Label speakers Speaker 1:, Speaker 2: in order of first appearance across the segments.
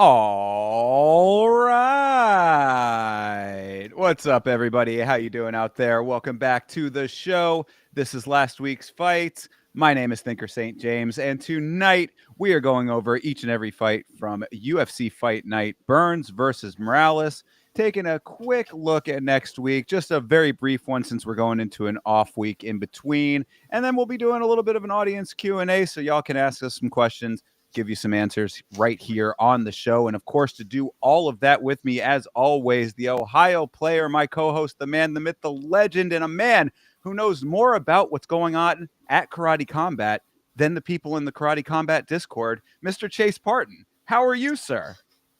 Speaker 1: All right. What's up, everybody? How you doing out there? Welcome back to the show. This is last week's fight. My name is Thinker St. James, and tonight we are going over each and every fight from UFC Fight Night, Burns versus Morales. Taking a quick look at next week, just a very brief one since we're going into an off week in between, and then we'll be doing a little bit of an audience Q&A so y'all can ask us some questions, give you some answers right here on the show. And of course, to do all of that with me, as always, the Ohio player, my co-host, the man, the myth, the legend, and a man who knows more about what's going on at Karate Combat than the people in the Karate Combat Discord, Mr. Chase Parton. How are you, sir?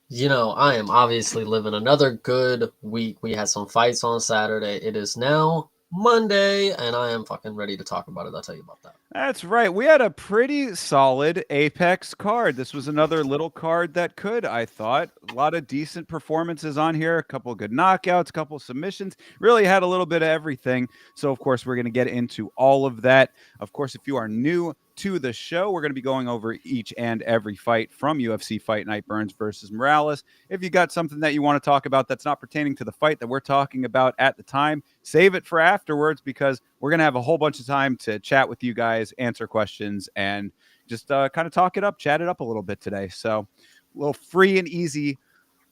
Speaker 2: I am obviously living another good week. We had some fights on Saturday. It is now Monday, and I am fucking ready to talk about it. I'll tell you about that.
Speaker 1: That's right. We had a pretty solid Apex card. This was another little card that could, I thought. A lot of decent performances on here, a couple of good knockouts, a couple of submissions. Really had a little bit of everything. So, of course, we're going to get into all of that. Of course, if you are new to the show, we're going to be going over each and every fight from UFC Fight Night, Burns versus Morales. If you got something that you want to talk about that's not pertaining to the fight that we're talking about at the time, save it for afterwards, because we're going to have a whole bunch of time to chat with you guys, answer questions, and just kind of talk it up, chat it up a little bit today. So a little free and easy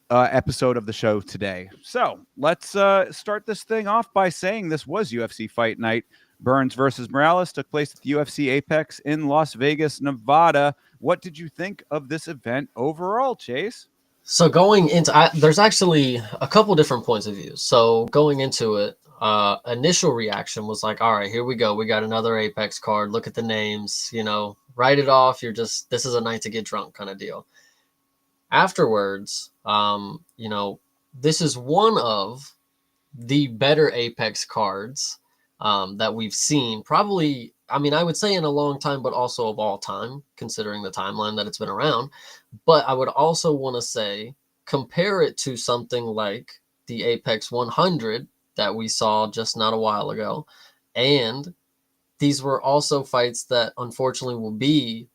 Speaker 1: episode of the show today. So let's start this thing off by saying this was UFC Fight Night. Burns versus Morales took place at the UFC Apex in Las Vegas, Nevada. What did you think of this event overall, Chase?
Speaker 2: So going into, there's actually a couple different points of view. So going into it, initial reaction was like, all right, here we go. We got another Apex card. Look at the names, write it off. This is a night to get drunk kind of deal. Afterwards, this is one of the better Apex cards that we've seen. Probably, I would say in a long time, but also of all time, considering the timeline that it's been around. But I would also want to say, compare it to something like the Apex 100 that we saw just not a while ago. And these were also fights that unfortunately will be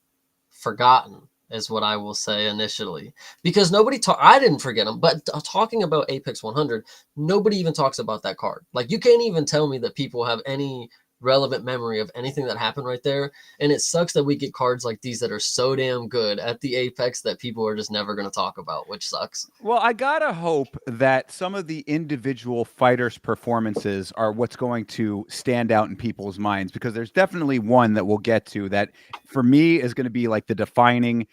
Speaker 2: forgotten, is what I will say initially, because I didn't forget them, but talking about Apex 100, nobody even talks about that card. Like, you can't even tell me that people have any relevant memory of anything that happened right there. And it sucks that we get cards like these that are so damn good at the Apex that people are just never going to talk about, which sucks.
Speaker 1: Well, I gotta hope that some of the individual fighters' performances are what's going to stand out in people's minds, because there's definitely one that we'll get to that, for me, is going to be like the defining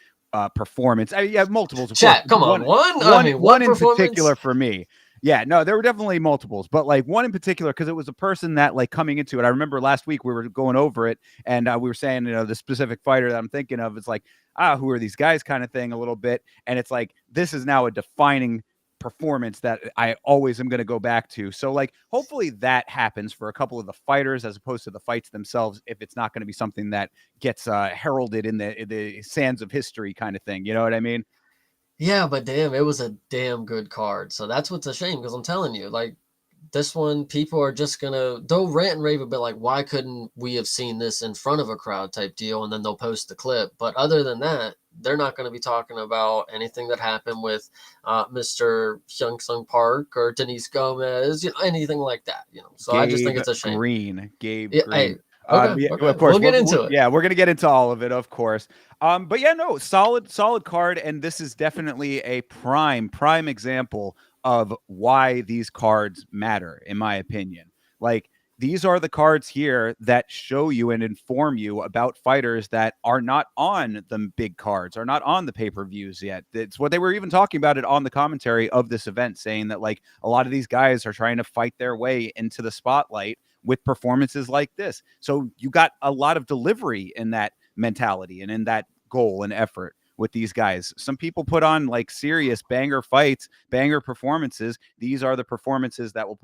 Speaker 1: performance. I mean, yeah, multiples, of course.
Speaker 2: Chat, come on, one.
Speaker 1: One
Speaker 2: One
Speaker 1: in
Speaker 2: performance.
Speaker 1: particular for me. Yeah, no, there were definitely multiples, but like one in particular, because it was a person that, like, coming into it, I remember last week we were going over it, and we were saying, the specific fighter that I'm thinking of is like, who are these guys kind of thing a little bit. And it's like, this is now a defining performance that I always am going to go back to. So, like, hopefully that happens for a couple of the fighters as opposed to the fights themselves, if it's not going to be something that gets heralded in the sands of history kind of thing. You know what I mean?
Speaker 2: Yeah, but damn, it was a damn good card. So that's what's a shame, because I'm telling you, like, this one, people are just they'll rant and rave a bit like, why couldn't we have seen this in front of a crowd type deal? And then they'll post the clip. But other than that, they're not going to be talking about anything that happened with Mr. Hyung Sung Park or Denise Gomez, anything like that, So I just think it's a shame.
Speaker 1: Gabe
Speaker 2: Yeah,
Speaker 1: Green.
Speaker 2: hey, okay,
Speaker 1: Yeah,
Speaker 2: okay.
Speaker 1: of course.
Speaker 2: We'll get into it.
Speaker 1: Yeah, we're gonna get into all of it, of course. But yeah, no, solid card, and this is definitely a prime example of why these cards matter, in my opinion. Like, these are the cards here that show you and inform you about fighters that are not on the big cards, are not on the pay-per-views yet. It's what they were even talking about it on the commentary of this event, saying that, like, a lot of these guys are trying to fight their way into the spotlight with performances like this. So you got a lot of delivery in that mentality and in that goal and effort with these guys. Some people put on like serious banger fights, banger performances. These are the performances that will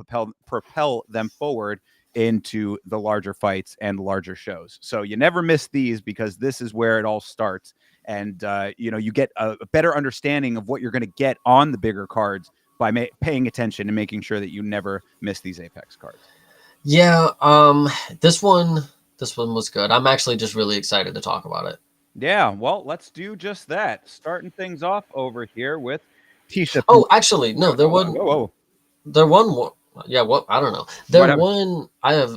Speaker 1: propel them forward into the larger fights and larger shows. So you never miss these, because this is where it all starts. And, you get a better understanding of what you're going to get on the bigger cards by paying attention and making sure that you never miss these Apex cards.
Speaker 2: Yeah, this one was good. I'm actually just really excited to talk about it.
Speaker 1: Yeah, well, let's do just that. Starting things off over here with Tisha.
Speaker 2: Oh, actually, no,
Speaker 1: Whoa,
Speaker 2: there
Speaker 1: whoa,
Speaker 2: wasn't.
Speaker 1: whoa, whoa.
Speaker 2: There one more. Yeah, what I don't know. There
Speaker 1: What happened?
Speaker 2: one I have.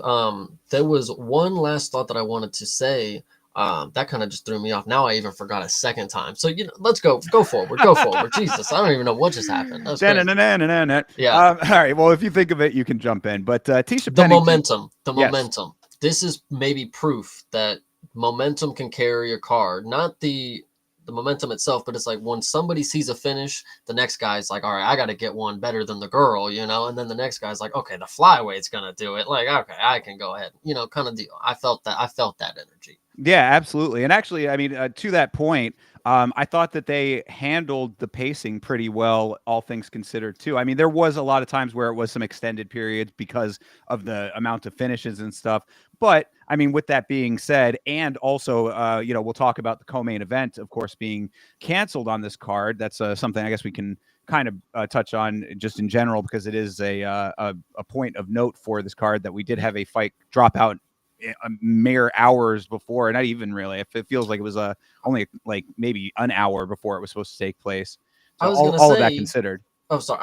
Speaker 2: There was one last thought that I wanted to say. That kind of just threw me off. Now I even forgot a second time. So let's go forward. Go forward. Jesus, I don't even know what just happened. That was crazy.
Speaker 1: Da-na-na-na-na-na.
Speaker 2: Yeah,
Speaker 1: All right, well, if you think of it, you can jump in. But Tisha
Speaker 2: the
Speaker 1: Pennington,
Speaker 2: momentum. The
Speaker 1: yes,
Speaker 2: momentum. This is maybe proof that momentum can carry a card. Not the momentum itself, but it's like when somebody sees a finish, the next guy's like, all right, I got to get one better than the girl, and then the next guy's like, okay, the flyweight's gonna do it. Like, okay, I can go ahead, kind of deal. I felt that. I felt that energy.
Speaker 1: yeah, absolutely. And actually, I mean, to that point, I thought that they handled the pacing pretty well, all things considered, too. I mean, there was a lot of times where it was some extended periods because of the amount of finishes and stuff. But I mean, with that being said, and also, we'll talk about the co-main event, of course, being canceled on this card. That's something I guess we can kind of touch on just in general because it is a point of note for this card that we did have a fight drop out a mere hours before, not even really. It feels like it was only like maybe an hour before it was supposed to take place.
Speaker 2: I
Speaker 1: So
Speaker 2: was gonna
Speaker 1: all of that
Speaker 2: say,
Speaker 1: considered,
Speaker 2: oh, sorry,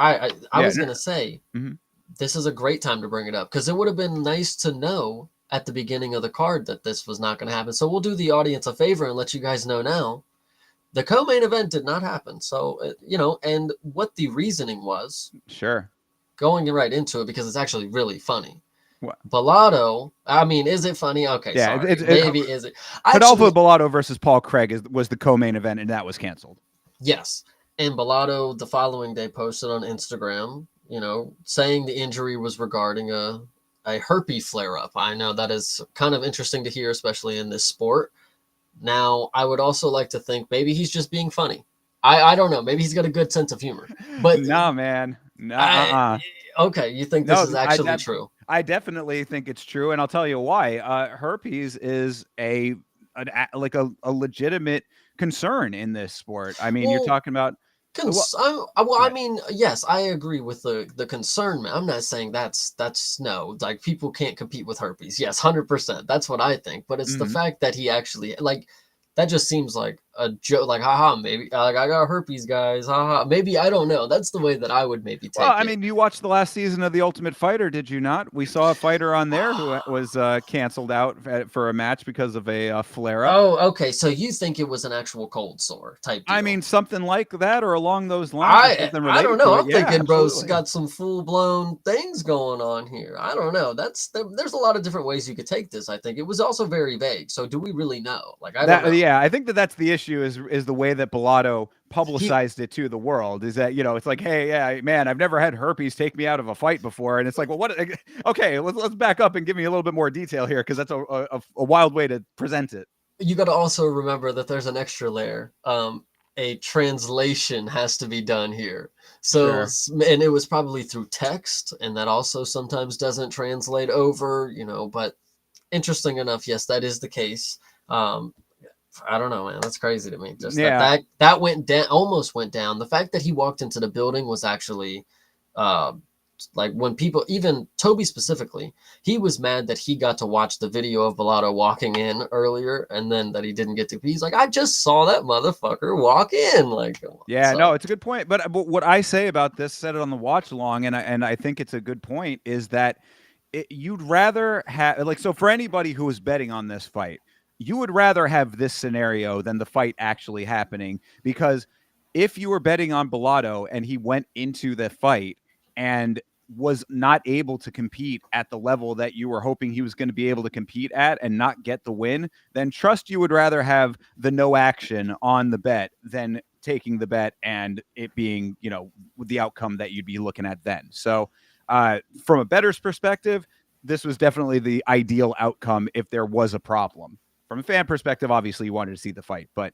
Speaker 2: I
Speaker 1: yeah,
Speaker 2: was gonna say
Speaker 1: mhm.
Speaker 2: this is a great time to bring it up because it would have been nice to know at the beginning of the card that this was not going to happen. So we'll do the audience a favor and let you guys know now. The co-main event did not happen. So, and what the reasoning was,
Speaker 1: Sure.
Speaker 2: going right into it because it's actually really funny.
Speaker 1: What?
Speaker 2: Balado, I mean, is it funny? Okay,
Speaker 1: Yeah,
Speaker 2: sorry. Maybe is it?
Speaker 1: Rodolfo
Speaker 2: Actually,
Speaker 1: Bellato versus Paul Craig was the co-main event, and that was canceled.
Speaker 2: yes. And Balado the following day posted on Instagram, saying the injury was regarding a herpes flare up. I know that is kind of interesting to hear, especially in this sport. Now, I would also like to think maybe he's just being funny. I don't know. Maybe he's got a good sense of humor. But
Speaker 1: No, man. No,
Speaker 2: I okay, you think this
Speaker 1: no.
Speaker 2: is actually true?
Speaker 1: I definitely think it's true, and I'll tell you why. Herpes is like a legitimate concern in this sport. I mean, you're
Speaker 2: Well,
Speaker 1: talking about well,
Speaker 2: I
Speaker 1: right.
Speaker 2: mean, yes, I agree with the concern. I'm not saying that's no, like people can't compete with herpes. Yes, 100%. That's what I think. But it's the
Speaker 1: Mhm.
Speaker 2: fact that he actually like that just seems like a joke. Like, haha, maybe like I got herpes, guys. Haha, maybe I don't know. That's the way that I would maybe
Speaker 1: Well,
Speaker 2: take
Speaker 1: I
Speaker 2: it.
Speaker 1: mean, you watched the last season of The Ultimate Fighter, did you not? We saw a fighter on there who was canceled out for a match because of a flare up.
Speaker 2: Oh, okay. So you think it was an actual cold sore type
Speaker 1: I
Speaker 2: deal?
Speaker 1: mean, something like that or along those lines or something
Speaker 2: I don't
Speaker 1: related
Speaker 2: know.
Speaker 1: to it.
Speaker 2: I'm
Speaker 1: Yeah,
Speaker 2: thinking bro's
Speaker 1: absolutely.
Speaker 2: got some full blown things going on here. I don't know. There's a lot of different ways you could take this. I think it was also very vague. So do we really know? Like I don't
Speaker 1: That
Speaker 2: know.
Speaker 1: yeah, I think that's the issue is the way that Bellato
Speaker 2: He
Speaker 1: publicized it to the world is that it's like, hey, yeah, man, I've never had herpes take me out of a fight before, and it's like, well, what? Okay, let's back up and give me a little bit more detail here because that's a wild way to present it.
Speaker 2: you got to also remember that there's an extra layer. A translation has to be done here. So
Speaker 1: Sure.
Speaker 2: and it was probably through text, and that also sometimes doesn't translate over. But interesting enough, yes, that is the case. Um, I don't know, man. That's crazy to me. Just that
Speaker 1: Yeah.
Speaker 2: that that went down, almost went down. The fact that he walked into the building was actually, uh, like when people, even Toby specifically, he was mad that he got to watch the video of Bellato walking in earlier, and then that he didn't get to. He's like, I just saw that motherfucker walk in, like
Speaker 1: Yeah, no,
Speaker 2: so.
Speaker 1: it's a good point. But what I say about this, said it on the watch along, and I think it's a good point, is that you'd rather have like so for anybody who is betting on this fight, you would rather have this scenario than the fight actually happening because if you were betting on Bellato and he went into the fight and was not able to compete at the level that you were hoping he was going to be able to compete at and not get the win, then trust you would rather have the no action on the bet than taking the bet and it being, the outcome that you'd be looking at then. So, from a bettor's perspective, this was definitely the ideal outcome if there was a problem. From a fan perspective, obviously you wanted to see the fight, but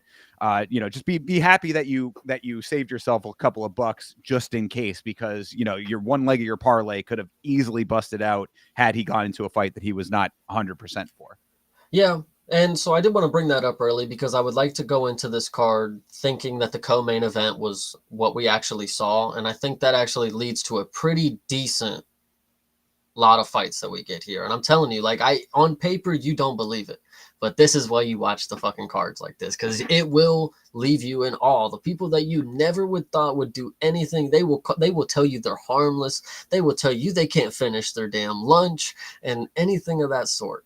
Speaker 1: just be happy that you saved yourself a couple of bucks just in case because your one leg of your parlay could have easily busted out had he gone into a fight that he was not 100% for.
Speaker 2: Yeah, and so I did want to bring that up early because I would like to go into this card thinking that the co-main event was what we actually saw, and I think that actually leads to a pretty decent lot of fights that we get here. And I'm telling you, like, on paper, you don't believe it. But this is why you watch the fucking cards like this, because it will leave you in awe. The people that you never would thought would do anything, they will tell you they're harmless. They will tell you they can't finish their damn lunch and anything of that sort.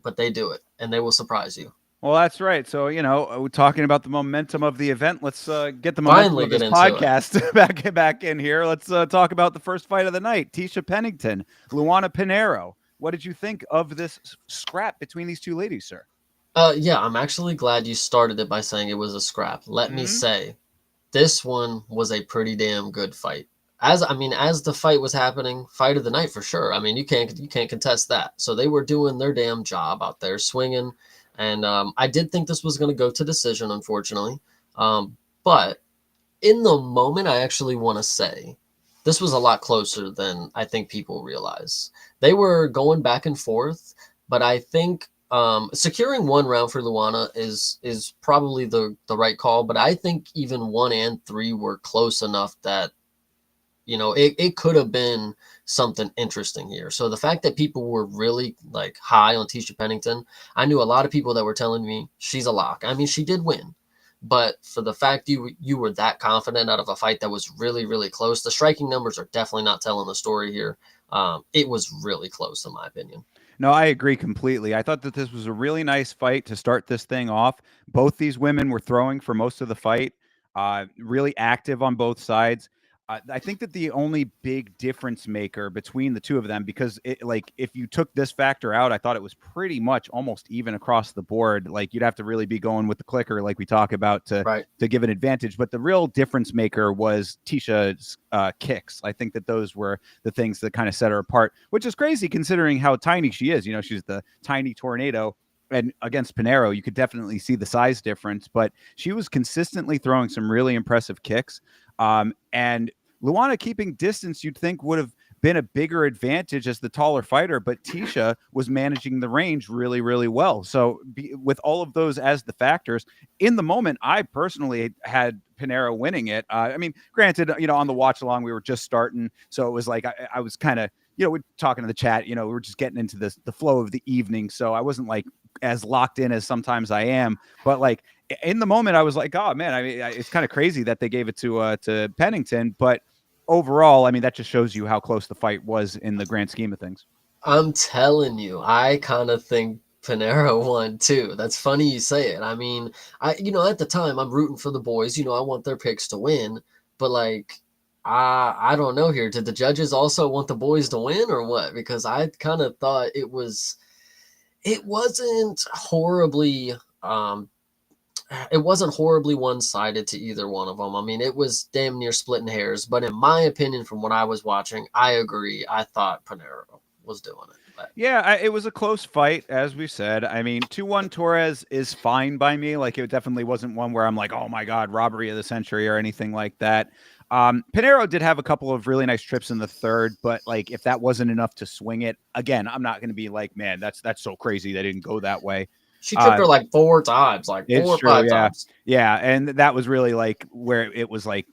Speaker 2: But they do it, and they will surprise you.
Speaker 1: Well, that's right. So, we're talking about the momentum of the event. Let's get the momentum
Speaker 2: Finally
Speaker 1: of
Speaker 2: get
Speaker 1: this
Speaker 2: into it.
Speaker 1: podcast back in here. Let's talk about the first fight of the night. Tisha Pennington, Luana Pinheiro. What did you think of this scrap between these two ladies, sir?
Speaker 2: Yeah, I'm actually glad you started it by saying it was a scrap. Let me
Speaker 1: Hmm.
Speaker 2: say, this one was a pretty damn good fight. As the fight was happening, fight of the night for sure. I mean, you can't contest that. So they were doing their damn job out there, swinging, and I did think this was going to go to decision, unfortunately. But in the moment, I actually want to say this was a lot closer than I think people realize. They were going back and forth, but I think securing one round for Luana is probably the right call. But I think even 1 and 3 were close enough that it could have been something interesting here. So the fact that people were really like high on Tisha Pennington, I knew a lot of people that were telling me she's a lock. I mean, she did win, but for the fact you were that confident out of a fight that was really really close, the striking numbers are definitely not telling the story here. It was really close in my opinion.
Speaker 1: No, I agree completely. I thought that this was a really nice fight to start this thing off. Both these women were throwing for most of the fight, really active on both sides. I think that the only big difference maker between the two of them, because like if you took this factor out, I thought it was pretty much almost even across the board. Like you'd have to really be going with the clicker, like we talk about, to
Speaker 2: Right.
Speaker 1: give an advantage. But the real difference maker was Tisha's kicks. I think that those were the things that kind of set her apart, which is crazy considering how tiny she is. She's the tiny tornado. And against Pinheiro, you could definitely see the size difference, but she was consistently throwing some really impressive kicks. And Luana keeping distance, you'd think would have been a bigger advantage as the taller fighter, but Tisha was managing the range really, really well. So, with all of those as the factors, in the moment, I personally had Pinheiro winning it. I mean, granted, on the watch along, we were just starting, so it was like I was kind of, we're talking to the chat. We were just getting into the flow of the evening, so I wasn't like as locked in as sometimes I am. But like in the moment, I was like, oh man, I mean, it's kind of crazy that they gave it to Pennington, but overall, I mean, that just shows you how close the fight was in the grand scheme of things.
Speaker 2: I'm telling you, I kind of think Panera won too. That's funny you say it. I mean, at the time I'm rooting for the boys. I want their picks to win, but like, I don't know here. Did the judges also want the boys to win or what? Because I kind of thought it wasn't horribly um it wasn't horribly one-sided to either one of them. I mean, it was damn near splitting hairs, but in my opinion, from what I was watching, I agree. I thought Panera was doing it. But
Speaker 1: Yeah, it was a close fight, as we said. I mean, 2-1 Torres is fine by me. Like, it definitely wasn't one where I'm like, oh my God, robbery of the century or anything like that. Pinheiro did have a couple of really nice trips in the third, but like, if that wasn't enough to swing it, again, I'm not going to be like, man, that's so crazy they didn't go that way.
Speaker 2: she tripped
Speaker 1: Uh,
Speaker 2: her like 4 times, like
Speaker 1: it's
Speaker 2: four or
Speaker 1: true,
Speaker 2: five
Speaker 1: yeah.
Speaker 2: times.
Speaker 1: Yeah, and that was really like where it was like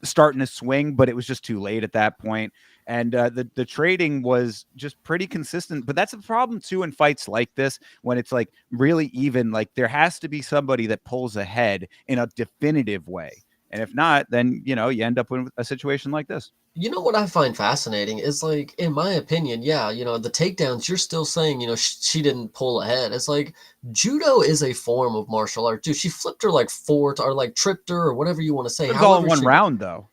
Speaker 1: starting to swing, but it was just too late at that point. And the trading was just pretty consistent. But that's the problem too in fights like this, when it's like really even. Like there has to be somebody that pulls ahead in a definitive way, and if not, then you end up with a situation like this.
Speaker 2: You know what I find fascinating is like, in my opinion, yeah, the takedowns, you're still saying, she didn't pull ahead. It's like judo is a form of martial art too. She flipped her like or like tripped her or whatever you want to say.
Speaker 1: It was all in
Speaker 2: However,
Speaker 1: one round, though.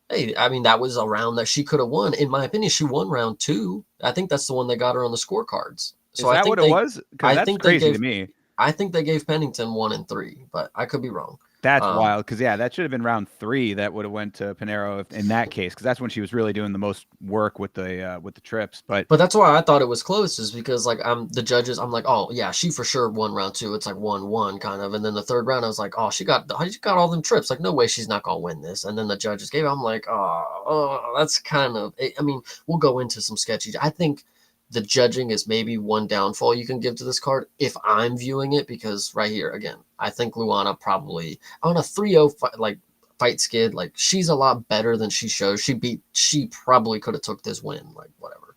Speaker 2: hey, I mean, that was a round that she could have won. In my opinion, she won round two. I think that's the one that got her on the scorecards. So
Speaker 1: Is that what it was? Because
Speaker 2: I
Speaker 1: that's
Speaker 2: think they
Speaker 1: crazy to
Speaker 2: gave,
Speaker 1: me.
Speaker 2: I think they gave Pennington 1 and 3, but I could be wrong.
Speaker 1: That's
Speaker 2: Um,
Speaker 1: wild because yeah, that should have been round three. That would have went to Pinheiro in that case because that's when she was really doing the most work with the trips. But
Speaker 2: But that's why I thought it was close, is because like I'm the judges, I'm like, oh yeah, she for sure won round two. It's like 1-1 kind of, and then the third round, I was like, oh, she got all them trips. Like no way she's not gonna win this. And then the judges gave. I'm like, that's kind of. I mean, we'll go into some sketchy. I think the judging is maybe one downfall you can give to this card if I'm viewing it, because right here again, I think Luana probably on a 3-0 fight, like fight skid. Like she's a lot better than she shows. She probably could have took this win. Like whatever.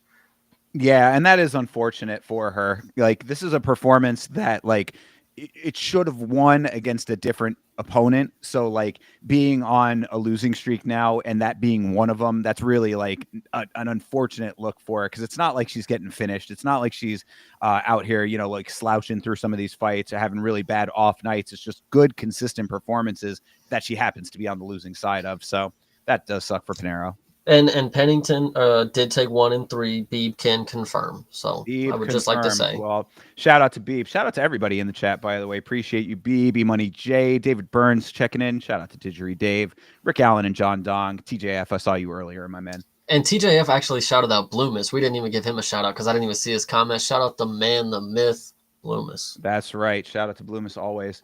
Speaker 1: Yeah, and that is unfortunate for her. Like this is a performance that like it should have won against a different opponent. So like being on a losing streak now and that being one of them, that's really like an unfortunate look for her because it's not like she's getting finished. It's not like she's out here, you know, like slouching through some of these fights or having really bad off nights. It's just good, consistent performances that she happens to be on the losing side of. So that does suck for Pinero.
Speaker 2: And Pennington did take 1-3. Beeb can confirm. So I
Speaker 1: Beeb
Speaker 2: would just like to
Speaker 1: confirmed.
Speaker 2: say.
Speaker 1: Well, shout out to Beeb. Shout out to everybody in the chat, by the way. Appreciate you, Beeb, Money J, David Burns checking in. Shout out to Didgery Dave, Rick Allen, and John Dong. TJF, I saw you earlier, my man.
Speaker 2: And TJF actually shouted out Bloomis. We didn't even give him a shout out because I didn't even see his comment. Shout out the man, the myth, Bloomis.
Speaker 1: That's right. Shout out to Bloomis always.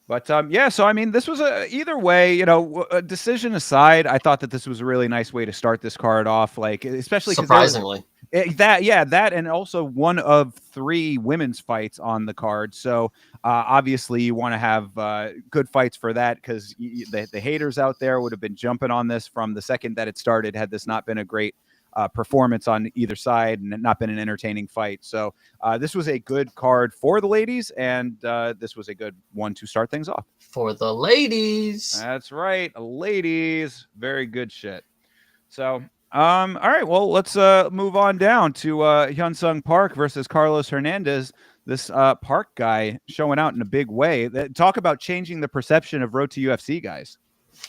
Speaker 1: But yeah, so I mean, this was either way, you know, a decision aside, I thought that this was a really nice way to start this card off, like especially because there was
Speaker 2: Surprisingly.
Speaker 1: that and also one of 3 women's fights on the card. So obviously you want to have good fights for that because the haters out there would have been jumping on this from the second that it started had this not been a great performance on either side and not been an entertaining fight. So this was a good card for the ladies, and this was a good one to start things off.
Speaker 2: For the ladies.
Speaker 1: That's right, ladies. Very good shit. So, all right, well, let's move on down to Hyun-Sung Park versus Carlos Hernandez. This Park guy showing out in a big way. Talk about changing the perception of Road to UFC, guys.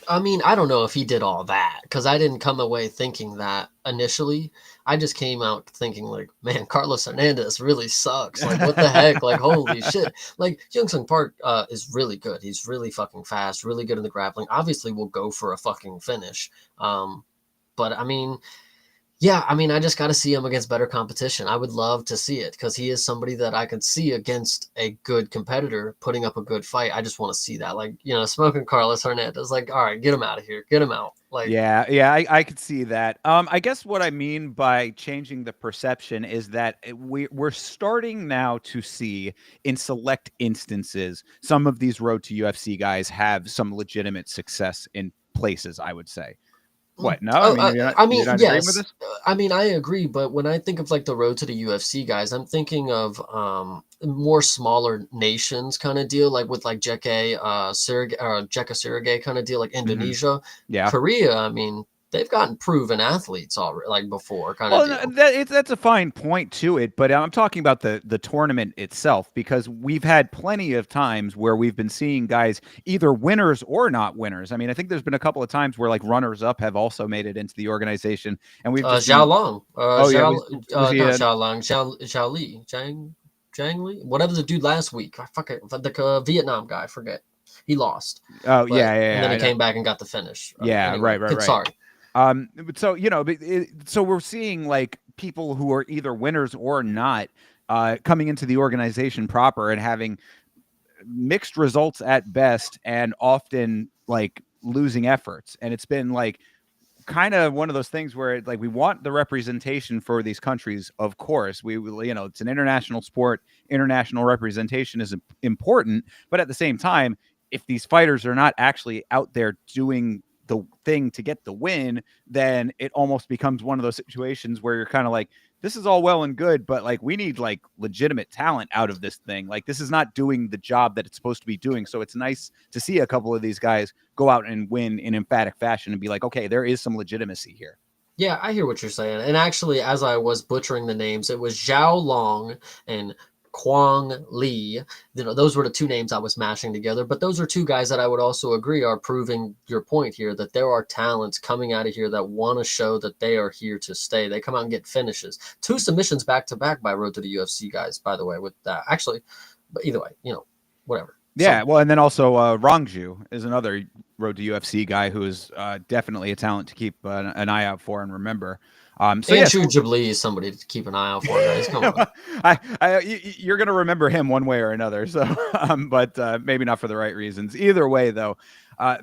Speaker 2: I mean, I don't know if he did all that because I didn't come away thinking that initially. I just came out thinking like, man, Carlos Hernandez really sucks. Like, what the heck? Like, holy shit. Like, Hyun-Sung Park is really good. He's really fucking fast, really good in the grappling. Obviously, will go for a fucking finish. But I mean, yeah, I mean, I just got to see him against better competition. I would love to see it because he is somebody that I could see against a good competitor putting up a good fight. I just want to see that. Like, you know, smoking Carlos Hernandez, like, all right, get him out of here. Get him out. Like,
Speaker 1: yeah, I could see that. I guess what I mean by changing the perception is that we're starting now to see in select instances some of these Road to UFC guys have some legitimate success in places, I would say. What? No, I
Speaker 2: oh,
Speaker 1: mean
Speaker 2: I
Speaker 1: you're
Speaker 2: mean,
Speaker 1: not agreeing with
Speaker 2: yes.
Speaker 1: this?
Speaker 2: I mean, I agree. But when I think of like the road to the UFC guys, I'm thinking of more smaller nations kind of deal, like with like Jeka, Jeka Sirige kind of deal, like
Speaker 1: Mm-hmm.
Speaker 2: Indonesia,
Speaker 1: Yeah.
Speaker 2: Korea. I mean, they've gotten proven athletes already, like before, kind of
Speaker 1: Well,
Speaker 2: deal.
Speaker 1: that's a fine point to it, but I'm talking about the tournament itself because we've had plenty of times where we've been seeing guys either winners or not winners. I mean, I think there's been a couple of times where like runners up have also made it into the organization, and we've just
Speaker 2: Xiao
Speaker 1: been
Speaker 2: Long,
Speaker 1: oh yeah, was he
Speaker 2: not Xiao Long, Xiao Li, Zhang Li, whatever the dude last week. I fuck it, the Vietnam guy. I forget. He lost,
Speaker 1: oh
Speaker 2: but
Speaker 1: yeah,
Speaker 2: and then he
Speaker 1: yeah,
Speaker 2: came back and got the finish.
Speaker 1: yeah,
Speaker 2: Anyway,
Speaker 1: right.
Speaker 2: sorry.
Speaker 1: But so you know, so we're seeing like people who are either winners or not coming into the organization proper and having mixed results at best and often like losing efforts. And it's been like kind of one of those things where like we want the representation for these countries. Of course, we you know, it's an international sport. International representation is important, but at the same time, if these fighters are not actually out there doing the thing to get the win, then it almost becomes one of those situations where you're kind of like, this is all well and good, but like we need like legitimate talent out of this thing. Like this is not doing the job that it's supposed to be doing. So it's nice to see a couple of these guys go out and win in emphatic fashion and be like, okay, there is some legitimacy here.
Speaker 2: Yeah, I hear what you're saying. And actually, as I was butchering the names, it was Zhao Long and Kwang Lee. You know, those were the two names I was mashing together. But those are two guys that I would also agree are proving your point here that there are talents coming out of here that want to show that they are here to stay. They come out and get finishes. 2 submissions back to back by Road to the UFC guys, by the way, with that. Actually, but either way, you know, whatever.
Speaker 1: Yeah,
Speaker 2: So,
Speaker 1: well, and then also Rongju is another Road to UFC guy who is definitely a talent to keep an eye out for and remember. So yes,
Speaker 2: Andrew Ghibli is somebody to keep an eye out for, guys. Come on.
Speaker 1: you're going to remember him one way or another. So, but maybe not for the right reasons. Either way, though,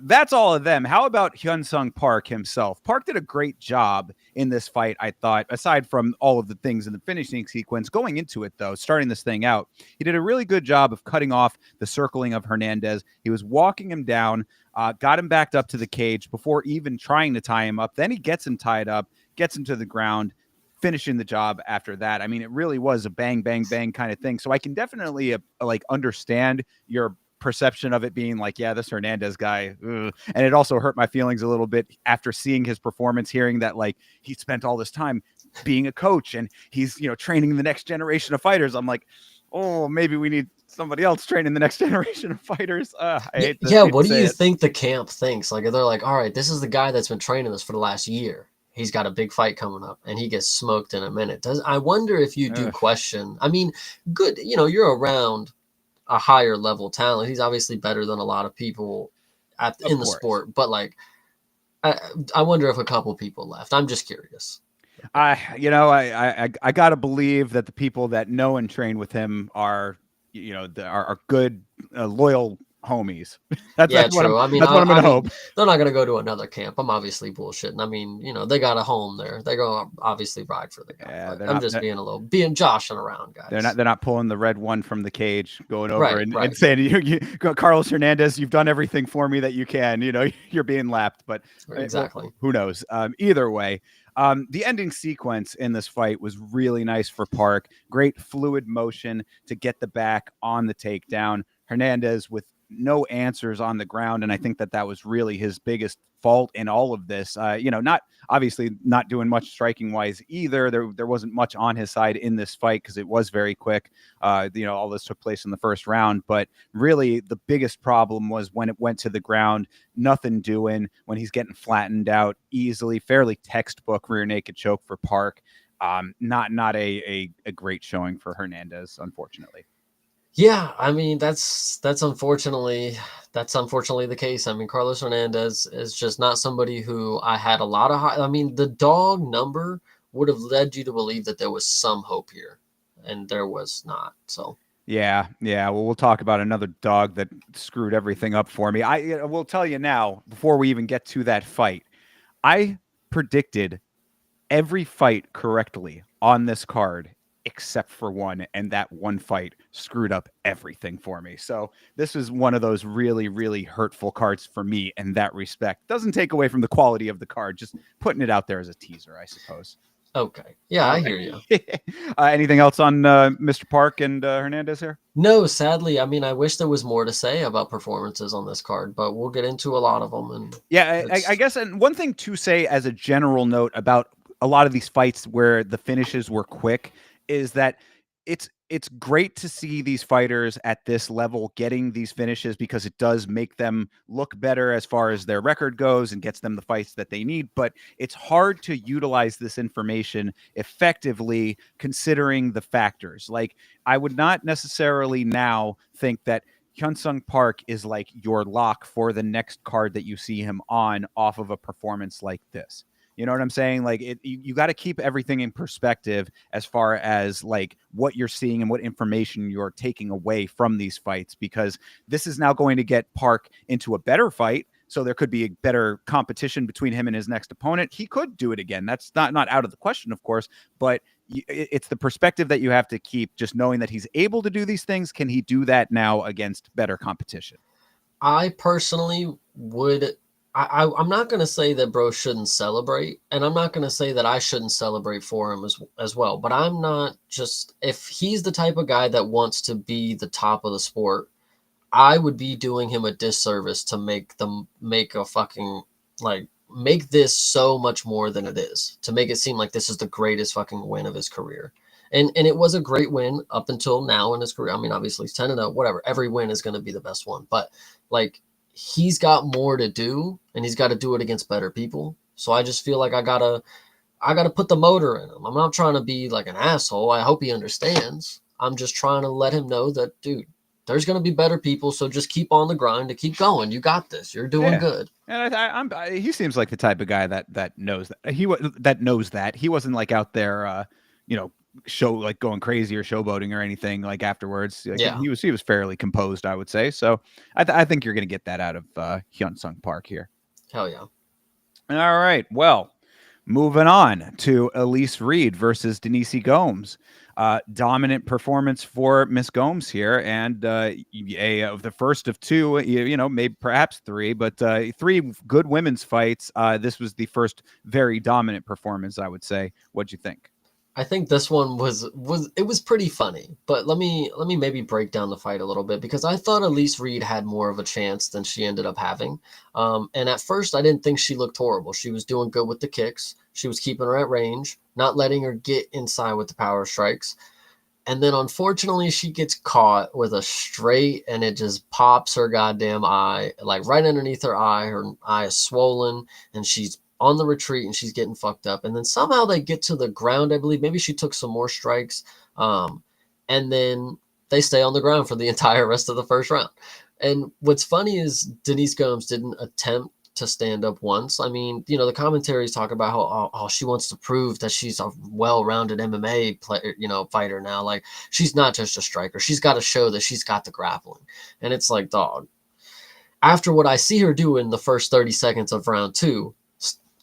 Speaker 1: that's all of them. How about Hyun Sung Park himself? Park did a great job in this fight, I thought, aside from all of the things in the finishing sequence. Going into it, though, starting this thing out, he did a really good job of cutting off the circling of Hernandez. He was walking him down, got him backed up to the cage before even trying to tie him up. Then he gets him tied up, gets him to the ground, finishing the job after that. I mean, it really was a bang, bang, bang kind of thing. So I can definitely like understand your perception of it being like, yeah, this Hernandez guy. Ugh. And it also hurt my feelings a little bit after seeing his performance, hearing that like he spent all this time being a coach and he's, training the next generation of fighters. I'm like, oh, maybe we need somebody else training the next generation of fighters. I hate
Speaker 2: Yeah,
Speaker 1: hate to
Speaker 2: what do
Speaker 1: say
Speaker 2: you
Speaker 1: it.
Speaker 2: think the camp thinks? Like, they're like, all right, this is the guy that's been training this for the last year. He's got a big fight coming up, and he gets smoked in a minute. I wonder if you do
Speaker 1: Ugh,
Speaker 2: question? I mean, good, you're around a higher level talent. He's obviously better than a lot of people
Speaker 1: of
Speaker 2: in the
Speaker 1: course.
Speaker 2: sport, but like, I, I wonder if a couple people left. I'm just curious.
Speaker 1: I gotta believe that the people that know and train with him are, are good, loyal homies. that's
Speaker 2: Yeah,
Speaker 1: that's what I'm
Speaker 2: true. I mean,
Speaker 1: that's what I'm gonna hope.
Speaker 2: they're not gonna go to another camp. I'm obviously bullshitting. I mean, they got a home there. They're gonna obviously ride for the guy.
Speaker 1: Yeah,
Speaker 2: But I'm just being joshing around, guys.
Speaker 1: they're not pulling the red one from the cage, going over
Speaker 2: Right,
Speaker 1: and
Speaker 2: right,
Speaker 1: saying, Carlos Hernandez, you've done everything for me that you can. You're being lapped, but well,
Speaker 2: exactly.
Speaker 1: who knows? Either way. The ending sequence in this fight was really nice for Park. Great fluid motion to get the back on the takedown. Hernandez with no answers on the ground, and I think that was really his biggest fault in all of this. Not obviously not doing much striking wise either. There wasn't much on his side in this fight because it was very quick. All this took place in the first round, but really the biggest problem was when it went to the ground, nothing doing, when he's getting flattened out easily, fairly textbook rear naked choke for Park. Not a great showing for Hernandez, unfortunately.
Speaker 2: Yeah, I mean that's unfortunately the case. I mean, Carlos Hernandez is just not somebody who I had a lot of high. I mean, the dog number would have led you to believe that there was some hope here, and there was not. So
Speaker 1: Yeah, yeah. Well, we'll talk about another dog that screwed everything up for me. I will tell you now, before we even get to that fight, I predicted every fight correctly on this card except for one, and that one fight screwed up everything for me. So this is one of those really, really hurtful cards for me in that respect. Doesn't take away from the quality of the card, just putting it out there as a teaser, I suppose.
Speaker 2: okay, yeah,
Speaker 1: All
Speaker 2: I hear you.
Speaker 1: right. Anything else on Mr. Park and Hernandez here?
Speaker 2: No, sadly, I mean, I wish there was more to say about performances on this card, but we'll get into a lot of them, and
Speaker 1: Yeah, I
Speaker 2: it's
Speaker 1: guess, and one thing to say as a general note about a lot of these fights where the finishes were quick is that it's great to see these fighters at this level getting these finishes because it does make them look better as far as their record goes and gets them the fights that they need. But it's hard to utilize this information effectively considering the factors. Like, I would not necessarily now think that Hyunsung Park is like your lock for the next card that you see him on off of a performance like this. You know what I'm saying? Like, you got to keep everything in perspective as far as like what you're seeing and what information you're taking away from these fights, because this is now going to get Park into a better fight. So there could be a better competition between him and his next opponent. He could do it again. That's not out of the question, of course, but it's the perspective that you have to keep, just knowing that he's able to do these things. Can he do that now against better competition?
Speaker 2: I personally would. I'm not going to say that bro shouldn't celebrate, and I'm not going to say that I shouldn't celebrate for him as well. But I'm not just if he's the type of guy that wants to be the top of the sport, I would be doing him a disservice to make a fucking like make this so much more than it is, to make it seem like this is the greatest fucking win of his career. And it was a great win up until now in his career. I mean, obviously he's 10-0, whatever. Every win is going to be the best one, but like he's got more to do, and he's got to do it against better people. So I just feel like I gotta put the motor in him. I'm not trying to be like an asshole. I hope he understands. I'm just trying to let him know that, dude, there's going to be better people, so just keep on the grind and keep going. You got this. You're doing
Speaker 1: Yeah.
Speaker 2: good.
Speaker 1: And he seems like the type of guy that knows that that knows that he wasn't like out there, you know, show like going crazy or showboating or anything like afterwards. Like
Speaker 2: Yeah.
Speaker 1: he was fairly composed, I would say. So I think you're going to get that out of Hyun Sung Park here.
Speaker 2: Hell yeah.
Speaker 1: All right. Well, moving on to Elise Reed versus Denise Gomes. Dominant performance for Miss Gomes here, and of the first of two, you know, maybe perhaps three, but three good women's fights. This was the first very dominant performance, I would say. What'd you think?
Speaker 2: I think this one was pretty funny, but let me maybe break down the fight a little bit because I thought Elise Reed had more of a chance than she ended up having. And at first, I didn't think she looked horrible. She was doing good with the kicks. She was keeping her at range, not letting her get inside with the power strikes. And then unfortunately, she gets caught with a straight and it just pops her goddamn eye, like right underneath her eye. Her eye is swollen and she's on the retreat and she's getting fucked up. And then somehow they get to the ground, I believe. Maybe she took some more strikes. And then they stay on the ground for the entire rest of the first round. And what's funny is Denise Gomes didn't attempt to stand up once. I mean, you know, the commentaries talk about how she wants to prove that she's a well-rounded MMA player, you know, fighter now. Like she's not just a striker. She's got to show that she's got the grappling. And it's like, dog, after what I see her do in the first 30 seconds of round two,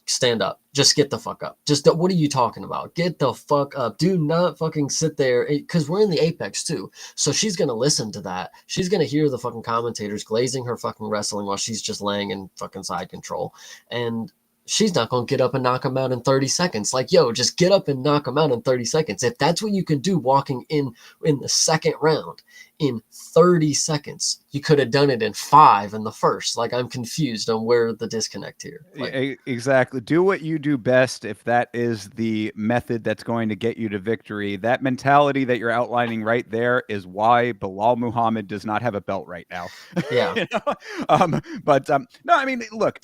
Speaker 2: stand up. Just get the fuck up. Just what are you talking about? Get the fuck up. Do not fucking sit there because we're in the apex too. So she's gonna listen to that. She's gonna hear the fucking commentators glazing her fucking wrestling while she's just laying in fucking side control. And she's not gonna get up and knock him out in 30 seconds. Like, yo, just get up and knock him out in 30 seconds. If that's what you can do walking in the second round in 30 seconds, you could have done it in 5 in the first. Like, I'm confused on where the disconnect here. Like,
Speaker 1: Exactly. Do what you do best if that is the method that's going to get you to victory. That mentality that you're outlining right there is why Bilal Muhammad does not have a belt right now.
Speaker 2: yeah.
Speaker 1: You know? No, I mean, look,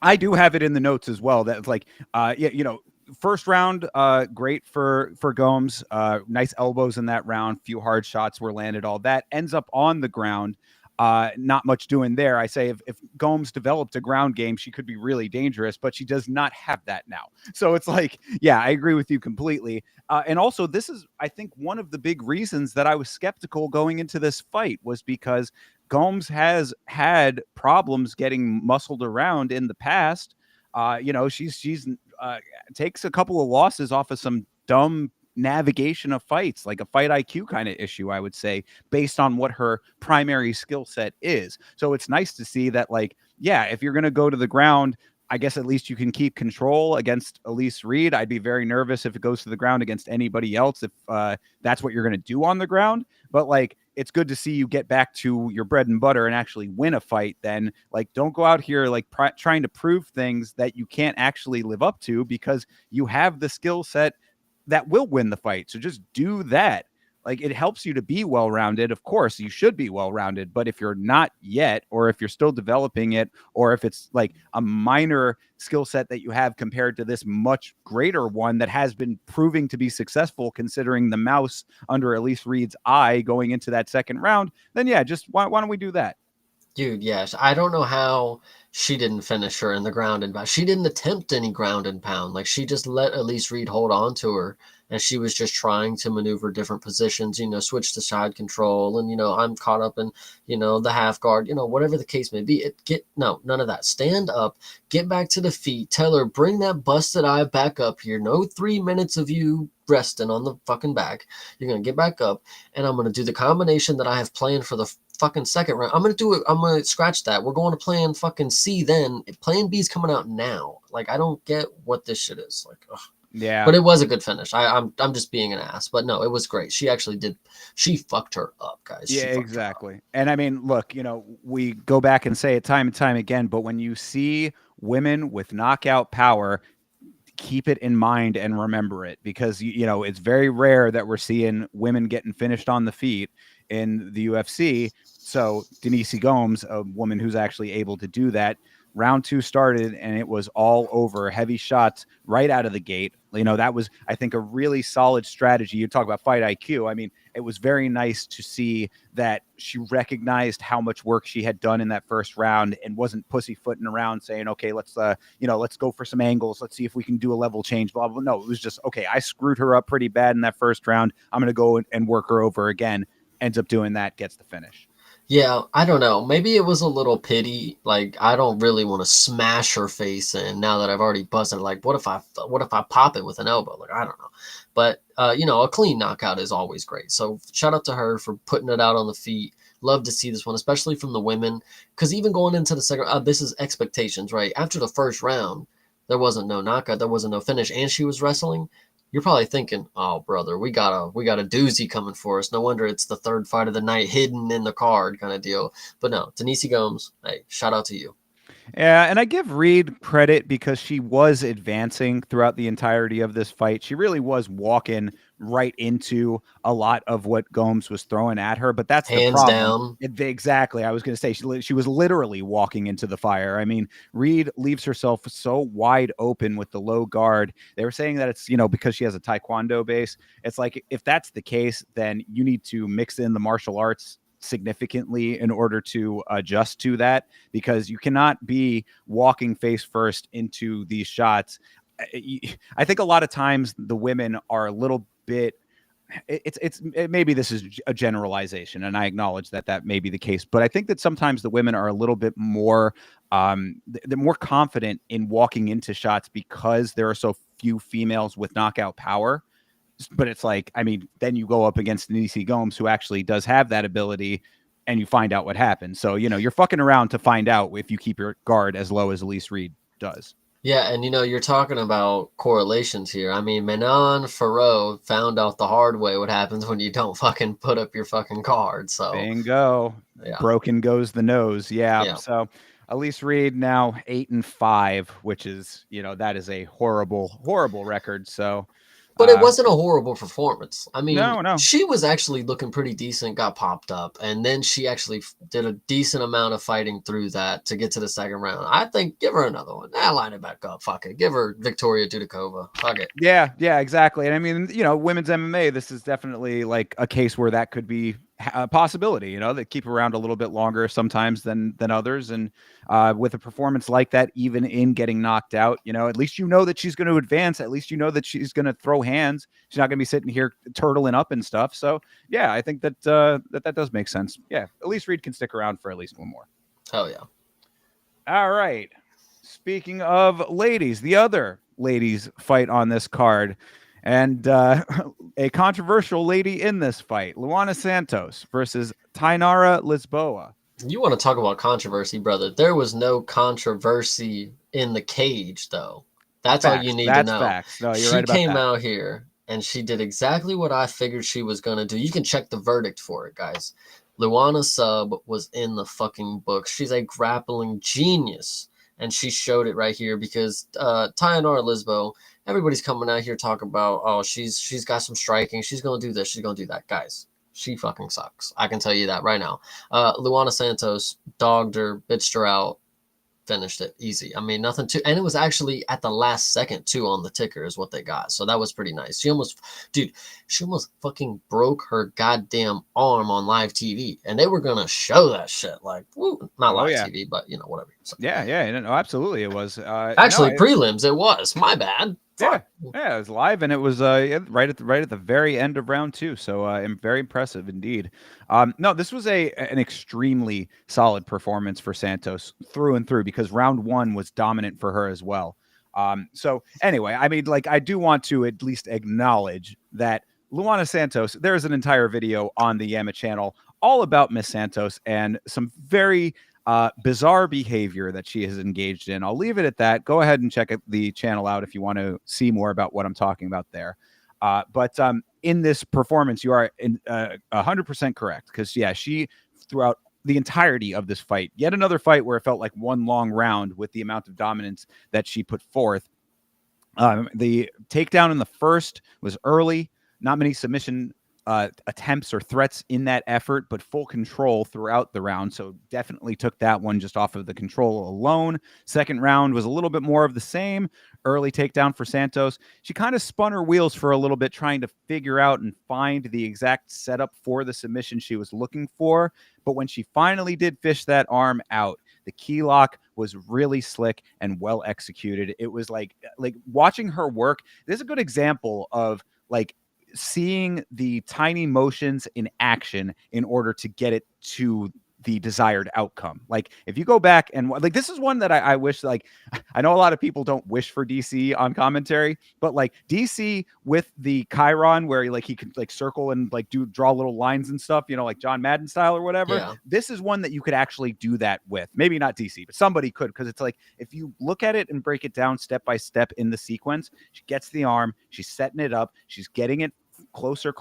Speaker 1: I do have it in the notes as well. That like, yeah, you know, first round, great for Gomes. Nice elbows in that round. Few hard shots were landed. All that ends up on the ground. Not much doing there. I say if Gomes developed a ground game, she could be really dangerous, but she does not have that now. So it's like, yeah, I agree with you completely. And also, this is, I think, one of the big reasons that I was skeptical going into this fight was because Gomes has had problems getting muscled around in the past. You know, she's takes a couple of losses off of some dumb navigation of fights, like a fight IQ kind of issue, I would say, based on what her primary skill set is. So it's nice to see that, like, yeah, if you're going to go to the ground, I guess at least you can keep control against Elise Reed. I'd be very nervous if it goes to the ground against anybody else, if that's what you're going to do on the ground. But like, it's good to see you get back to your bread and butter and actually win a fight. Then, like, don't go out here like trying to prove things that you can't actually live up to because you have the skill set that will win the fight. So just do that. Like, it helps you to be well rounded. Of course, you should be well rounded. But if you're not yet, or if you're still developing it, or if it's like a minor skill set that you have compared to this much greater one that has been proving to be successful, considering the mouse under Elise Reed's eye going into that second round, then yeah, just why don't we do that?
Speaker 2: Dude, yes. I don't know how she didn't finish her in the ground and pound. She didn't attempt any ground and pound. Like she just let Elise Reed hold on to her and she was just trying to maneuver different positions, you know, switch to side control and I'm caught up in, the half guard, whatever the case may be. None of that. Stand up, get back to the feet, tell her, bring that busted eye back up here. No 3 minutes of you resting on the fucking back. You're gonna get back up and I'm gonna do the combination that I have planned for the fucking second round. I'm gonna do it. I'm gonna scratch that. We're going to plan fucking C then. Plan B's coming out now. Like I don't get what this shit is. Like, ugh.
Speaker 1: Yeah.
Speaker 2: But it was a good finish. I'm just being an ass. But no, it was great. She actually did. She fucked her up, guys.
Speaker 1: Yeah, exactly. And I mean, look, we go back and say it time and time again, but when you see women with knockout power, keep it in mind and remember it because it's very rare that we're seeing women getting finished on the feet in the UFC. So Denise Gomes, a woman who's actually able to do that, round 2 started and it was all over. Heavy shots right out of the gate. That was, I think, a really solid strategy. You talk about fight IQ. I mean, it was very nice to see that she recognized how much work she had done in that first round and wasn't pussyfooting around saying, okay, let's go for some angles. Let's see if we can do a level change, blah, blah. No, it was just, okay, I screwed her up pretty bad in that first round. I'm going to go and work her over again. Ends up doing that, gets the finish.
Speaker 2: Yeah, I don't know. Maybe it was a little pity. Like, I don't really want to smash her face in now that I've already busted. Like, what if I pop it with an elbow? Like, I don't know. But a clean knockout is always great. So shout out to her for putting it out on the feet. Love to see this one, especially from the women, because even going into the second, this is expectations, right? After the first round, there wasn't no knockout, there wasn't no finish, and she was wrestling. You're probably thinking, "Oh, brother, we got a doozy coming for us. No wonder it's the third fight of the night, hidden in the card, kind of deal." But no, Denise Gomes, hey, shout out to you.
Speaker 1: Yeah, and I give Reed credit because she was advancing throughout the entirety of this fight. She really was walking right into a lot of what Gomes was throwing at her, but that's the
Speaker 2: Hands
Speaker 1: problem.
Speaker 2: down.
Speaker 1: Exactly. I was going to say she was literally walking into the fire. I mean, Reed leaves herself so wide open with the low guard. They were saying that it's, because she has a taekwondo base. It's like, if that's the case, then you need to mix in the martial arts significantly in order to adjust to that, because you cannot be walking face first into these shots. I think a lot of times the women are a little bit, maybe this is a generalization, and I acknowledge that that may be the case, but I think that sometimes the women are a little bit more they're more confident in walking into shots because there are so few females with knockout power. But it's like, I mean, then you go up against Denise Gomes, who actually does have that ability, and you find out what happens. So, you're fucking around to find out if you keep your guard as low as Elise Reed does.
Speaker 2: Yeah, and you're talking about correlations here. I mean, Manon Farrow found out the hard way what happens when you don't fucking put up your fucking card. So,
Speaker 1: Bingo.
Speaker 2: yeah,
Speaker 1: Broken goes the nose. Yeah.
Speaker 2: yeah.
Speaker 1: So Elise Reed now 8-5, which is, that is a horrible, horrible record. So,
Speaker 2: But it
Speaker 1: uh,
Speaker 2: wasn't a horrible performance. I mean,
Speaker 1: no.
Speaker 2: she was actually looking pretty decent, got popped up, and then she actually did a decent amount of fighting through that to get to the second round. I think give her another one. Line it back up. Fuck it. Give her Victoria Dudikova. Fuck it.
Speaker 1: Yeah, exactly. And I mean, women's MMA, this is definitely like a case where that could be a possibility. They keep around a little bit longer sometimes than others, and with a performance like that, even in getting knocked out, at least that she's going to advance. At least that she's going to throw hands. She's not going to be sitting here turtling up and stuff. So yeah, I think that that does make sense. Yeah, Elise Reed can stick around for at least one more.
Speaker 2: Hell yeah.
Speaker 1: All right. Speaking of ladies, the other ladies fight on this card, and a controversial lady in this fight, Luana Santos versus Tainara Lisboa.
Speaker 2: You want to talk about controversy, brother? There was no controversy in the cage, though. That's all you
Speaker 1: Facts.
Speaker 2: need to
Speaker 1: That's
Speaker 2: know.
Speaker 1: facts. No, you're
Speaker 2: She
Speaker 1: right about
Speaker 2: came
Speaker 1: that.
Speaker 2: out here and she did exactly what I figured she was going to do. You can check the verdict for it, guys. Luana Sub was in the fucking book. She's a grappling genius. And she showed it right here because Tayanara Lisbo, everybody's coming out here talking about, oh, she's got some striking. She's going to do this. She's going to do that. Guys, she fucking sucks. I can tell you that right now. Luana Santos dogged her, bitched her out, finished it easy. I mean, nothing too, and it was actually at the last second too on the ticker is what they got. So that was pretty nice. She almost fucking broke her goddamn arm on live TV, and they were gonna show that shit like, woo, not
Speaker 1: Oh
Speaker 2: live
Speaker 1: yeah.
Speaker 2: TV, but whatever. So,
Speaker 1: Yeah. No, absolutely, it was. No,
Speaker 2: actually, prelims, it was my bad.
Speaker 1: yeah,
Speaker 2: Fuck.
Speaker 1: yeah, it was live, and it was right at the very end of round two. So very impressive indeed. No, this was an extremely solid performance for Santos through and through, because round one was dominant for her as well. So anyway, I mean, like, I do want to at least acknowledge that Luana Santos. There's an entire video on the Yama channel all about Miss Santos and some very bizarre behavior that she has engaged in. I'll leave it at that. Go ahead and check the channel out if you want to see more about what I'm talking about there. But in this performance, you are 100% correct, because yeah, she throughout the entirety of this fight, yet another fight where it felt like one long round with the amount of dominance that she put forth. The takedown in the first was early, not many submission attempts or threats in that effort, but full control throughout the round. So definitely took that one just off of the control alone. Second round was a little bit more of the same. Early takedown for Santos. She kind of spun her wheels for a little bit, trying to figure out and find the exact setup for the submission she was looking for. But when she finally did fish that arm out, the key lock was really slick and well executed. It was like watching her work. This is a good example of like seeing the tiny motions in action in order to get it to the desired outcome. Like if you go back and like this is one that I wish, like I know a lot of people don't wish for DC on commentary, but like DC with the Chiron where he could like circle and like draw little lines and stuff, like John Madden style or whatever.
Speaker 2: Yeah.
Speaker 1: This is one that you could actually do that with. Maybe not DC, but somebody could, because it's like if you look at it and break it down step by step in the sequence, she gets the arm, she's setting it up, she's getting it closer,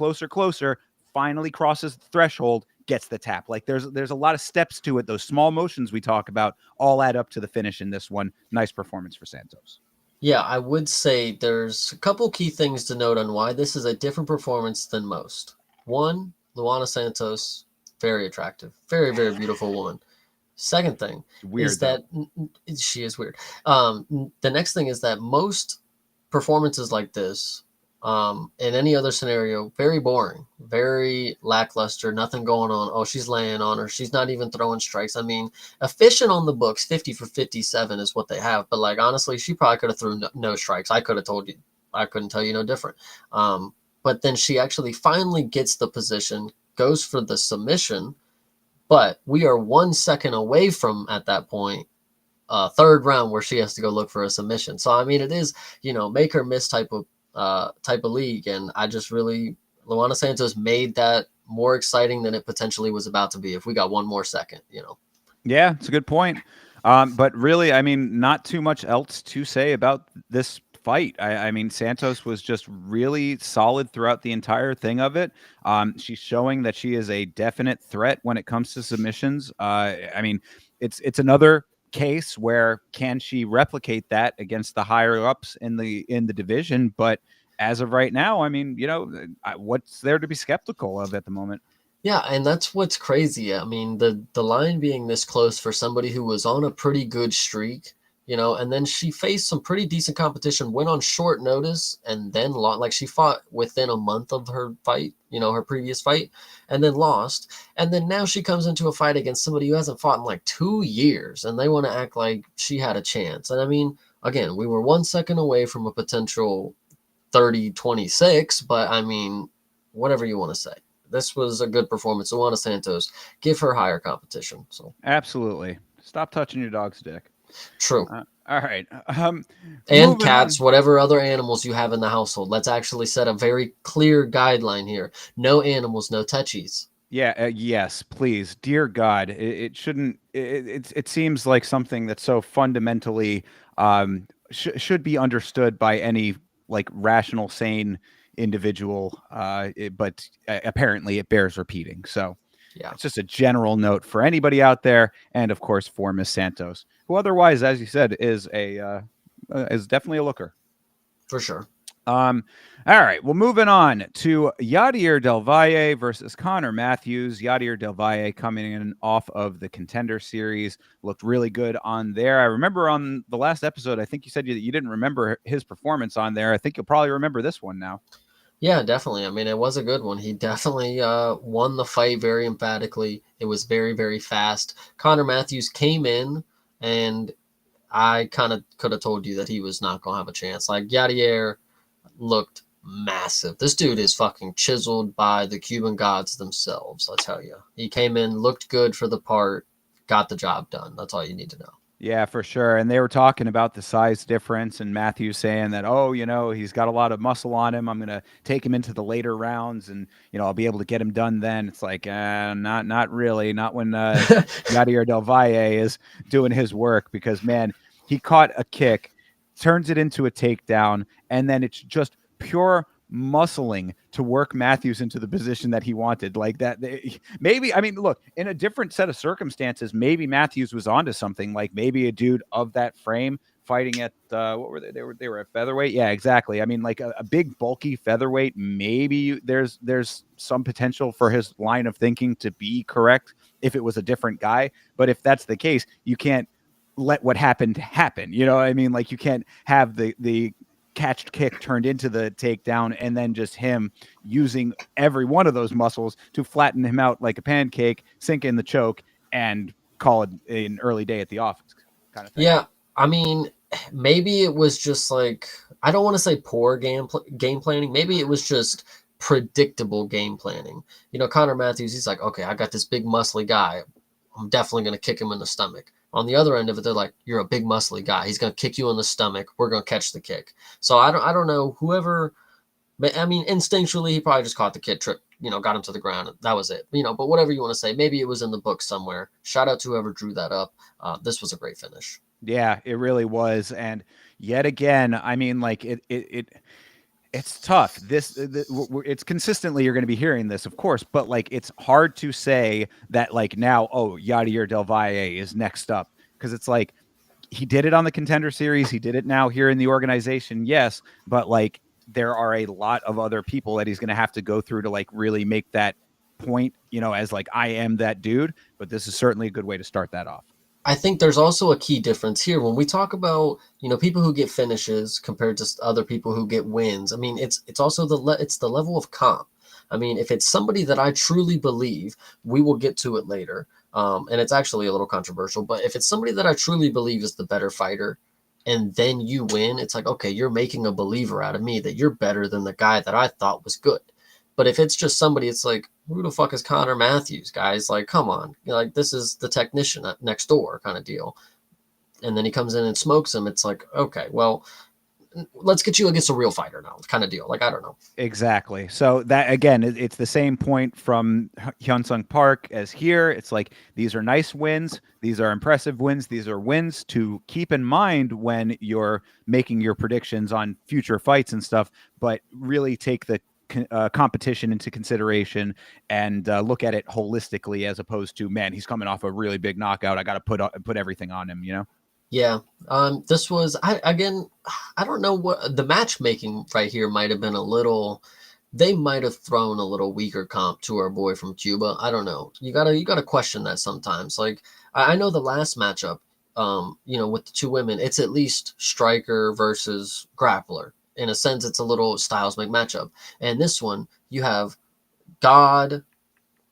Speaker 1: finally crosses the threshold, gets the tap. Like there's a lot of steps to it. Those small motions we talk about all add up to the finish in this one. Nice performance for Santos.
Speaker 2: Yeah, I would say there's a couple key things to note on why this is a different performance than most. One, Luana Santos, very attractive, very, very beautiful woman. Second thing
Speaker 1: Weird
Speaker 2: is that she is weird. The next thing is that most performances like this, in any other scenario, very boring, very lackluster, nothing going on. Oh, she's laying on her. She's not even throwing strikes. I mean, efficient on the books, 50 for 57 is what they have. But like, honestly, she probably could have thrown no strikes. I could have told you, I couldn't tell you no different. But then she actually finally gets the position, goes for the submission, but we are 1 second away from, at that point, third round where she has to go look for a submission. So I mean, it is, make or miss type of league, and I just really, Luana Santos made that more exciting than it potentially was about to be if we got one more second.
Speaker 1: Yeah, it's a good point. But really, I mean, not too much else to say about this fight. I mean, Santos was just really solid throughout the entire thing of it. She's showing that she is a definite threat when it comes to submissions. I mean, it's another case where can she replicate that against the higher ups in the division? But as of right now, I mean, what's there to be skeptical of at the moment?
Speaker 2: Yeah, and that's what's crazy. I mean, the line being this close for somebody who was on a pretty good streak, and then she faced some pretty decent competition, went on short notice, and then lost. Like she fought within a month of her fight, her previous fight, and then lost. And then now she comes into a fight against somebody who hasn't fought in like 2 years, and they want to act like she had a chance. And I mean, again, we were 1 second away from a potential 30-26, but I mean, whatever you want to say. This was a good performance. Luana Santos, give her higher competition. So
Speaker 1: Absolutely. Stop touching your dog's dick.
Speaker 2: true.
Speaker 1: All right.
Speaker 2: And
Speaker 1: Moving
Speaker 2: cats,
Speaker 1: on.
Speaker 2: whatever other animals you have in the household. Let's actually set a very clear guideline here. No animals, no touchies.
Speaker 1: Yeah. Yes, please, dear God. It shouldn't. It seems like something that's so fundamentally should be understood by any like rational, sane individual. But apparently, it bears repeating. So
Speaker 2: Yeah,
Speaker 1: it's just a general note for anybody out there, and of course for Miss Santos, who otherwise, as you said, is definitely a looker.
Speaker 2: for sure.
Speaker 1: All right. Well, moving on to Yadier Del Valle versus Connor Matthews. Yadier Del Valle coming in off of the Contender Series, looked really good on there. I remember on the last episode, I think you said you didn't remember his performance on there. I think you'll probably remember this one now.
Speaker 2: Yeah, definitely. I mean, it was a good one. He definitely won the fight very emphatically. It was very, very fast. Connor Matthews came in, and I kind of could have told you that he was not going to have a chance. Like, Yadier looked massive. This dude is fucking chiseled by the Cuban gods themselves, I tell you. He came in, looked good for the part, got the job done. That's all you need to know.
Speaker 1: Yeah, for sure. And they were talking about the size difference, and Matthews saying that, oh, he's got a lot of muscle on him. I'm going to take him into the later rounds, and I'll be able to get him done then. It's like, not really, not when Yadier Del Valle is doing his work, because man, he caught a kick, turns it into a takedown, and then it's just pure muscling to work Matthews into the position that he wanted. Like that, maybe, I mean, look, in a different set of circumstances, maybe Matthews was onto something. Like maybe a dude of that frame fighting at what were they? They were at featherweight. Yeah, exactly. I mean, like a big bulky featherweight. Maybe there's some potential for his line of thinking to be correct if it was a different guy. But if that's the case, you can't let what happened happen. You know what I mean? Like you can't have the catched kick turned into the takedown and then just him using every one of those muscles to flatten him out like a pancake, sink in the choke, and call it an early day at the office kind of thing.
Speaker 2: Yeah, I mean, maybe it was just like I don't want to say poor game planning. Maybe it was just predictable game planning. You know, Connor Matthews, he's like, okay, I got this big muscly guy. I'm definitely going to kick him in the stomach. On the other end of it, they're like, you're a big muscly guy. He's going to kick you in the stomach. We're going to catch the kick. So I don't know. Whoever, I mean, instinctually, he probably just caught the kid, trip, got him to the ground. That was it. But whatever you want to say, maybe it was in the book somewhere. Shout out to whoever drew that up. This was a great finish.
Speaker 1: Yeah, it really was. And yet again, I mean, like it's tough. It's consistently you're going to be hearing this, of course, but like it's hard to say that like now, oh, Yadier Del Valle is next up because it's like he did it on the Contender Series, he did it now here in the organization, yes, but like there are a lot of other people that he's going to have to go through to like really make that point, as like I am that dude. But this is certainly a good way to start that off.
Speaker 2: I think there's also a key difference here when we talk about people who get finishes compared to other people who get wins. I mean, it's also it's the level of comp. I mean, if it's somebody that I truly believe, we will get to it later, and it's actually a little controversial. But if it's somebody that I truly believe is the better fighter, and then you win, it's like, okay, you're making a believer out of me that you're better than the guy that I thought was good. But if it's just somebody, it's like, who the fuck is Connor Matthews, guys? Like, come on. Like, this is the technician next door kind of deal. And then he comes in and smokes him. It's like, okay, well, let's get you against a real fighter now kind of deal. Like, I don't know.
Speaker 1: Exactly. So that again, it's the same point from Hyunsung Park as here. It's like these are nice wins. These are impressive wins. These are wins to keep in mind when you're making your predictions on future fights and stuff, but really take the competition into consideration and look at it holistically as opposed to, man, he's coming off a really big knockout. I got to put everything on him,
Speaker 2: Yeah. This was, I don't know what the matchmaking right here might have been a little, they might have thrown a little weaker comp to our boy from Cuba. I don't know. You gotta question that sometimes. Like, I know the last matchup, with the two women, it's at least striker versus grappler. In a sense, it's a little styles make matchup. And this one, you have God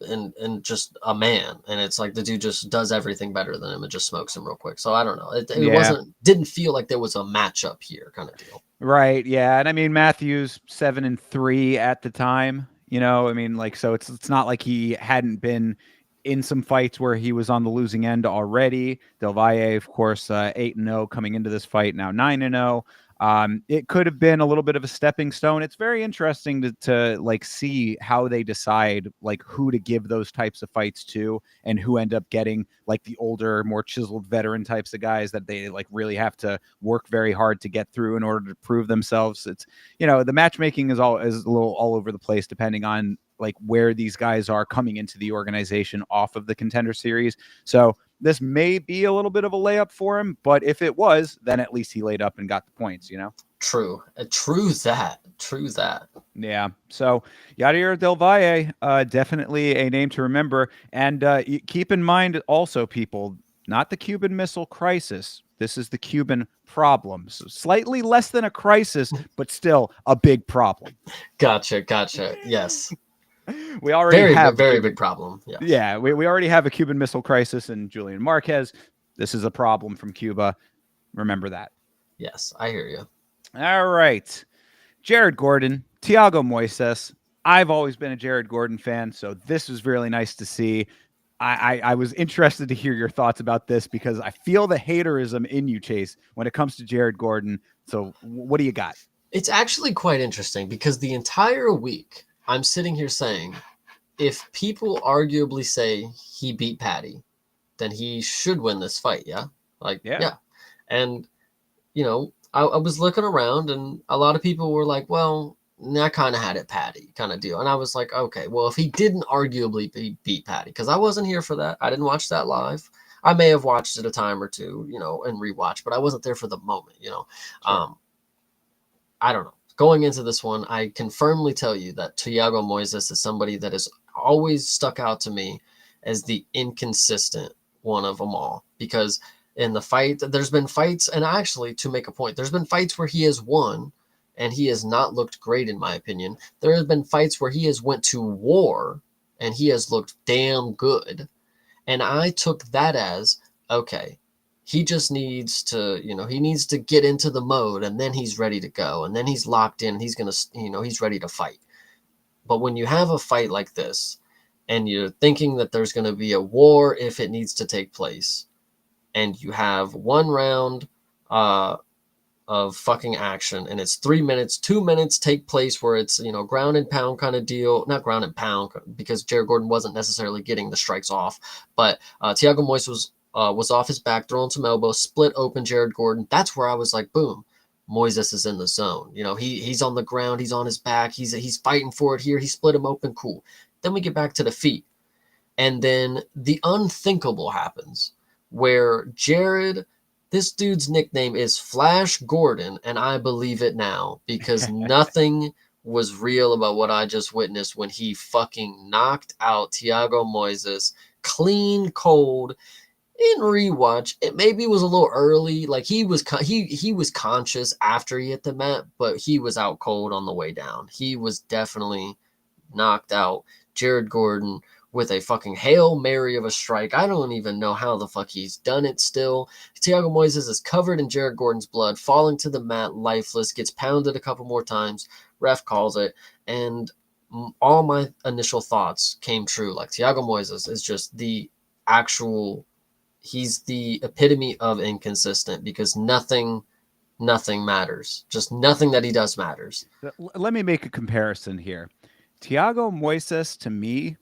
Speaker 2: and just a man, and it's like the dude just does everything better than him and just smokes him real quick. So I don't know. It
Speaker 1: Yeah.
Speaker 2: didn't feel like there was a matchup here kind of deal.
Speaker 1: Right. Yeah. And I mean, Matthews 7-3 at the time, I mean, like, so it's not like he hadn't been in some fights where he was on the losing end already. Del Valle, of course, 8-0 coming into this fight, now 9-0. It could have been a little bit of a stepping stone. It's very interesting to like see how they decide like who to give those types of fights to and who end up getting like the older, more chiseled veteran types of guys that they like really have to work very hard to get through in order to prove themselves. It's the matchmaking is a little all over the place depending on like where these guys are coming into the organization off of the Contender Series. So this may be a little bit of a layup for him, but if it was, then at least he laid up and got the points,
Speaker 2: True that.
Speaker 1: Yeah. So Yadier Del Valle, definitely a name to remember. And keep in mind also, people, not the Cuban Missile Crisis. This is the Cuban problem. So slightly less than a crisis, but still a big problem.
Speaker 2: Gotcha. Yes.
Speaker 1: We already have
Speaker 2: very big problem.
Speaker 1: Yeah, we already have a Cuban Missile Crisis in Julian Marquez. This is a problem from Cuba. Remember that.
Speaker 2: Yes, I hear you.
Speaker 1: All right. Jared Gordon, Thiago Moises. I've always been a Jared Gordon fan, so this was really nice to see. I was interested to hear your thoughts about this because I feel the haterism in you, Chase, when it comes to Jared Gordon. So what do you got?
Speaker 2: It's actually quite interesting because the entire week I'm sitting here saying, if people arguably say he beat Patty, then he should win this fight. Yeah. Like, yeah. And, I was looking around and a lot of people were like, well, I kind of had it Patty kind of deal. And I was like, okay, well, if he didn't arguably beat Patty, because I wasn't here for that. I didn't watch that live. I may have watched it a time or two, you know, and rewatch, but I wasn't there for the moment, you know.
Speaker 1: Sure.
Speaker 2: I don't know. Going into this one, I can firmly tell you that Thiago Moises is somebody that has always stuck out to me as the inconsistent one of them all. Because in the fight, there's been fights, and actually, to make a point, there's been fights where he has won and he has not looked great, in my opinion. There have been fights where he has went to war and he has looked damn good. And I took that as, okay, he just needs to, you know, he needs to get into the mode and then he's ready to go. And then he's locked in and he's going to, you know, he's ready to fight. But when you have a fight like this and you're thinking that there's going to be a war if it needs to take place, and you have one round uh, of fucking action and it's 3 minutes, 2 minutes take place where it's, you know, ground and pound kind of deal. Not ground and pound because Jared Gordon wasn't necessarily getting the strikes off, but Thiago Moises was off his back, throwing some elbows, split open Jared Gordon. That's where I was like, boom, Moises is in the zone. You know, he's on the ground, he's on his back, he's fighting for it here. He split him open, cool. Then we get back to the feet, and then the unthinkable happens where Jared, this dude's nickname is Flash Gordon, and I believe it now because nothing was real about what I just witnessed when he fucking knocked out Thiago Moises clean cold in rewatch. It maybe was a little early, like he was conscious after he hit the mat, but he was out cold on the way down. He was definitely knocked out Jared Gordon with a fucking Hail Mary of a strike. I don't even know how the fuck he's done it still. Thiago Moises is covered in Jared Gordon's blood, falling to the mat lifeless, gets pounded a couple more times. Ref calls it, and all my initial thoughts came true. Like, Thiago Moises is just the actual, he's the epitome of inconsistent because nothing matters. Just nothing that he does matters.
Speaker 1: Let me make a comparison here. Tiago Moises to me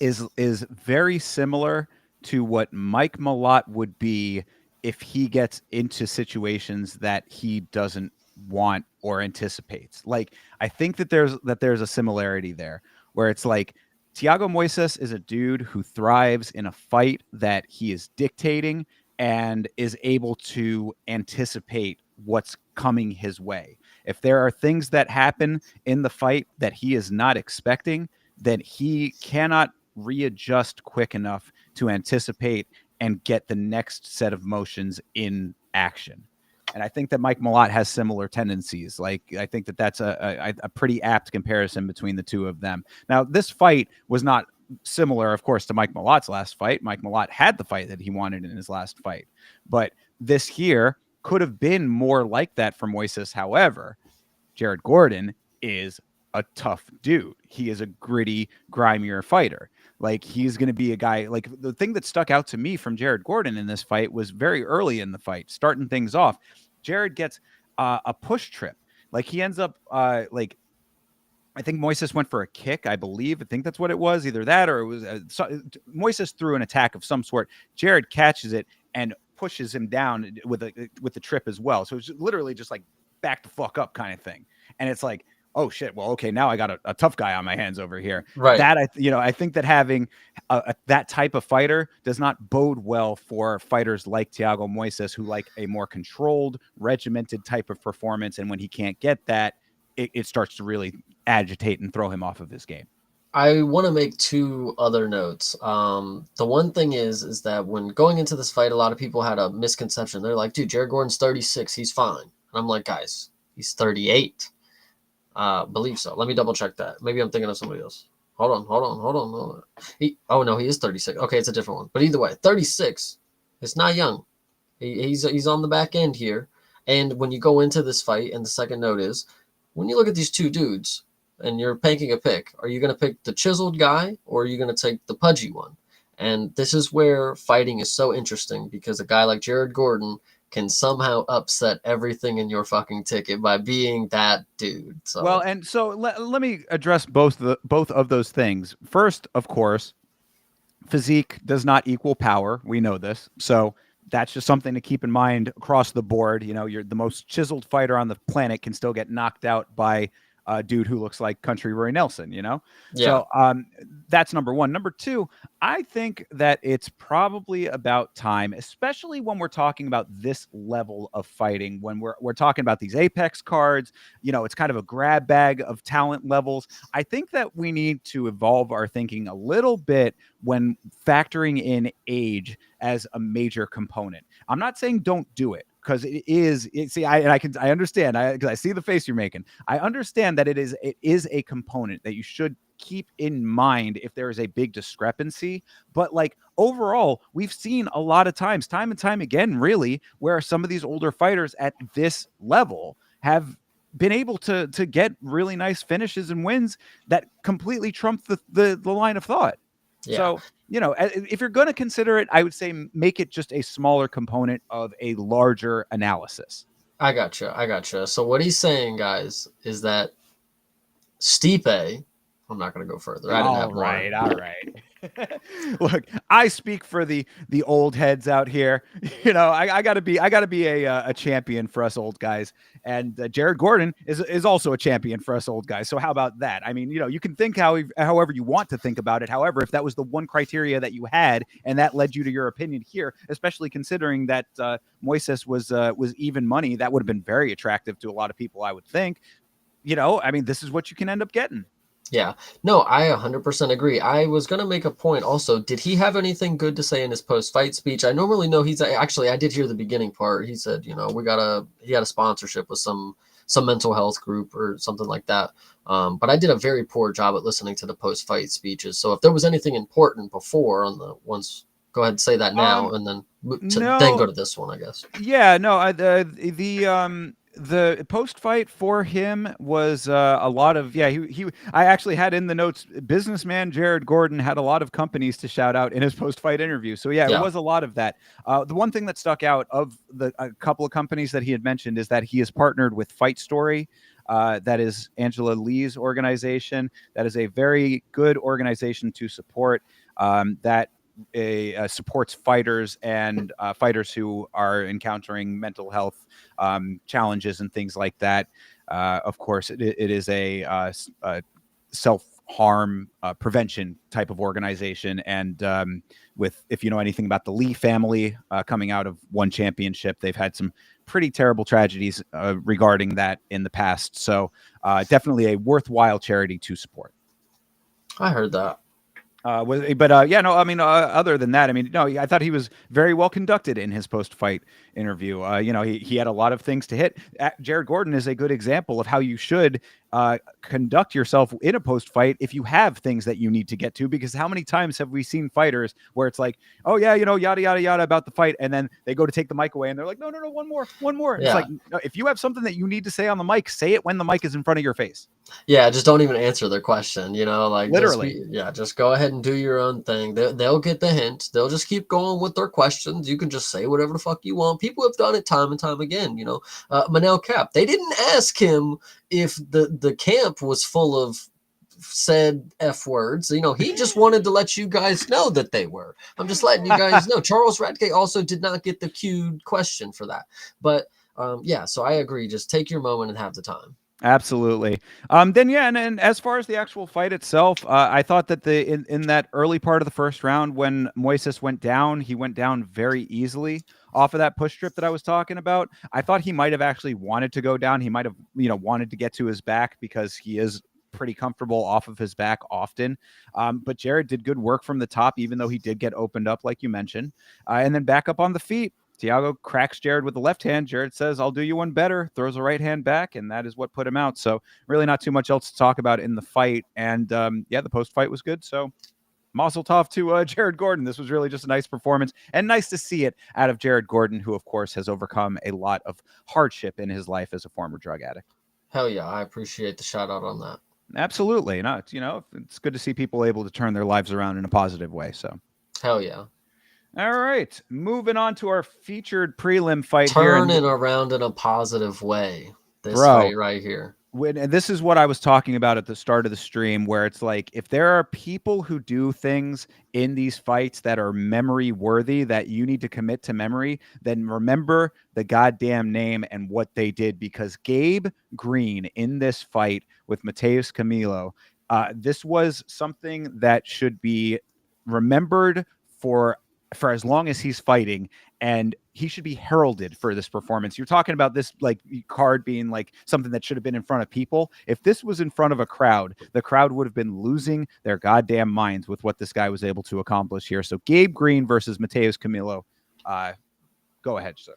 Speaker 1: is very similar to what Mike Malott would be if he gets into situations that he doesn't want or anticipates. Like, I think that there's a similarity there where it's like Tiago Moises is a dude who thrives in a fight that he is dictating and is able to anticipate what's coming his way. If there are things that happen in the fight that he is not expecting, then he cannot readjust quick enough to anticipate and get the next set of motions in action. And I think that Mike Malott has similar tendencies. Like, I think that that's a pretty apt comparison between the two of them. Now, this fight was not similar, of course, to Mike Malott's last fight. Mike Malott had the fight that he wanted in his last fight. But this here could have been more like that for Moises. However, Jared Gordon is a tough dude. He is a gritty, grimier fighter. Like, he's going to be a guy. Like, the thing that stuck out to me from Jared Gordon in this fight was very early in the fight, starting things off. Jared gets a push trip. Like, he ends up like, I think Moises went for a kick, I believe. I think that's what it was. Either that or it was Moises threw an attack of some sort. Jared catches it and pushes him down with the trip as well. So it's literally just like back the fuck up kind of thing. And it's like, oh shit, well, okay, now I got a tough guy on my hands over here.
Speaker 2: Right.
Speaker 1: That I think that having that type of fighter does not bode well for fighters like Tiago Moises, who like a more controlled, regimented type of performance. And when he can't get that, it starts to really agitate and throw him off of his game.
Speaker 2: I want to make two other notes. The one thing is that when going into this fight, a lot of people had a misconception. They're like, dude, Jared Gordon's 36. He's fine. And I'm like, guys, he's 38. Believe so. Let me double check that. Maybe I'm thinking of somebody else. Hold on. Oh no, he is 36. Okay, it's a different one. But either way, 36. It's not young. He's on the back end here. And when you go into this fight, and the second note is, when you look at these two dudes and you're making a pick, are you going to pick the chiseled guy or are you going to take the pudgy one? And this is where fighting is so interesting because a guy like Jared Gordon can somehow upset everything in your fucking ticket by being that dude. So,
Speaker 1: well, and so let me address both of those things. First, of course, physique does not equal power. We know this. So that's just something to keep in mind across the board. You know, you're the most chiseled fighter on the planet can still get knocked out by dude who looks like Country Roy Nelson, you know?
Speaker 2: Yeah,
Speaker 1: So that's number one. Number two, I think that it's probably about time, especially when we're talking about this level of fighting, when we're talking about these Apex cards, you know, it's kind of a grab bag of talent levels. I think that we need to evolve our thinking a little bit when factoring in age as a major component. I'm not saying don't do it because it is. See, I understand. Because I see the face you're making. I understand that it is a component that you should keep in mind if there is a big discrepancy. But like overall, we've seen a lot of times, time and time again, really, where some of these older fighters at this level have been able to get really nice finishes and wins that completely trump the line of thought.
Speaker 2: yeah.
Speaker 1: So, you know, if you're going to consider it, I would say make it just a smaller component of a larger analysis.
Speaker 2: I gotcha. I gotcha. So what he's saying, guys, is that Stipe. I'm not going to go further. I didn't have
Speaker 1: All
Speaker 2: more.
Speaker 1: right, all right. Look, I speak for the old heads out here. You know, I gotta be a champion for us old guys, and Jared Gordon is also a champion for us old guys. So how about that? I mean, you know, you can think however you want to think about it. However, if that was the one criteria that you had, and that led you to your opinion here, especially considering that Moises was even money, that would have been very attractive to a lot of people. I would think. You know, I mean, this is what you can end up getting.
Speaker 2: Yeah. No, I 100% agree. I was going to make a point also. Did he have anything good to say in his post-fight speech? I normally know he's actually I did hear the beginning part. He said, you know, he had a sponsorship with some mental health group or something like that. But I did a very poor job at listening to the post-fight speeches. So if there was anything important before on the ones, go ahead and say that now and then then
Speaker 1: No,
Speaker 2: go to this one, I guess.
Speaker 1: yeah, no, the post fight for him was a lot of he I actually had in the notes businessman Jared Gordon had a lot of companies to shout out in his post fight interview. So yeah, it
Speaker 2: Yeah.
Speaker 1: was a lot of that. The one thing that stuck out of the a couple of companies that he had mentioned is that he has partnered with Fight Story. That is Angela Lee's organization. That is a very good organization to support. That supports fighters and fighters who are encountering mental health challenges and things like that. Of course, it is a self harm prevention type of organization. And with, if you know anything about the Lee family coming out of one championship, they've had some pretty terrible tragedies regarding that in the past. So definitely a worthwhile charity to support.
Speaker 2: I heard that.
Speaker 1: Yeah, no, I mean, other than that, I mean, no, I thought he was very well conducted in his post-fight interview. You know, he had a lot of things to hit. Jared Gordon is a good example of how you should conduct yourself in a post-fight if you have things that you need to get to. Because how many times have we seen fighters where it's like, oh yeah, you know, yada yada yada about the fight, and then they go to take the mic away, and they're like, no, no, no, one more, one more. And it's
Speaker 2: Yeah.
Speaker 1: like, no, if you have something that you need to say on the mic, say it when the mic is in front of your face.
Speaker 2: Yeah, just don't even answer their question, you know, like
Speaker 1: Literally.
Speaker 2: just go ahead and do your own thing. They'll get the hint. They'll just keep going with their questions. You can just say whatever the fuck you want. People have done it time and time again, you know. Manel Cap, they didn't ask him if the camp was full of said F words. You know, he just wanted to let you guys know that they were. I'm just letting you guys know. Charles Radke also did not get the cued question for that. But yeah, so I agree. Just take your moment and have the time.
Speaker 1: Absolutely. Then yeah, and as far as the actual fight itself, I thought that in that early part of the first round when Moises went down, he went down very easily off of that push trip that I was talking about. I thought he might have actually wanted to go down. He might have, you know, wanted to get to his back because he is pretty comfortable off of his back often. But Jared did good work from the top, even though he did get opened up, like you mentioned. And then back up on the feet. Thiago cracks Jared with the left hand. Jared says, I'll do you one better, throws a right hand back, and that is what put him out. So, really, not too much else to talk about in the fight. And yeah, the post fight was good. So, mazel tov to Jared Gordon. This was really just a nice performance and nice to see it out of Jared Gordon, who, of course, has overcome a lot of hardship in his life as a former drug addict.
Speaker 2: Hell yeah, I appreciate the shout out on that.
Speaker 1: Absolutely. No, it's, you know, it's good to see people able to turn their lives around in a positive way. So,
Speaker 2: Hell yeah.
Speaker 1: all right, moving on to our featured prelim fight here.
Speaker 2: Turn
Speaker 1: And
Speaker 2: it around in a positive way. This
Speaker 1: bro,
Speaker 2: fight right here.
Speaker 1: And this is what I was talking about at the start of the stream, where it's like, if there are people who do things in these fights that are memory worthy, that you need to commit to memory, then remember the goddamn name and what they did. Because Gabe Green in this fight with Mateus Camilo, this was something that should be remembered for as long as he's fighting, and he should be heralded for this performance. You're talking about this like card being like something that should have been in front of people. If this was in front of a crowd, the crowd would have been losing their goddamn minds with what this guy was able to accomplish here. So Gabe Green versus Mateus Camilo. Go ahead, sir.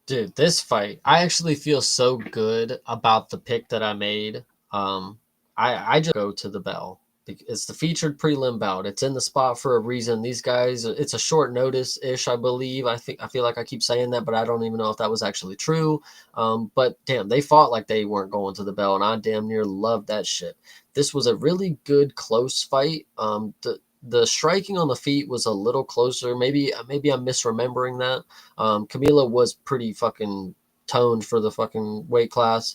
Speaker 2: Dude, this fight, I actually feel so good about the pick that I made. I just go to the bell. It's the featured prelim bout. It's in the spot for a reason. These guys, it's a short notice ish, I believe. I feel like I keep saying that, but I don't even know if that was actually true. But damn, they fought like they weren't going to the bell, and I damn near loved that shit. This was a really good close fight. The striking on the feet was a little closer. Maybe I'm misremembering that. Camila was pretty fucking toned for the fucking weight class.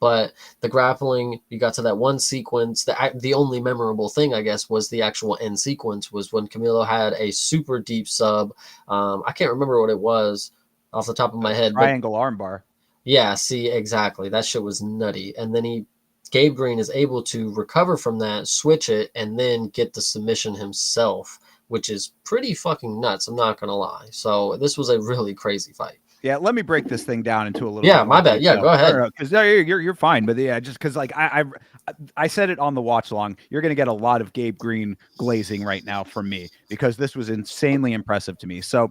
Speaker 2: But the grappling, you got to that one sequence. The only memorable thing, I guess, was the actual end sequence. Was when Camilo had a super deep sub. I can't remember what it was off the top of my head.
Speaker 1: Triangle armbar.
Speaker 2: Yeah, see, exactly. That shit was nutty. And then Gabe Green is able to recover from that, switch it, and then get the submission himself, which is pretty fucking nuts. I'm not gonna lie. So this was a really crazy fight.
Speaker 1: Yeah, let me break this thing down into a little
Speaker 2: Yeah,
Speaker 1: bit more
Speaker 2: my bad. Yeah,
Speaker 1: detail.
Speaker 2: go ahead.
Speaker 1: Because you're fine, but yeah, just because like I said it on the watch long, you're gonna get a lot of Gabe Green glazing right now from me because this was insanely impressive to me. So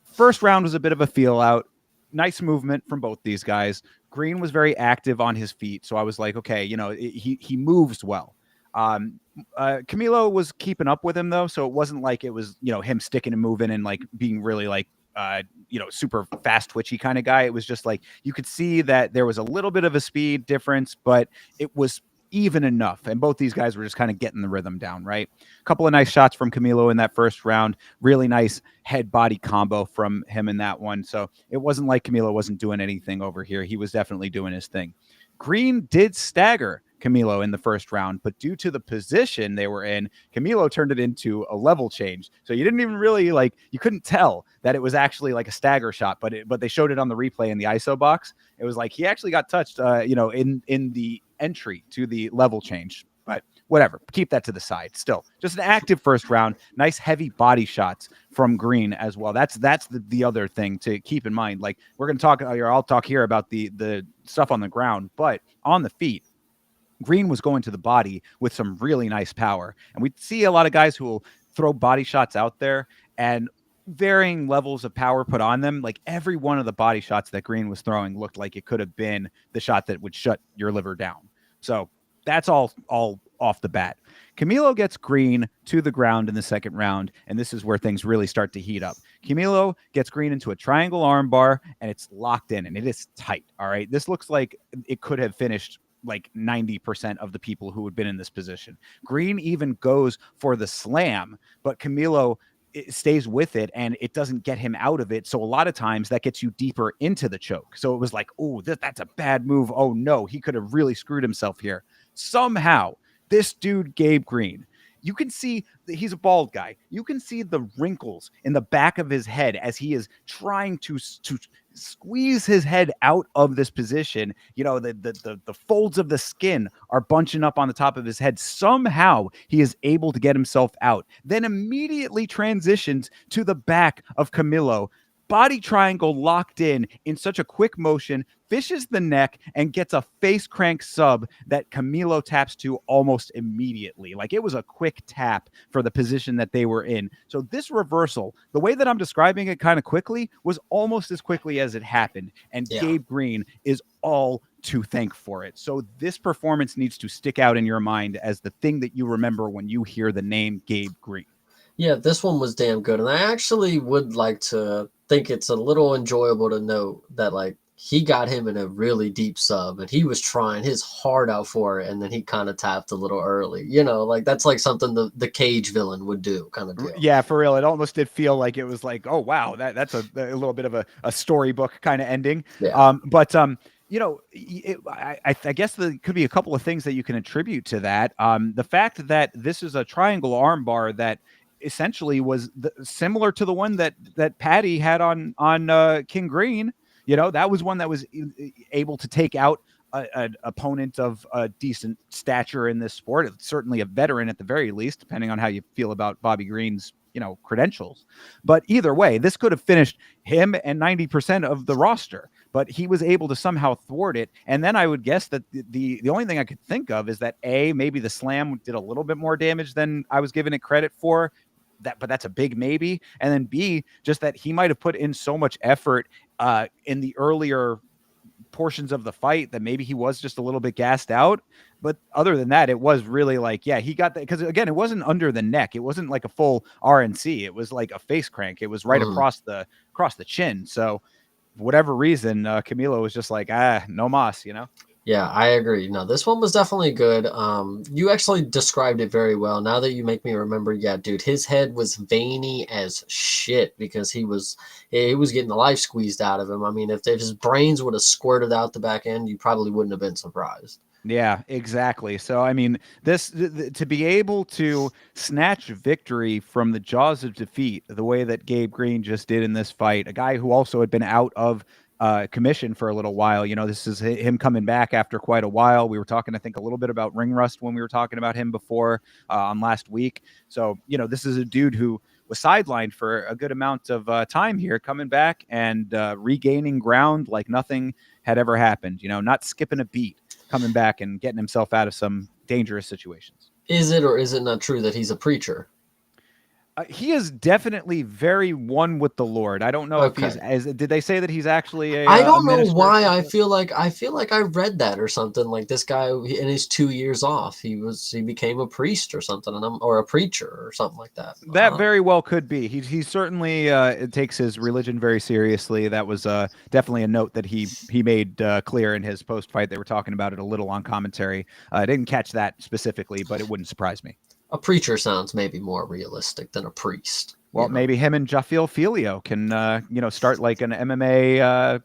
Speaker 1: first round was a bit of a feel out. Nice movement from both these guys. Green was very active on his feet, so I was like, okay, he moves well. Camilo was keeping up with him though, so it wasn't like it was him sticking and moving and like being really like super fast twitchy kind of guy. It was just like you could see that there was a little bit of a speed difference, but it was even enough. And both these guys were just kind of getting the rhythm down, right? A couple of nice shots from Camilo in that first round. Really nice head body combo from him in that one. So it wasn't like Camilo wasn't doing anything over here. He was definitely doing his thing. Green did stagger Camilo in the first round, but due to the position they were in, Camilo turned it into a level change. So you didn't even really you couldn't tell that it was actually like a stagger shot, but they showed it on the replay in the ISO box. It was like he actually got touched, in the entry to the level change. But whatever, keep that to the side. Still, just an active first round. Nice heavy body shots from Green as well. That's the other thing to keep in mind. Like we're gonna talk, or I'll talk here about the stuff on the ground, but on the feet, Green was going to the body with some really nice power. And we see a lot of guys who will throw body shots out there and varying levels of power put on them. Like every one of the body shots that Green was throwing looked like it could have been the shot that would shut your liver down. So that's all off the bat. Camilo gets Green to the ground in the second round, and this is where things really start to heat up. Camilo gets Green into a triangle armbar, and it's locked in, and it is tight. All right, this looks like it could have finished like 90% of the people who had been in this position. Green even goes for the slam, but Camilo stays with it and it doesn't get him out of it. So a lot of times that gets you deeper into the choke. So it was like, oh, that's a bad move. Oh no, he could have really screwed himself here. Somehow this dude, Gabe Green, you can see he's a bald guy. You can see the wrinkles in the back of his head as he is trying to squeeze his head out of this position. The folds of the skin are bunching up on the top of his head. Somehow he is able to get himself out, then immediately transitions to the back of Camilo. Body triangle locked in such a quick motion, fishes the neck, and gets a face crank sub that Camilo taps to almost immediately. Like it was a quick tap for the position that they were in. So this reversal, the way that I'm describing it kind of quickly, was almost as quickly as it happened. And
Speaker 2: Yeah.
Speaker 1: Gabe Green is all to thank for it. So this performance needs to stick out in your mind as the thing that you remember when you hear the name Gabe Green.
Speaker 2: Yeah, this one was damn good. And I actually would like to think it's a little enjoyable to note that, like, he got him in a really deep sub and he was trying his heart out for it. And then he kind of tapped a little early. Like that's like something the Cage villain would do, kind of deal.
Speaker 1: Yeah, for real. It almost did feel like it was like, oh, wow, that's a little bit of a storybook kind of ending.
Speaker 2: Yeah.
Speaker 1: But I guess there could be a couple of things that you can attribute to that. The fact that this is a triangle armbar that essentially was similar to the one that Patty had on King Green. That was one that was able to take out an opponent of a decent stature in this sport. It's certainly a veteran at the very least, depending on how you feel about Bobby Green's credentials. But either way, this could have finished him and 90% of the roster, but he was able to somehow thwart it. And then I would guess that the only thing I could think of is that maybe the slam did a little bit more damage than I was giving it credit for. But that's a big maybe. And then B, just that he might have put in so much effort in the earlier portions of the fight that maybe he was just a little bit gassed out. But other than that, it was really like, yeah, he got that, because again, it wasn't under the neck. It wasn't like a full RNC. It was like a face crank. It was right across the chin. So for whatever reason, Camilo was just like, no mas,
Speaker 2: Yeah, I agree. No, this one was definitely good. You actually described it very well. Now that you make me remember, yeah, dude, his head was veiny as shit because he was getting the life squeezed out of him. I mean, if his brains would have squirted out the back end, you probably wouldn't have been surprised.
Speaker 1: Yeah, exactly. So, I mean, to be able to snatch victory from the jaws of defeat, the way that Gabe Green just did in this fight, a guy who also had been out of commission for a little while. This is him coming back after quite a while. We were talking, I think, a little bit about ring rust when we were talking about him before on last week. So, this is a dude who was sidelined for a good amount of time here, coming back and regaining ground like nothing had ever happened. Not skipping a beat, coming back and getting himself out of some dangerous situations.
Speaker 2: Is it or is it not true that he's a preacher?
Speaker 1: He is definitely very one with the Lord. I don't know if he's did they say that he's actually
Speaker 2: I don't know
Speaker 1: minister?
Speaker 2: why I feel like I read that or something, like this guy in his 2 years off he became a priest or something, or a preacher or something like that.
Speaker 1: That very well could be. He certainly takes his religion very seriously. That was definitely a note that he made clear in his post fight. They were talking about it a little on commentary. I didn't catch that specifically, but it wouldn't surprise me.
Speaker 2: A preacher sounds maybe more realistic than a priest.
Speaker 1: Well, maybe him and Jafil Filio can, start like an MMA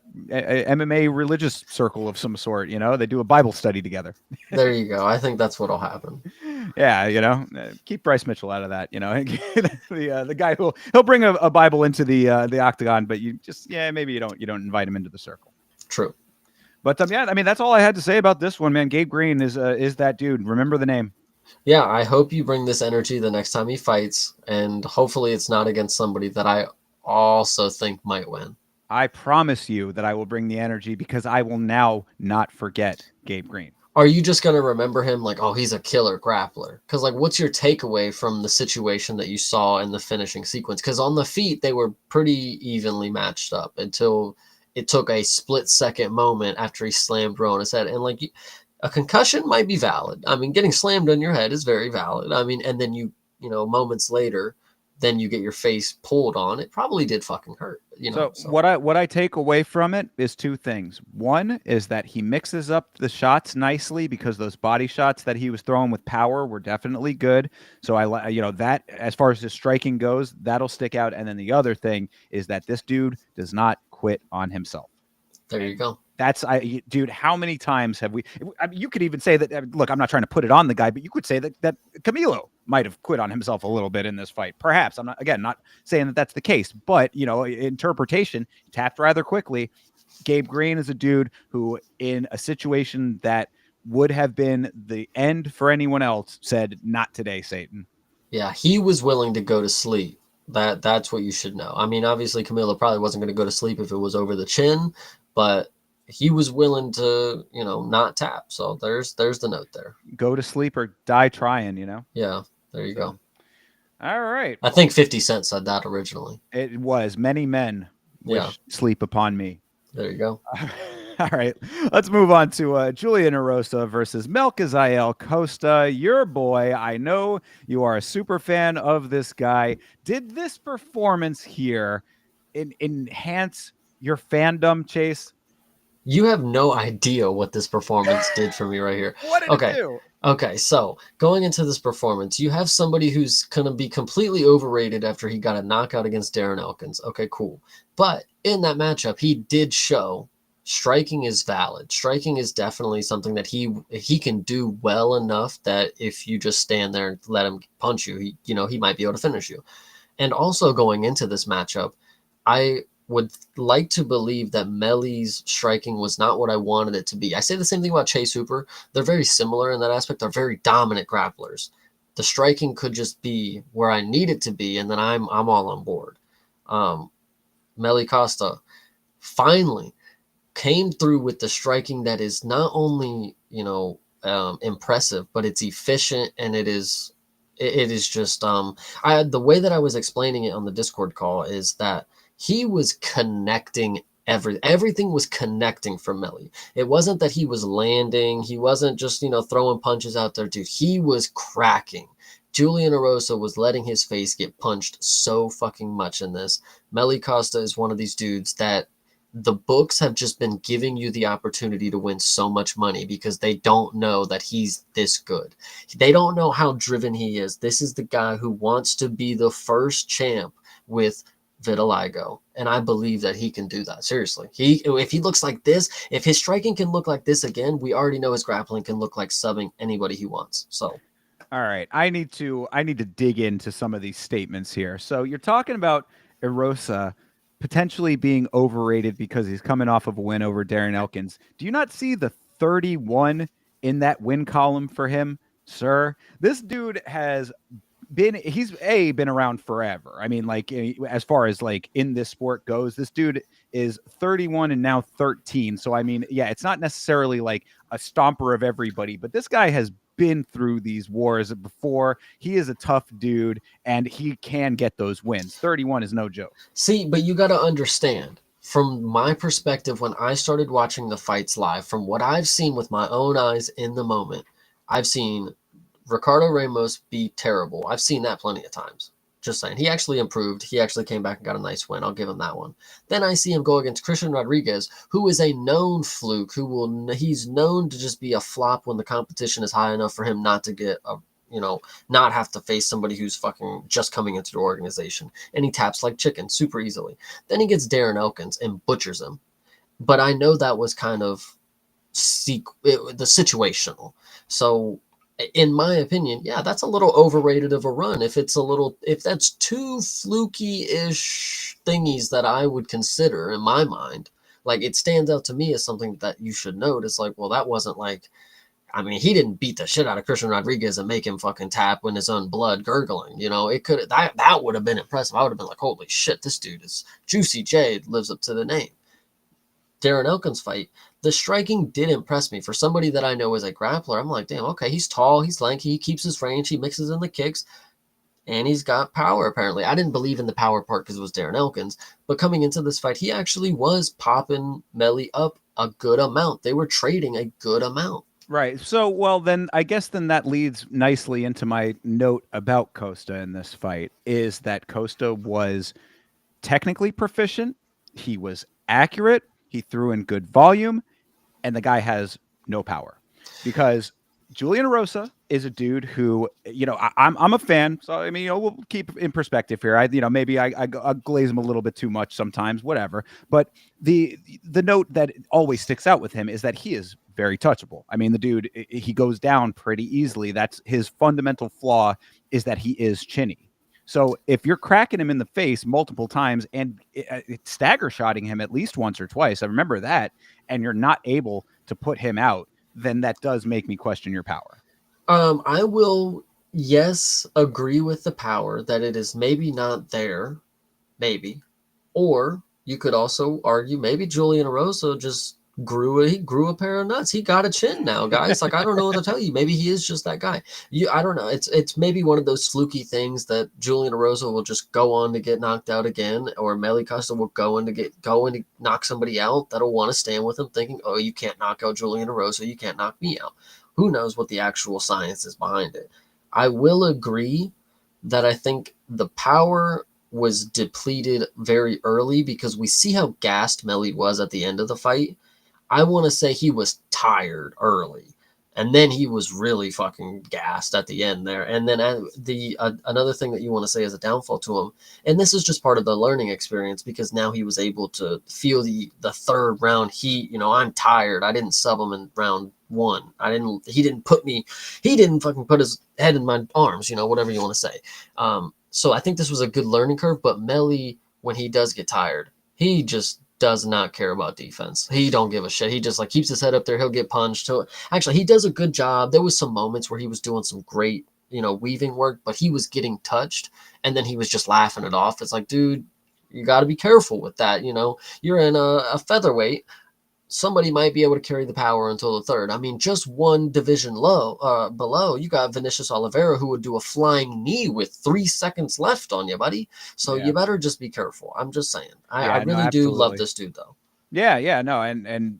Speaker 1: religious circle of some sort. They do a Bible study together.
Speaker 2: There you go. I think that's what'll happen.
Speaker 1: Yeah, keep Bryce Mitchell out of that. The guy he'll bring a Bible into the octagon, but maybe you don't invite him into the circle.
Speaker 2: True.
Speaker 1: But I mean, that's all I had to say about this one, man. Gabe Green is that dude. Remember the name.
Speaker 2: Yeah, I hope you bring this energy the next time he fights, and hopefully it's not against somebody that I also think might win.
Speaker 1: I promise you that I will bring the energy, because I will now not forget Gabe Green.
Speaker 2: Are you just going to remember him like, oh, he's a killer grappler? Because, like, what's your takeaway from the situation that you saw in the finishing sequence? Because on the feet, they were pretty evenly matched up until it took a split-second moment after he slammed Rona's head. And, like, a concussion might be valid. I mean, getting slammed on your head is very valid. I mean, and then moments later, then you get your face pulled on. It probably did fucking hurt.
Speaker 1: So what I take away from it is two things. One is that he mixes up the shots nicely, because those body shots that he was throwing with power were definitely good. So that, as far as his striking goes, that'll stick out. And then the other thing is that this dude does not quit on himself.
Speaker 2: There you go.
Speaker 1: Dude, how many times have we? I mean, you could even say that. Look, I'm not trying to put it on the guy, but you could say that Camilo might have quit on himself a little bit in this fight. Perhaps. I'm not saying that that's the case, but interpretation, tapped rather quickly. Gabe Green is a dude who, in a situation that would have been the end for anyone else, said, "Not today, Satan."
Speaker 2: Yeah, he was willing to go to sleep. That's what you should know. I mean, obviously, Camilo probably wasn't going to go to sleep if it was over the chin, but he was willing to, not tap. So there's the note there.
Speaker 1: Go to sleep or die trying,
Speaker 2: Yeah, there you go.
Speaker 1: All right.
Speaker 2: I think 50 Cent said that originally.
Speaker 1: It was many men wish sleep upon me.
Speaker 2: There you go.
Speaker 1: All right. Let's move on to Julian Erosa versus Melchizael Costa. Your boy. I know you are a super fan of this guy. Did this performance here enhance your fandom, Chase?
Speaker 2: You have no idea what this performance did for me right here.
Speaker 1: What did it do?
Speaker 2: Okay, so going into this performance, you have somebody who's going to be completely overrated after he got a knockout against Darren Elkins. Okay, cool. But in that matchup, he did show striking is valid. Striking is definitely something that he can do well enough that if you just stand there and let him punch you, he might be able to finish you. And also going into this matchup, I would like to believe that Melly's striking was not what I wanted it to be. I say the same thing about Chase Hooper. They're very similar in that aspect. They're very dominant grapplers. The striking could just be where I need it to be, and then I'm all on board. Um, Melly Costa finally came through with the striking that is not only impressive, but it's efficient, and it is just I the way that I was explaining it on the Discord call is that he was connecting everything was connecting for Melly. It wasn't that he was landing, he wasn't just throwing punches out there, dude. He was cracking. Julian Erosa was letting his face get punched so fucking much in this. Melly Costa is one of these dudes that the books have just been giving you the opportunity to win so much money because they don't know that he's this good. They don't know how driven he is. This is the guy who wants to be the first champ with vitiligo, and I believe that he can do that. Seriously, if he looks like this, if his striking can look like this again, we already know his grappling can look like subbing anybody he wants. So
Speaker 1: All right, I need to dig into some of these statements here. So you're talking about Erosa potentially being overrated because he's coming off of a win over Darren Elkins. Do you not see the 31 in that win column for him, sir? This dude has been around forever. I mean, like as far as like in this sport goes, this dude is 31 and now 13. So I mean, yeah, it's not necessarily like a stomper of everybody, but this guy has been through these wars before. He is a tough dude and he can get those wins. 31 is no joke.
Speaker 2: see, but you got to understand. From my perspective, when I started watching the fights live, from what I've seen with my own eyes in the moment, I've seen Ricardo Ramos be terrible. I've seen that plenty of times. Just saying. He actually improved. He actually came back and got a nice win. I'll give him that one. Then I see him go against Christian Rodriguez, who is a known fluke, he's known to just be a flop when the competition is high enough for him not to get not have to face somebody who's fucking just coming into the organization. And he taps like chicken super easily. Then he gets Darren Elkins and butchers him. But I know that was kind of the situational. So in my opinion, yeah, that's a little overrated of a run. If that's two fluky-ish thingies that I would consider in my mind, like it stands out to me as something that you should note. It's like, well, that wasn't like, I mean, he didn't beat the shit out of Christian Rodriguez and make him fucking tap when his own blood gurgling. It could that would have been impressive. I would have been like, holy shit, this dude is Juicy J, lives up to the name. Darren Elkins fight, the striking did impress me. For somebody that I know as a grappler, I'm like, damn, okay, he's tall, he's lanky, he keeps his range, he mixes in the kicks, and he's got power, apparently. I didn't believe in the power part because it was Darren Elkins, but coming into this fight, he actually was popping Melly up a good amount. They were trading a good amount.
Speaker 1: Right. So, well, then I guess then that leads nicely into my note about Costa in this fight is that Costa was technically proficient. He was accurate. He threw in good volume, and the guy has no power because Julian Rosa is a dude who, I'm a fan. So I mean, we'll keep in perspective here. Maybe I glaze him a little bit too much sometimes, whatever. But the note that always sticks out with him is that he is very touchable. I mean, the dude, he goes down pretty easily. That's his fundamental flaw, is that he is chinny. So if you're cracking him in the face multiple times and stagger shotting him at least once or twice, I remember that, and you're not able to put him out, then that does make me question your power.
Speaker 2: I will, yes, agree with the power that it is maybe not there, maybe. Or you could also argue maybe Julian Erosa just grew a pair of nuts. He got a chin now, guys. Like I don't know what to tell you. Maybe he is just that guy. I don't know. It's maybe one of those fluky things that Julian Erosa will just go on to get knocked out again, or Melly Costa will go in to knock somebody out that'll want to stand with him, thinking, oh, you can't knock out Julian Erosa, you can't knock me out. Who knows what the actual science is behind it? I will agree that I think the power was depleted very early because we see how gassed Melly was at the end of the fight. I want to say he was tired early. and then he was really fucking gassed at the end there. And then another thing that you want to say as a downfall to him, and this is just part of the learning experience, because now he was able to feel the third round heat. You know, I'm tired. I didn't sub him in round one. He didn't fucking put his head in my arms. You know, whatever you want to say. So I think this was a good learning curve. But Melly, when he does get tired, he just does not care about defense. He don't give a shit. He just like keeps his head up there. He'll get punched. Actually, he does a good job. There was some moments where he was doing some great, weaving work, but he was getting touched, and then he was just laughing it off. It's like, dude, you got to be careful with that. You're in a featherweight. Somebody might be able to carry the power until the third. I mean, just one division below, you got Vinicius Oliveira, who would do a flying knee with 3 seconds left on you, buddy. So
Speaker 1: Yeah.
Speaker 2: you better just be careful. I'm just saying. I
Speaker 1: Yeah, no,
Speaker 2: really do love
Speaker 1: absolutely.
Speaker 2: this dude, though.
Speaker 1: Yeah, no, and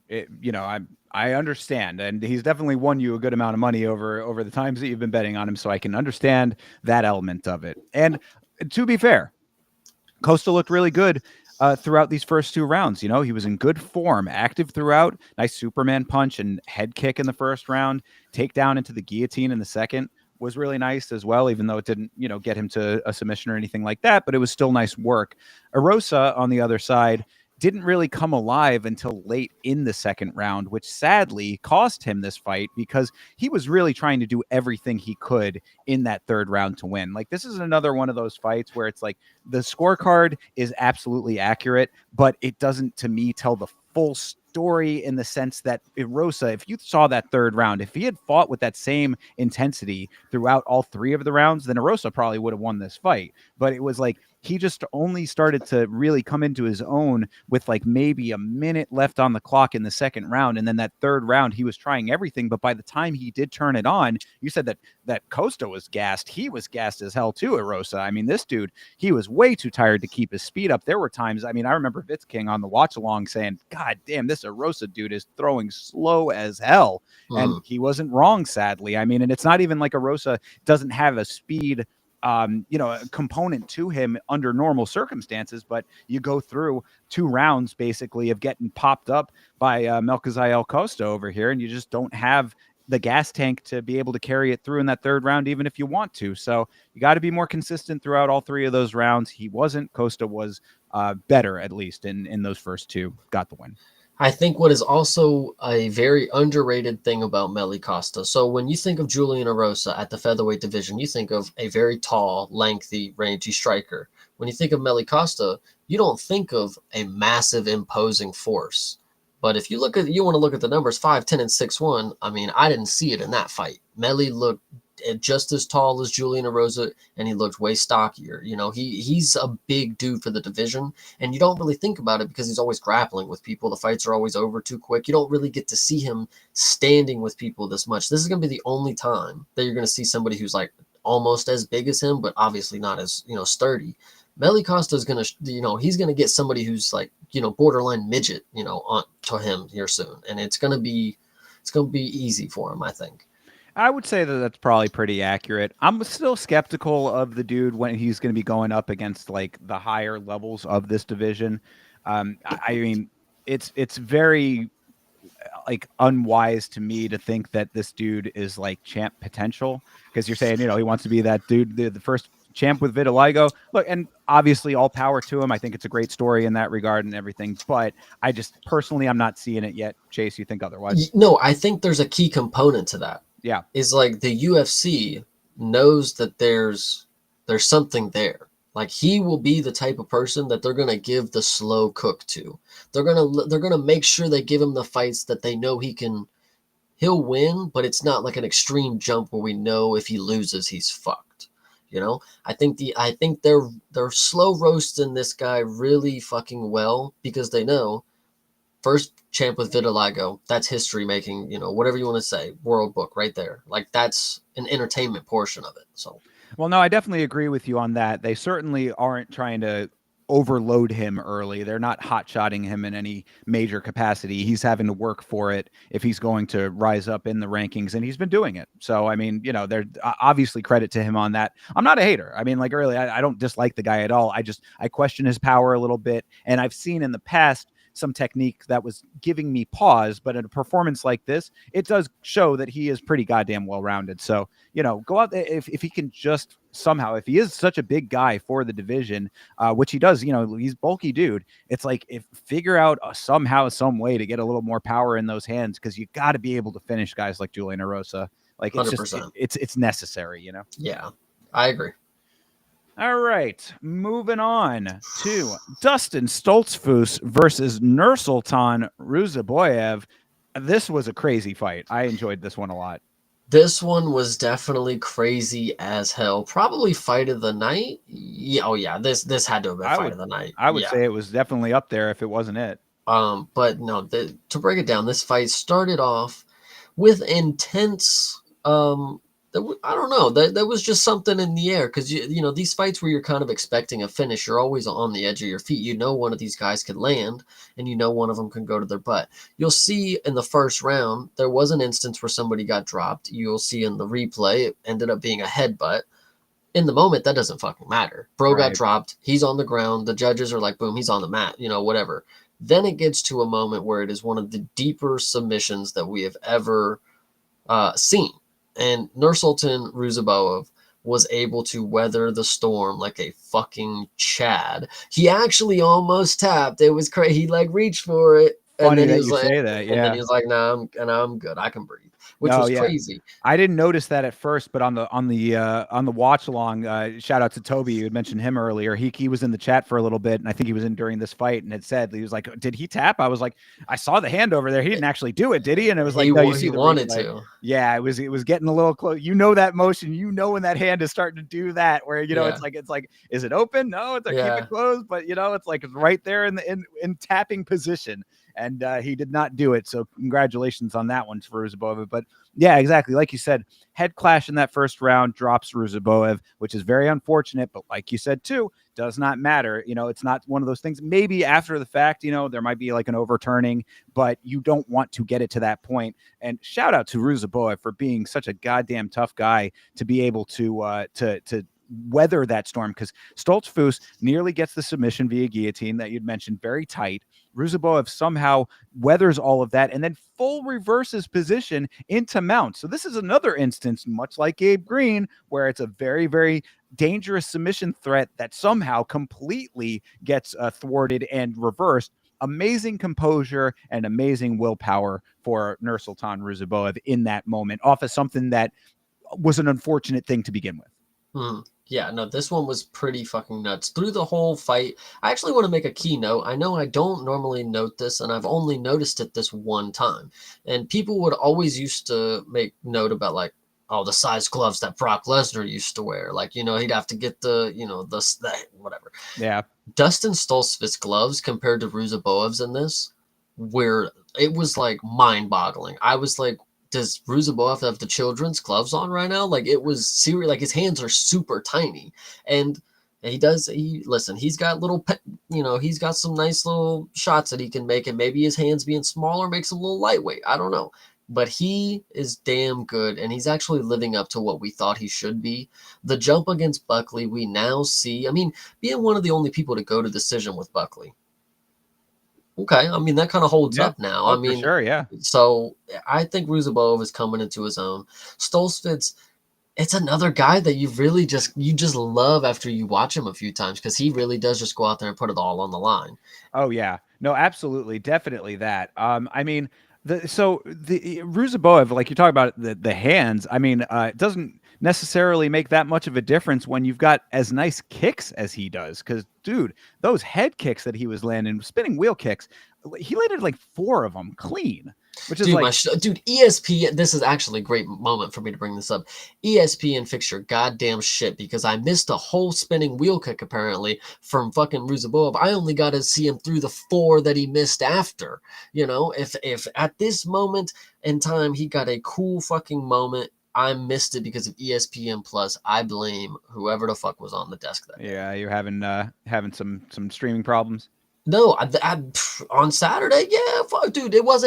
Speaker 1: I understand, and he's definitely won you a good amount of money over the times that you've been betting on him, so I can understand that element of it. And to be fair, Costa looked really good throughout these first two rounds. You know, he was in good form, active throughout. Nice Superman punch and head kick in the first round. Takedown into the guillotine in the second was really nice as well, even though it didn't, get him to a submission or anything like that. But it was still nice work. Arosa on the other side didn't really come alive until late in the second round, which sadly cost him this fight because he was really trying to do everything he could in that third round to win. Like, this is another one of those fights where it's like the scorecard is absolutely accurate, but it doesn't, to me, tell the full story in the sense that Rosa, if you saw that third round, if he had fought with that same intensity throughout all three of the rounds, then Rosa probably would have won this fight. But it was like he just only started to really come into his own with like maybe a minute left on the clock in the second round. And then that third round, he was trying everything. But by the time he did turn it on, you said that Costa was gassed. He was gassed as hell too, Erosa. I mean, this dude, he was way too tired to keep his speed up. There were times, I mean, I remember Vitz King on the watch along saying, God damn, this Erosa dude is throwing slow as hell. And he wasn't wrong, sadly. I mean, and it's not even like Erosa doesn't have a speed a component to him under normal circumstances, but you go through two rounds basically of getting popped up by Melkaziel Costa over here, and you just don't have the gas tank to be able to carry it through in that third round, even if you want to. So you got to be more consistent throughout all three of those rounds. He wasn't. Costa was better, at least in those first two. Got the win.
Speaker 2: I think what is also a very underrated thing about Melly Costa. So when you think of Julian Erosa at the featherweight division, you think of a very tall, lengthy, rangy striker. When you think of Melly Costa, you don't think of a massive, imposing force. But if you want to look at the numbers 5'10" and 6'1", I mean, I didn't see it in that fight. Melly looked just as tall as Julian Erosa, and he looked way stockier. He's a big dude for the division, and you don't really think about it because he's always grappling with people. The fights are always over too quick. You don't really get to see him standing with people this much. This is going to be the only time that you're going to see somebody who's like almost as big as him, but obviously not as, sturdy. Melly Costa is going to, he's going to get somebody who's like, borderline midget, on to him here soon. And it's going to be easy for him, I think.
Speaker 1: I would say that that's probably pretty accurate. I'm still skeptical of the dude when he's going to be going up against like the higher levels of this division. I mean, it's very like unwise to me to think that this dude is like champ potential because you're saying he wants to be that dude, the first champ with vitiligo. Look, and obviously all power to him. I think it's a great story in that regard and everything. But I just personally, I'm not seeing it yet. Chase, you think otherwise?
Speaker 2: No, I think there's a key component to that.
Speaker 1: Yeah.
Speaker 2: Is like the UFC knows that there's something there. Like he will be the type of person that they're gonna give the slow cook to. They're gonna make sure they give him the fights that they know he'll win, but it's not like an extreme jump where we know if he loses he's fucked. I think they're slow roasting this guy really fucking well because they know first champ with vitiligo, that's history making, whatever you want to say, world book right there. Like that's an entertainment portion of it. So,
Speaker 1: well, no, I definitely agree with you on that. They certainly aren't trying to overload him early. They're not hot-shotting him in any major capacity. He's having to work for it if he's going to rise up in the rankings, and he's been doing it. So, I mean, they're obviously credit to him on that. I'm not a hater. I mean, like early, I don't dislike the guy at all. I question his power a little bit, and I've seen in the past some technique that was giving me pause. But in a performance like this, it does show that he is pretty goddamn well rounded. So, go out there if he can just somehow, if he is such a big guy for the division, which he does, he's bulky dude. It's like if figure out somehow, some way to get a little more power in those hands, because you got to be able to finish guys like Julian Erosa. Like it's just
Speaker 2: 100%.
Speaker 1: it's necessary.
Speaker 2: Yeah, I agree.
Speaker 1: All right, moving on to Dustin Stoltzfus versus Nursultan Ruzaboyev. This was a crazy fight. I enjoyed this one a lot.
Speaker 2: This one was definitely crazy as hell. Probably fight of the night. Yeah, oh yeah, this had to have been fight of the night.
Speaker 1: I would
Speaker 2: Yeah.
Speaker 1: say it was definitely up there if it wasn't it.
Speaker 2: But no, to break it down, this fight started off with intense. I don't know. There was just something in the air because these fights where you're kind of expecting a finish, you're always on the edge of your feet. You know one of these guys could land, and one of them can go to their butt. You'll see in the first round there was an instance where somebody got dropped. You'll see in the replay it ended up being a headbutt. In the moment, that doesn't fucking matter. Bro got dropped. He's on the ground. The judges are like, boom, he's on the mat. Whatever. Then it gets to a moment where it is one of the deeper submissions that we have ever seen. And Nursultan Ruzaboev was able to weather the storm like a fucking Chad. He actually almost tapped. It was crazy. He reached for it.
Speaker 1: Funny
Speaker 2: and then
Speaker 1: that
Speaker 2: he was
Speaker 1: you say that,
Speaker 2: And then
Speaker 1: yeah.
Speaker 2: he was like, "Nah, I'm good. I can breathe," which was crazy.
Speaker 1: I didn't notice that at first, but on the watch along, shout out to Toby. You had mentioned him earlier. He was in the chat for a little bit, and I think he was in during this fight, and had said he was like, "Did he tap?" I was like, "I saw the hand over there. He didn't actually do it, did he?" And it was like, "No, you see
Speaker 2: he
Speaker 1: the
Speaker 2: wanted
Speaker 1: replay."
Speaker 2: to.
Speaker 1: Yeah, it was getting a little close. That motion. When that hand is starting to do that, where it's like, is it open? No, it's like keep it closed, but it's like it's right there in tapping position. And he did not do it. So congratulations on that one for Ruzaboev. But yeah, exactly. Like you said, head clash in that first round drops Ruzaboev, which is very unfortunate. But like you said, too, does not matter. It's not one of those things. Maybe after the fact, there might be like an overturning, but you don't want to get it to that point. And shout out to Ruzaboev for being such a goddamn tough guy to be able to weather that storm, because Stoltzfus nearly gets the submission via guillotine that you'd mentioned, very tight. Ruzaboev somehow weathers all of that and then full reverses position into mount. So this is another instance, much like Gabe Green, where it's a very, very dangerous submission threat that somehow completely gets thwarted and reversed. Amazing composure and amazing willpower for Nursultan Ruzaboev in that moment, off of something that was an unfortunate thing to begin with.
Speaker 2: Yeah, no, this one was pretty fucking nuts. Through the whole fight, I actually want to make a key note. I know I don't normally note this, and I've only noticed it this one time. And people would always used to make note about, like, oh, the size gloves that Brock Lesnar used to wear. Like, he'd have to get the whatever.
Speaker 1: Yeah.
Speaker 2: Dustin Stoltzfus gloves compared to Ruzaboev's in this, where it was, like, mind-boggling. I was like, does Ruzaboev have the children's gloves on right now? Like, it was serious. Like, his hands are super tiny, and he's got he's got some nice little shots that he can make, and maybe his hands being smaller makes him a little lightweight. I don't know, but he is damn good, and he's actually living up to what we thought he should be. The jump against Buckley, we now see. I mean, being one of the only people to go to decision with Buckley. Okay, I mean, that kind of holds up now.
Speaker 1: Oh, for sure, yeah.
Speaker 2: So I think Ruzaboev is coming into his own. Stoltzfus, it's another guy that you just love after you watch him a few times, because he really does just go out there and put it all on the line.
Speaker 1: Oh yeah, no, absolutely, definitely that. I mean, the Ruzaboev, like you talk about the hands. I mean, it doesn't necessarily make that much of a difference when you've got as nice kicks as he does. Because, dude, those head kicks that he was landing, spinning wheel kicks, he landed like 4 of them clean. Which is
Speaker 2: ESPN. This is actually a great moment for me to bring this up. ESPN fix your goddamn shit, because I missed a whole spinning wheel kick apparently from fucking Ruzaboev. I only got to see him through the 4 that he missed after. If at this moment in time he got a cool fucking moment, I missed it because of ESPN Plus. I blame whoever the fuck was on the desk that day.
Speaker 1: Yeah, you're having some streaming problems.
Speaker 2: No, on Saturday, yeah, fuck, dude, it was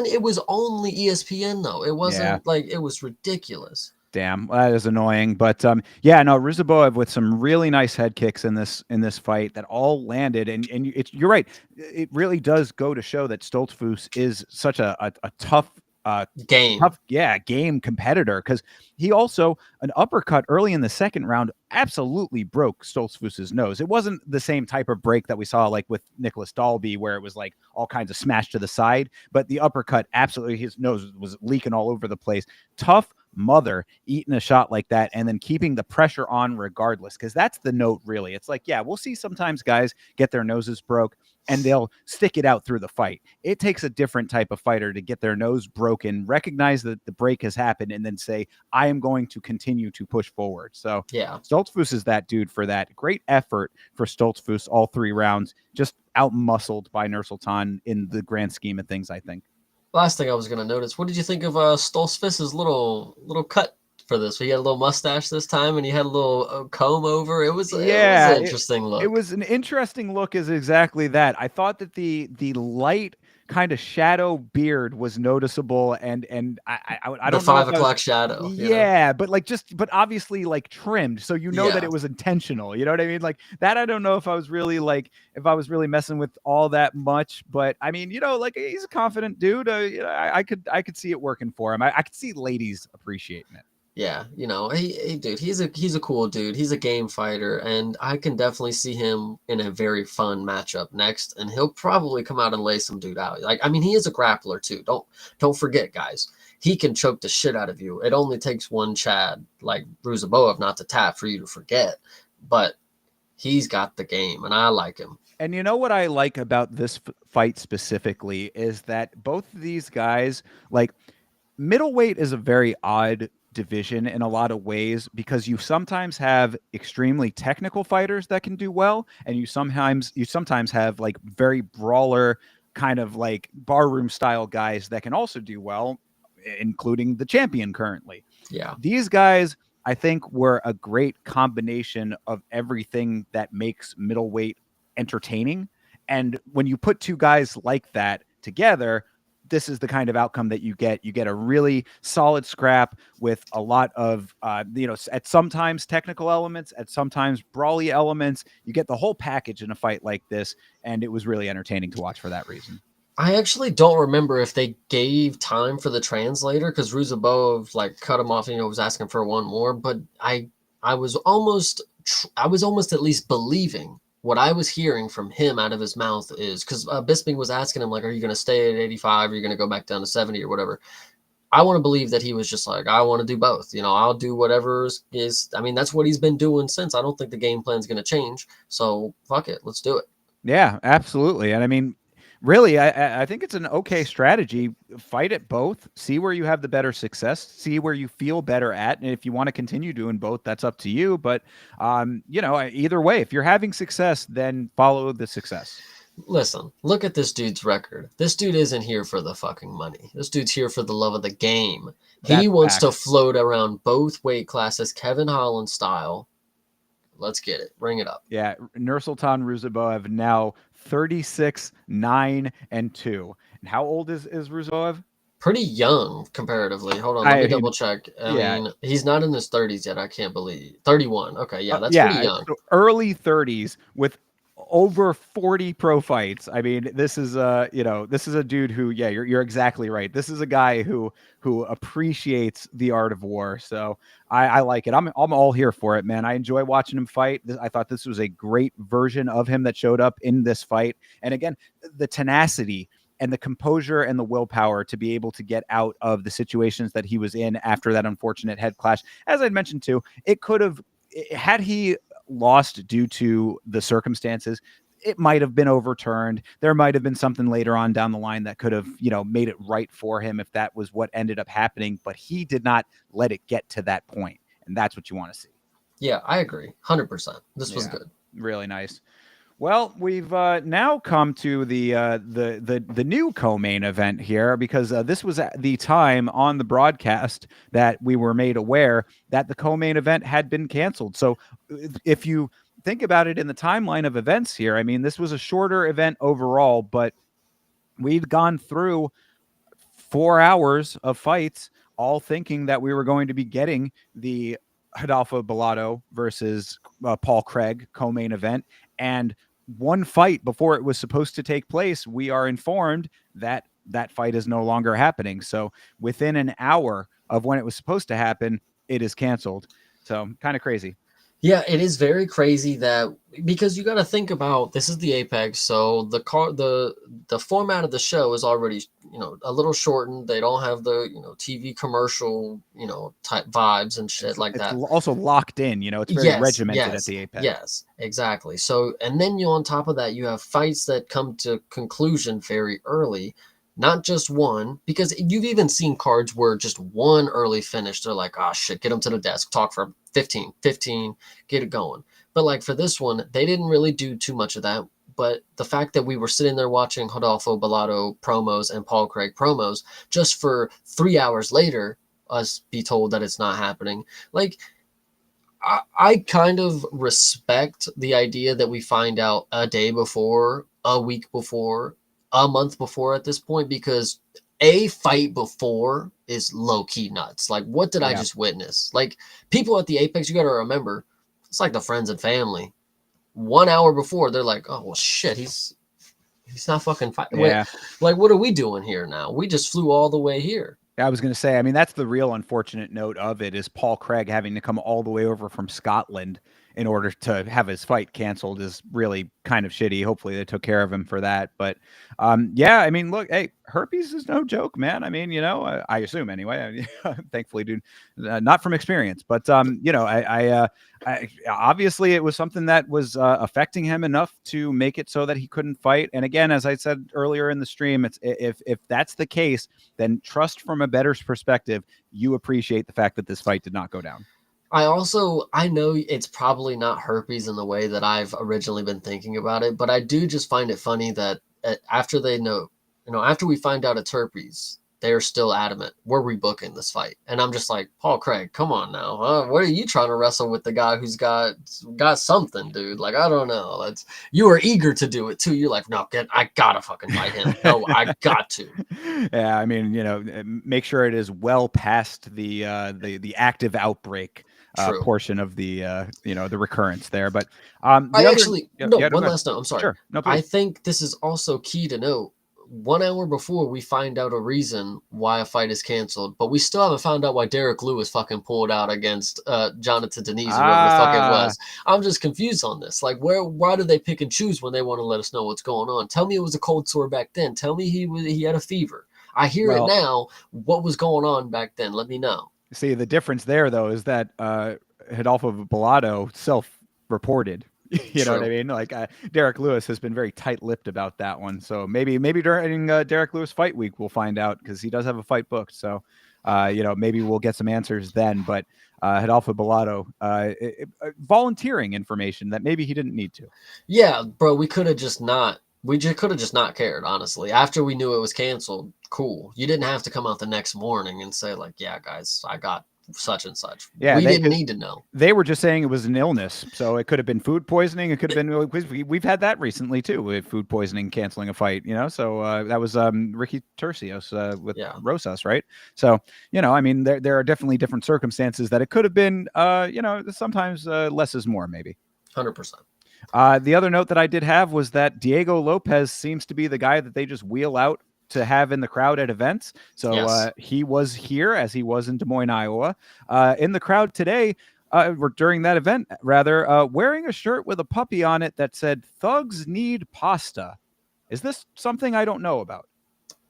Speaker 2: only ESPN though. It wasn't like, it was ridiculous.
Speaker 1: damn, that is annoying. But yeah, no, Ruziboev with some really nice head kicks in this fight that all landed, and you're right. It really does go to show that Stoltzfus is such a tough.
Speaker 2: Game.
Speaker 1: Tough, yeah, game competitor because he also an uppercut early in the second round absolutely broke Stoltzfus's nose. It wasn't the same type of break that we saw like with Nicholas Dalby, where it was like all kinds of smash to the side, but the uppercut absolutely his nose was leaking all over the place. Tough mother eating a shot like that and then keeping the pressure on regardless, because that's the note really. It's like, yeah, we'll see sometimes guys get their noses broke and they'll stick it out through the fight. It takes a different type of fighter to get their nose broken, recognize that the break has happened, and then say, I am going to continue to push forward. So
Speaker 2: Yeah.
Speaker 1: Stoltzfus is that dude for that. Great effort for Stoltzfus all 3 rounds, just out muscled by Nursultan in the grand scheme of things, I think.
Speaker 2: Last thing I was gonna notice. What did you think of Stoltzfus's little cut for this? He had a little mustache this time, and he had a little comb over. It was
Speaker 1: Yeah,
Speaker 2: an interesting
Speaker 1: it
Speaker 2: look.
Speaker 1: was an interesting look is exactly that. I thought that the light kind of shadow beard was noticeable and I
Speaker 2: The
Speaker 1: don't know if
Speaker 2: five
Speaker 1: I was
Speaker 2: o'clock shadow.
Speaker 1: yeah, but like but obviously like trimmed so you know that
Speaker 2: Yeah.
Speaker 1: it was intentional. You know what I mean? Like that I don't know if I was really like if I was really messing with all that much, but I mean, like he's a confident dude. I could see it working for him. I could see ladies appreciating it.
Speaker 2: Yeah, dude, he's a cool dude. He's a game fighter, and I can definitely see him in a very fun matchup next. And he'll probably come out and lay some dude out. Like, I mean, he is a grappler too. Don't forget, guys. He can choke the shit out of you. It only takes one Chad like Ruziboev not to tap for you to forget. But he's got the game, and I like him.
Speaker 1: And you know what I like about this fight specifically is that both of these guys, like middleweight is a very odd division in a lot of ways because you sometimes have extremely technical fighters that can do well and you sometimes have like very brawler kind of like barroom style guys that can also do well, including the champion currently.
Speaker 2: Yeah,
Speaker 1: These guys, I think, were a great combination of everything that makes middleweight entertaining. And when you put two guys like that together, this is the kind of outcome that you get. You get a really solid scrap with a lot of, at sometimes technical elements, at sometimes brawly elements. You get the whole package in a fight like this, and it was really entertaining to watch for that reason.
Speaker 2: I actually don't remember if they gave time for the translator because Ruziboev like cut him off and was asking for one more. But I was almost at least believing what I was hearing from him out of his mouth is because Bisping was asking him like, "Are you going to stay at 85? Are you going to go back down to 70 or whatever?" I want to believe that he was just like, "I want to do both. I'll do whatever is." I mean, that's what he's been doing since. I don't think the game plan's going to change. So fuck it, let's do it.
Speaker 1: Yeah, absolutely. And I mean, really, I think it's an okay strategy. Fight it both. See where you have the better success. See where you feel better at. And if you want to continue doing both, that's up to you. But either way, if you're having success, then follow the success.
Speaker 2: Listen, look at this dude's record. This dude isn't here for the fucking money. This dude's here for the love of the game. He
Speaker 1: That's
Speaker 2: wants to
Speaker 1: facts.
Speaker 2: float around both weight classes, Kevin Holland style. Let's get it. Bring it up.
Speaker 1: Yeah, Nursultan Ruziboev now 36, 9, and 2. And how old is Ruziboev?
Speaker 2: Pretty young comparatively. Hold on, let
Speaker 1: I
Speaker 2: me
Speaker 1: mean,
Speaker 2: double check. I
Speaker 1: yeah,
Speaker 2: mean, he's not in his 30s yet. I can't believe 31. Okay, yeah, that's pretty
Speaker 1: yeah,
Speaker 2: young.
Speaker 1: so early 30s with over 40 pro fights. I mean, this is this is a dude who, yeah, you're exactly right. This is a guy who appreciates the art of war. So I like it. I'm all here for it, man. I enjoy watching him fight. I thought this was a great version of him that showed up in this fight. And again, the tenacity and the composure and the willpower to be able to get out of the situations that he was in after that unfortunate head clash. As I'd mentioned too, it could have had he lost due to the circumstances, it might have been overturned. There might have been something later on down the line that could have, made it right for him if that was what ended up happening. But he did not let it get to that point, and that's what you want to see.
Speaker 2: Yeah, I agree. 100%. This was
Speaker 1: Yeah,
Speaker 2: good.
Speaker 1: really nice. Well, we've now come to the new co-main event here because this was at the time on the broadcast that we were made aware that the co-main event had been canceled. So if you think about it in the timeline of events here, I mean, this was a shorter event overall, but we've gone through 4 hours of fights all thinking that we were going to be getting the Hidalgo Bellato versus Paul Craig co-main event. And one fight before it was supposed to take place, we are informed that that fight is no longer happening. So within an hour of when it was supposed to happen, it is canceled. So kind of crazy.
Speaker 2: Yeah, it is very crazy that because you got to think about this is the Apex, so the format of the show is already a little shortened. They don't have the TV commercial type vibes and shit like
Speaker 1: It's
Speaker 2: that.
Speaker 1: also locked in. It's very
Speaker 2: Yes,
Speaker 1: regimented at
Speaker 2: yes,
Speaker 1: the Apex.
Speaker 2: yes, exactly. So, and then you on top of that, you have fights that come to conclusion very early, not just one, because you've even seen cards where just one early finish, they're like, oh shit, get them to the desk, talk for 15, get it going. But like for this one, they didn't really do too much of that. But the fact that we were sitting there watching Rodolfo Bellato promos and Paul Craig promos just for 3 hours later, us be told that it's not happening, like I kind of respect the idea that we find out a day before, a week before, a month before at this point, because a fight before is low key nuts. Like, what did I
Speaker 1: Yeah.
Speaker 2: just witness? Like, people at the Apex, you got to remember, it's like the friends and family. 1 hour before, they're like, oh, well, shit, he's not fucking fighting. Wait,
Speaker 1: Yeah.
Speaker 2: like, what are we doing here now? We just flew all the way here.
Speaker 1: I was going to say, I mean, that's the real unfortunate note of it is Paul Craig having to come all the way over from Scotland in order to have his fight canceled is really kind of shitty. Hopefully they took care of him for that. But yeah, I mean, look, hey, herpes is no joke, man. I mean, I assume anyway, thankfully, dude, not from experience, but I obviously it was something that was affecting him enough to make it so that he couldn't fight. And again, as I said earlier in the stream, it's if that's the case, then trust from a bettor's perspective, you appreciate the fact that this fight did not go down.
Speaker 2: I know it's probably not herpes in the way that I've originally been thinking about it, but I do just find it funny that after they know, after we find out it's herpes, they're still adamant we're rebooking this fight, and I'm just like, Paul Craig, come on now, huh? What are you trying to wrestle with the guy who's got something, dude? Like, I don't know. You are eager to do it too. You're like, no, I gotta fucking fight him. No, I got to.
Speaker 1: Yeah, I mean, make sure it is well past the active outbreak
Speaker 2: True.
Speaker 1: portion of the recurrence there. But
Speaker 2: I
Speaker 1: the other,
Speaker 2: actually
Speaker 1: yeah,
Speaker 2: no
Speaker 1: yeah, no,
Speaker 2: one
Speaker 1: go ahead.
Speaker 2: last note. I'm sorry.
Speaker 1: Sure, no,
Speaker 2: I
Speaker 1: please.
Speaker 2: think this is also key to note. 1 hour before we find out a reason why a fight is canceled, but we still haven't found out why Derek Lewis fucking pulled out against Jonathan Denise or whoever the fuck it
Speaker 1: Ah,
Speaker 2: was. I'm just confused on this. Like, why do they pick and choose when they want to let us know what's going on? Tell me it was a cold sore back then. Tell me he had a fever. I hear it
Speaker 1: well,
Speaker 2: now. What was going on back then? Let me know.
Speaker 1: see, the difference there though is that Hidalgo Bellato self-reported. You know what I
Speaker 2: True.
Speaker 1: mean? Like Derek Lewis has been very tight-lipped about that one. So maybe during Derek Lewis fight week we'll find out because he does have a fight booked. So maybe we'll get some answers then. But Hidalgo Bellato volunteering information that maybe he didn't need to.
Speaker 2: Yeah, bro, we could have just not. We just could have just not cared, honestly. After we knew it was canceled, cool. You didn't have to come out the next morning and say like, "Yeah, guys, I got such and such."
Speaker 1: Yeah,
Speaker 2: We didn't need to know.
Speaker 1: they were just saying it was an illness, so it could have been food poisoning. It could have been we've had that recently too with food poisoning canceling a fight. So that was Ricky Tercios with
Speaker 2: Yeah,
Speaker 1: Rosas, right? So I mean, there are definitely different circumstances that it could have been. Sometimes less is more, maybe.
Speaker 2: 100%.
Speaker 1: The other note that I did have was that Diego Lopez seems to be the guy that they just wheel out to have in the crowd at events. So
Speaker 2: Yes.
Speaker 1: he was here as he was in Des Moines, Iowa, in the crowd today. Or during that event, rather, wearing a shirt with a puppy on it that said "Thugs Need Pasta." Is this something I don't know about?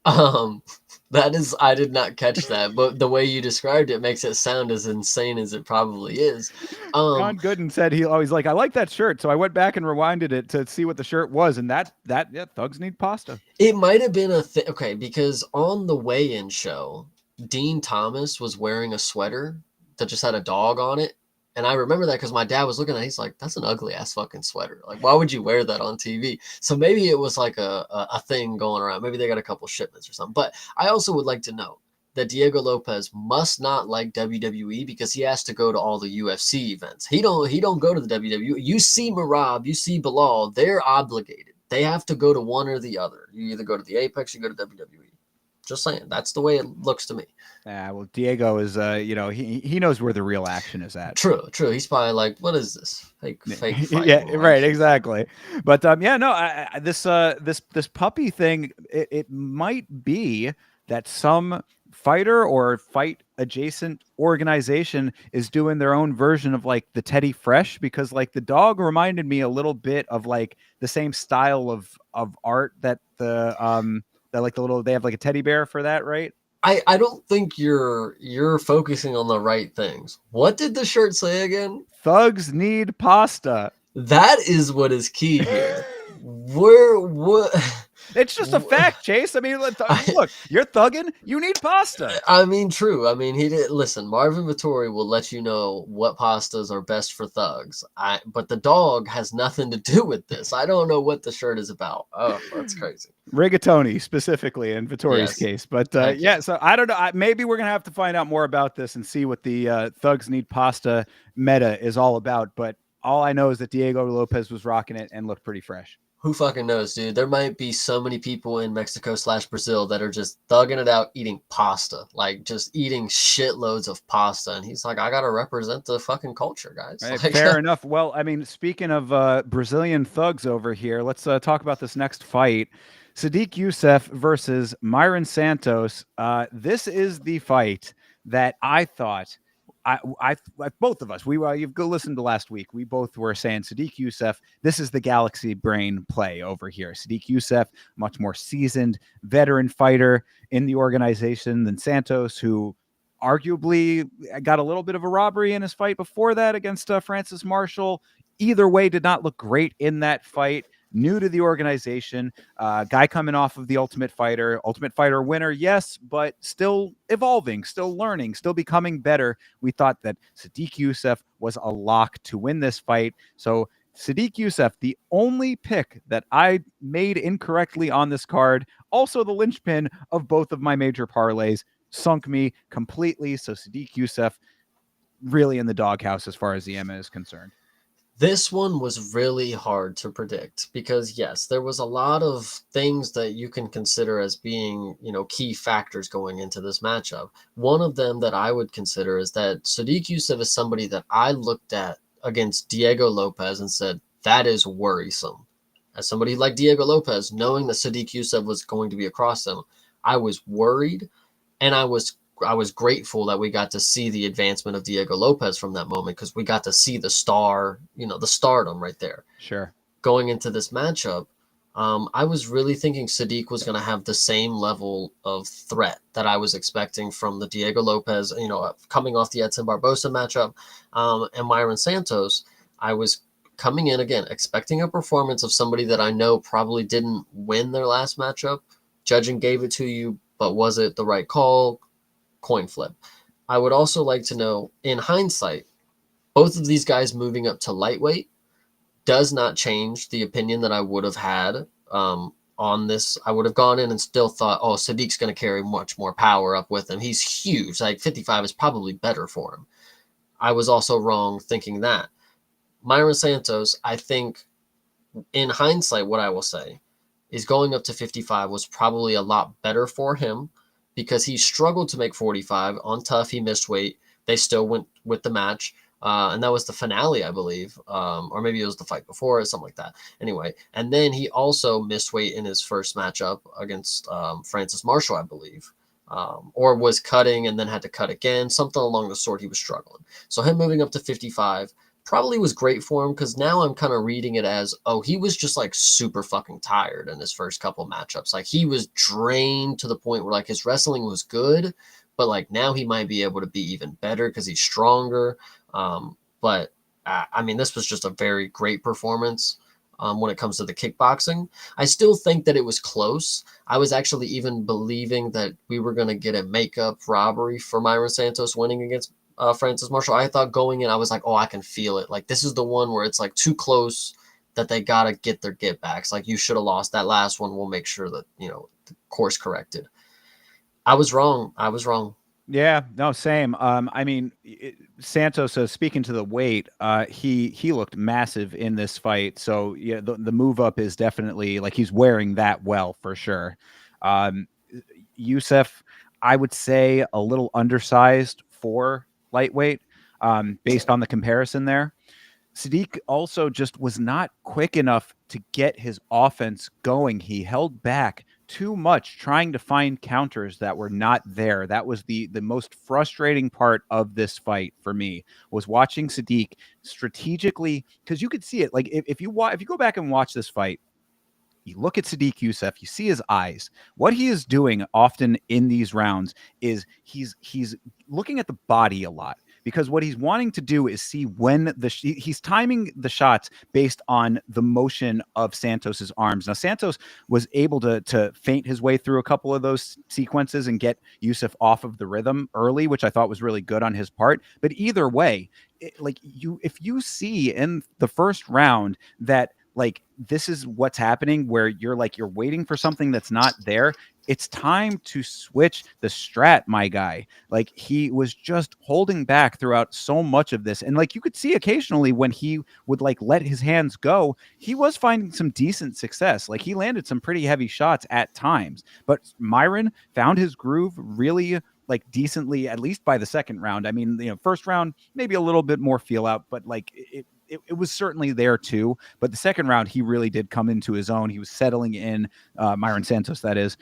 Speaker 2: Um, that is, I did not catch that, but the way you described it makes it sound as insane as it probably is.
Speaker 1: John
Speaker 2: Um,
Speaker 1: Gooden said he always like I like that shirt, so I went back and rewinded it to see what the shirt was, and yeah, Thugs Need Pasta.
Speaker 2: it might have been a thing. Okay, because on the weigh-in show, Dean Thomas was wearing a sweater that just had a dog on it. And I remember that because my dad was looking at it. He's like, that's an ugly ass fucking sweater. Like, why would you wear that on TV? So maybe it was like a thing going around. Maybe they got a couple shipments or something. But I also would like to note that Diego Lopez must not like WWE because he has to go to all the UFC events. He don't go to the WWE. You see Marab, you see Bilal, they're obligated. They have to go to one or the other. You either go to the Apex, you go to WWE. Just saying, that's the way it looks to me.
Speaker 1: Well, Diego is, he knows where the real action is at.
Speaker 2: True, true. He's probably like, what is this fake
Speaker 1: Yeah,
Speaker 2: fighting? Like,
Speaker 1: right, exactly. But yeah, no, this puppy thing, it might be that some fighter or fight adjacent organization is doing their own version of like the Teddy Fresh, because like the dog reminded me a little bit of like the same style of art that that like the little, they have like a teddy bear for that, right?
Speaker 2: I don't think you're focusing on the right things. What did the shirt say again?
Speaker 1: Thugs need pasta.
Speaker 2: That is what is key here. Where what?
Speaker 1: It's just a fact, Chase. I mean,
Speaker 2: I,
Speaker 1: look, you're thugging. You need pasta.
Speaker 2: I mean, true. I mean, he did listen. Marvin Vittori will let you know what pastas are best for thugs. But the dog has nothing to do with this. I don't know what the shirt is about. Oh, that's crazy.
Speaker 1: Rigatoni specifically in Vittori's
Speaker 2: Yes.
Speaker 1: case, but
Speaker 2: Heck
Speaker 1: yeah.
Speaker 2: yeah.
Speaker 1: So I don't know. Maybe we're gonna have to find out more about this and see what the thugs need pasta meta is all about. But all I know is that Diego Lopez was rocking it and looked pretty fresh.
Speaker 2: Who fucking knows, dude? There might be so many people in Mexico/Brazil that are just thugging it out eating pasta, like just eating shitloads of pasta. And he's like, I gotta represent the fucking culture, guys.
Speaker 1: Right,
Speaker 2: Like,
Speaker 1: fair enough. Well, I mean, speaking of Brazilian thugs over here, let's talk about this next fight. Sadiq Youssef versus Myron Santos. This is the fight that I thought both of us, you've go listen to last week. We both were saying Sadiq Youssef. This is the Galaxy brain play over here. Sadiq Youssef, much more seasoned veteran fighter in the organization than Santos, who arguably got a little bit of a robbery in his fight before that against Francis Marshall. Either way, did not look great in that fight. New to the organization, guy coming off of the Ultimate Fighter winner, yes, but still evolving, still learning, still becoming better. We thought that Sadiq Youssef was a lock to win this fight. So Sadiq Youssef, the only pick that I made incorrectly on this card, also the linchpin of both of my major parlays, sunk me completely. So Sadiq Youssef really in the doghouse as far as the EMA is concerned.
Speaker 2: this one was really hard to predict because yes, there was a lot of things that you can consider as being, key factors going into this matchup. One of them that I would consider is that Sadiq Youssef is somebody that I looked at against Diego Lopez and said, that is worrisome. As somebody like Diego Lopez, knowing that Sadiq Youssef was going to be across them, I was worried, and I was grateful that we got to see the advancement of Diego Lopez from that moment because we got to see the star, the stardom right there.
Speaker 1: Sure.
Speaker 2: Going into this matchup, I was really thinking Sadiq was going to have the same level of threat that I was expecting from the Diego Lopez, coming off the Edson Barbosa matchup, and Myron Santos. I was coming in again expecting a performance of somebody that I know probably didn't win their last matchup. Judging gave it to you, but was it the right call? Coin flip. I would also like to know, in hindsight, both of these guys moving up to lightweight does not change the opinion that I would have had on this. I would have gone in and still thought, oh, Sadiq's going to carry much more power up with him. He's huge. Like 55 is probably better for him. I was also wrong thinking that. Myron Santos, I think, in hindsight, what I will say is going up to 55 was probably a lot better for him because he struggled to make 45 on tough. He missed weight. They still went with the match. And that was the finale, I believe, or maybe it was the fight before, something like that. Anyway, and then he also missed weight in his first matchup against Francis Marshall, I believe, or was cutting and then had to cut again, something along the sort. He was struggling. So him moving up to 55 probably was great for him because now I'm kind of reading it as, oh, he was just like super fucking tired in his first couple matchups. Like he was drained to the point where like his wrestling was good, but like now he might be able to be even better because he's stronger. But I mean, this was just a very great performance when it comes to the kickboxing. I still think that it was close. I was actually even believing that we were going to get a makeup robbery for Myron Santos winning against Francis Marshall. I thought going in, I was like, oh, I can feel it. Like this is the one where it's like too close that they got to get their get backs. Like you should have lost that last one. We'll make sure that, the course corrected. I was wrong. I was wrong.
Speaker 1: Yeah, no, same. I mean, Santos. Speaking to the weight, he looked massive in this fight. So yeah, the move up is definitely like he's wearing that well for sure. Um, Youssef, I would say, a little undersized for lightweight, based on the comparison there. Sadiq also just was not quick enough to get his offense going. He held back too much trying to find counters that were not there. That was the most frustrating part of this fight for me, was watching Sadiq strategically, because you could see it. Like if you go back and watch this fight, you look at Sadiq Youssef, you see his eyes. What he is doing often in these rounds is he's looking at the body a lot, because what he's wanting to do is see when he's timing the shots based on the motion of Santos's arms. Now Santos was able to feint his way through a couple of those sequences and get Youssef off of the rhythm early, which I thought was really good on his part. But either way, if you see in the first round that like this is what's happening, where you're waiting for something that's not there, it's time to switch the strat, my guy. Like he was just holding back throughout so much of this, and like you could see occasionally when he would like let his hands go, he was finding some decent success. Like he landed some pretty heavy shots at times, but Myron found his groove really like decently, at least by the second round. I mean, first round maybe a little bit more feel out, but like it was certainly there too. But the second round, he really did come into his own. He was settling in, Myron Santos, that is,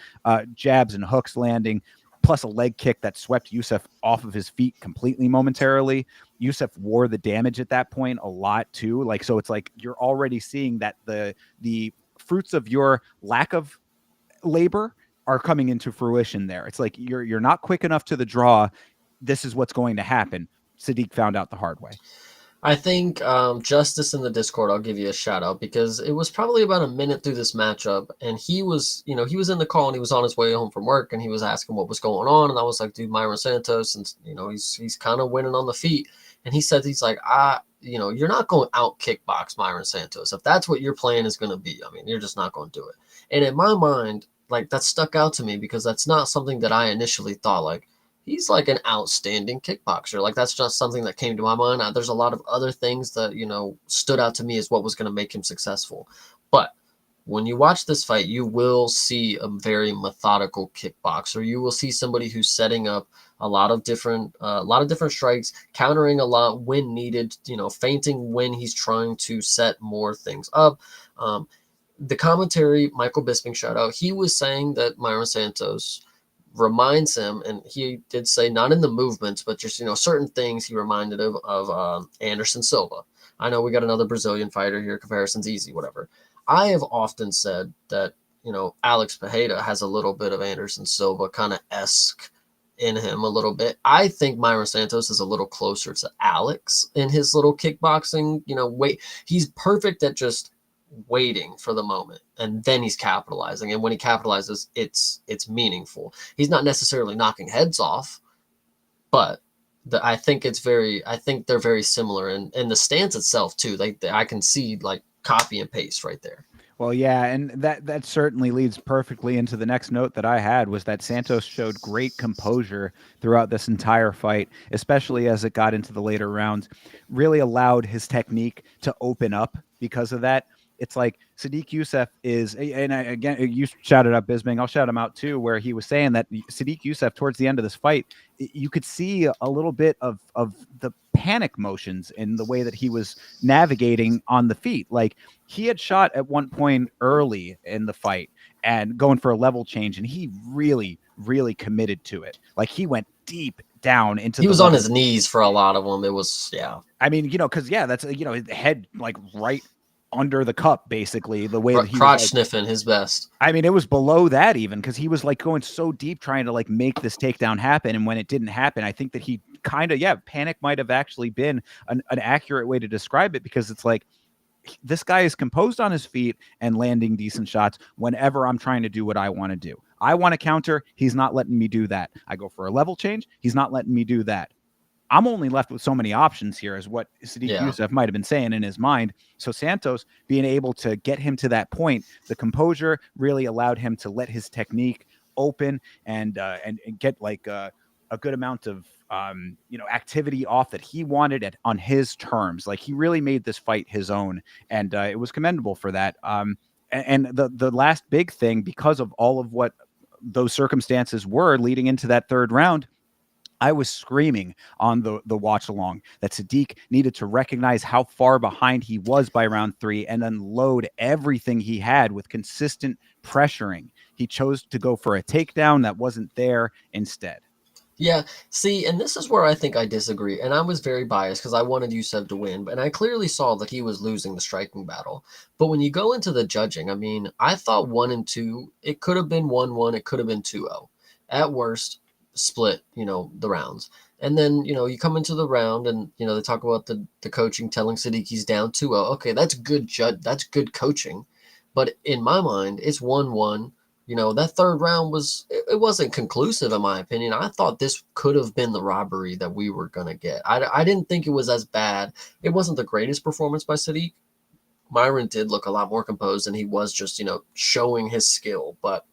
Speaker 1: jabs and hooks landing, plus a leg kick that swept Youssef off of his feet completely momentarily. Youssef wore the damage at that point a lot too. Like, so it's like you're already seeing that the fruits of your lack of labor are coming into fruition there. It's like you're not quick enough to the draw. This is what's going to happen. Sadiq found out the hard way.
Speaker 2: I think Justice in the Discord, I'll give you a shout out because it was probably about a minute through this matchup, and he was, he was in the call and he was on his way home from work, and he was asking what was going on, and I was like, dude, Myron Santos, and he's kind of winning on the feet, and he said he's like, you're not going to out kickbox Myron Santos if that's what your plan is going to be. I mean, you're just not going to do it. And in my mind, like that stuck out to me because that's not something that I initially thought like he's like an outstanding kickboxer. Like that's just something that came to my mind. There's a lot of other things that, stood out to me as what was going to make him successful. But when you watch this fight, you will see a very methodical kickboxer. You will see somebody who's setting up a lot of different strikes, countering a lot when needed, feinting when he's trying to set more things up. The commentary, Michael Bisping, shout out, he was saying that Myron Santos reminds him, and he did say not in the movements, but just certain things he reminded him of Anderson Silva. I know we got another Brazilian fighter here. Comparison's easy, whatever. I have often said that Alex Pereira has a little bit of Anderson Silva kind of esque in him a little bit. I think Myron Santos is a little closer to Alex in his little kickboxing. He's perfect at just waiting for the moment and then he's capitalizing, and when he capitalizes it's meaningful. He's not necessarily knocking heads off, but I think they're very similar, and the stance itself too, like I can see like copy and paste right there.
Speaker 1: Well, yeah, and that certainly leads perfectly into the next note that I had, was that Santos showed great composure throughout this entire fight, especially as it got into the later rounds. Really allowed his technique to open up because of that. It's like Sadiq Youssef is, and again, you shouted out Bisbing, I'll shout him out too, where he was saying that Sadiq Youssef, towards the end of this fight, you could see a little bit of the panic motions in the way that he was navigating on the feet. Like he had shot at one point early in the fight and going for a level change, and he really, really committed to it. Like he went deep down into
Speaker 2: he was on his knees for a lot of them. It was, yeah.
Speaker 1: I mean, because that's his head like right under the cup, basically, the way that he
Speaker 2: crotch
Speaker 1: was, like,
Speaker 2: sniffing his best.
Speaker 1: I mean, it was below that even, because he was like going so deep trying to like make this takedown happen, and when it didn't happen, I think that he kind of panic might have actually been an accurate way to describe it, because it's like this guy is composed on his feet and landing decent shots whenever I'm trying to do what I want to do. I want to counter, he's not letting me do that. I go for a level change, he's not letting me do that. I'm only left with so many options here, is what Sadiq Youssef might have been saying in his mind. So Santos being able to get him to that point, the composure really allowed him to let his technique open and get like a good amount of activity off that he wanted on his terms. Like he really made this fight his own, and it was commendable for that. And the last big thing, because of all of what those circumstances were leading into that third round, I was screaming on the watch along that Sadiq needed to recognize how far behind he was by round 3 and unload everything he had with consistent pressuring. He chose to go for a takedown that wasn't there instead.
Speaker 2: Yeah, see, and this is where I think I disagree. And I was very biased because I wanted Yusef to win, and I clearly saw that he was losing the striking battle. But when you go into the judging, I mean, I thought 1 and 2, it could have been 1-1, it could have been 2-0. At worst, split, the rounds. And then, you come into the round and, they talk about the coaching telling Sadiq he's down 2-0. Okay, that's good that's good coaching. But in my mind, it's 1-1. That third round it wasn't conclusive in my opinion. I thought this could have been the robbery that we were going to get. I didn't think it was as bad. It wasn't the greatest performance by Sadiq. Myron did look a lot more composed and he was just, showing his skill. But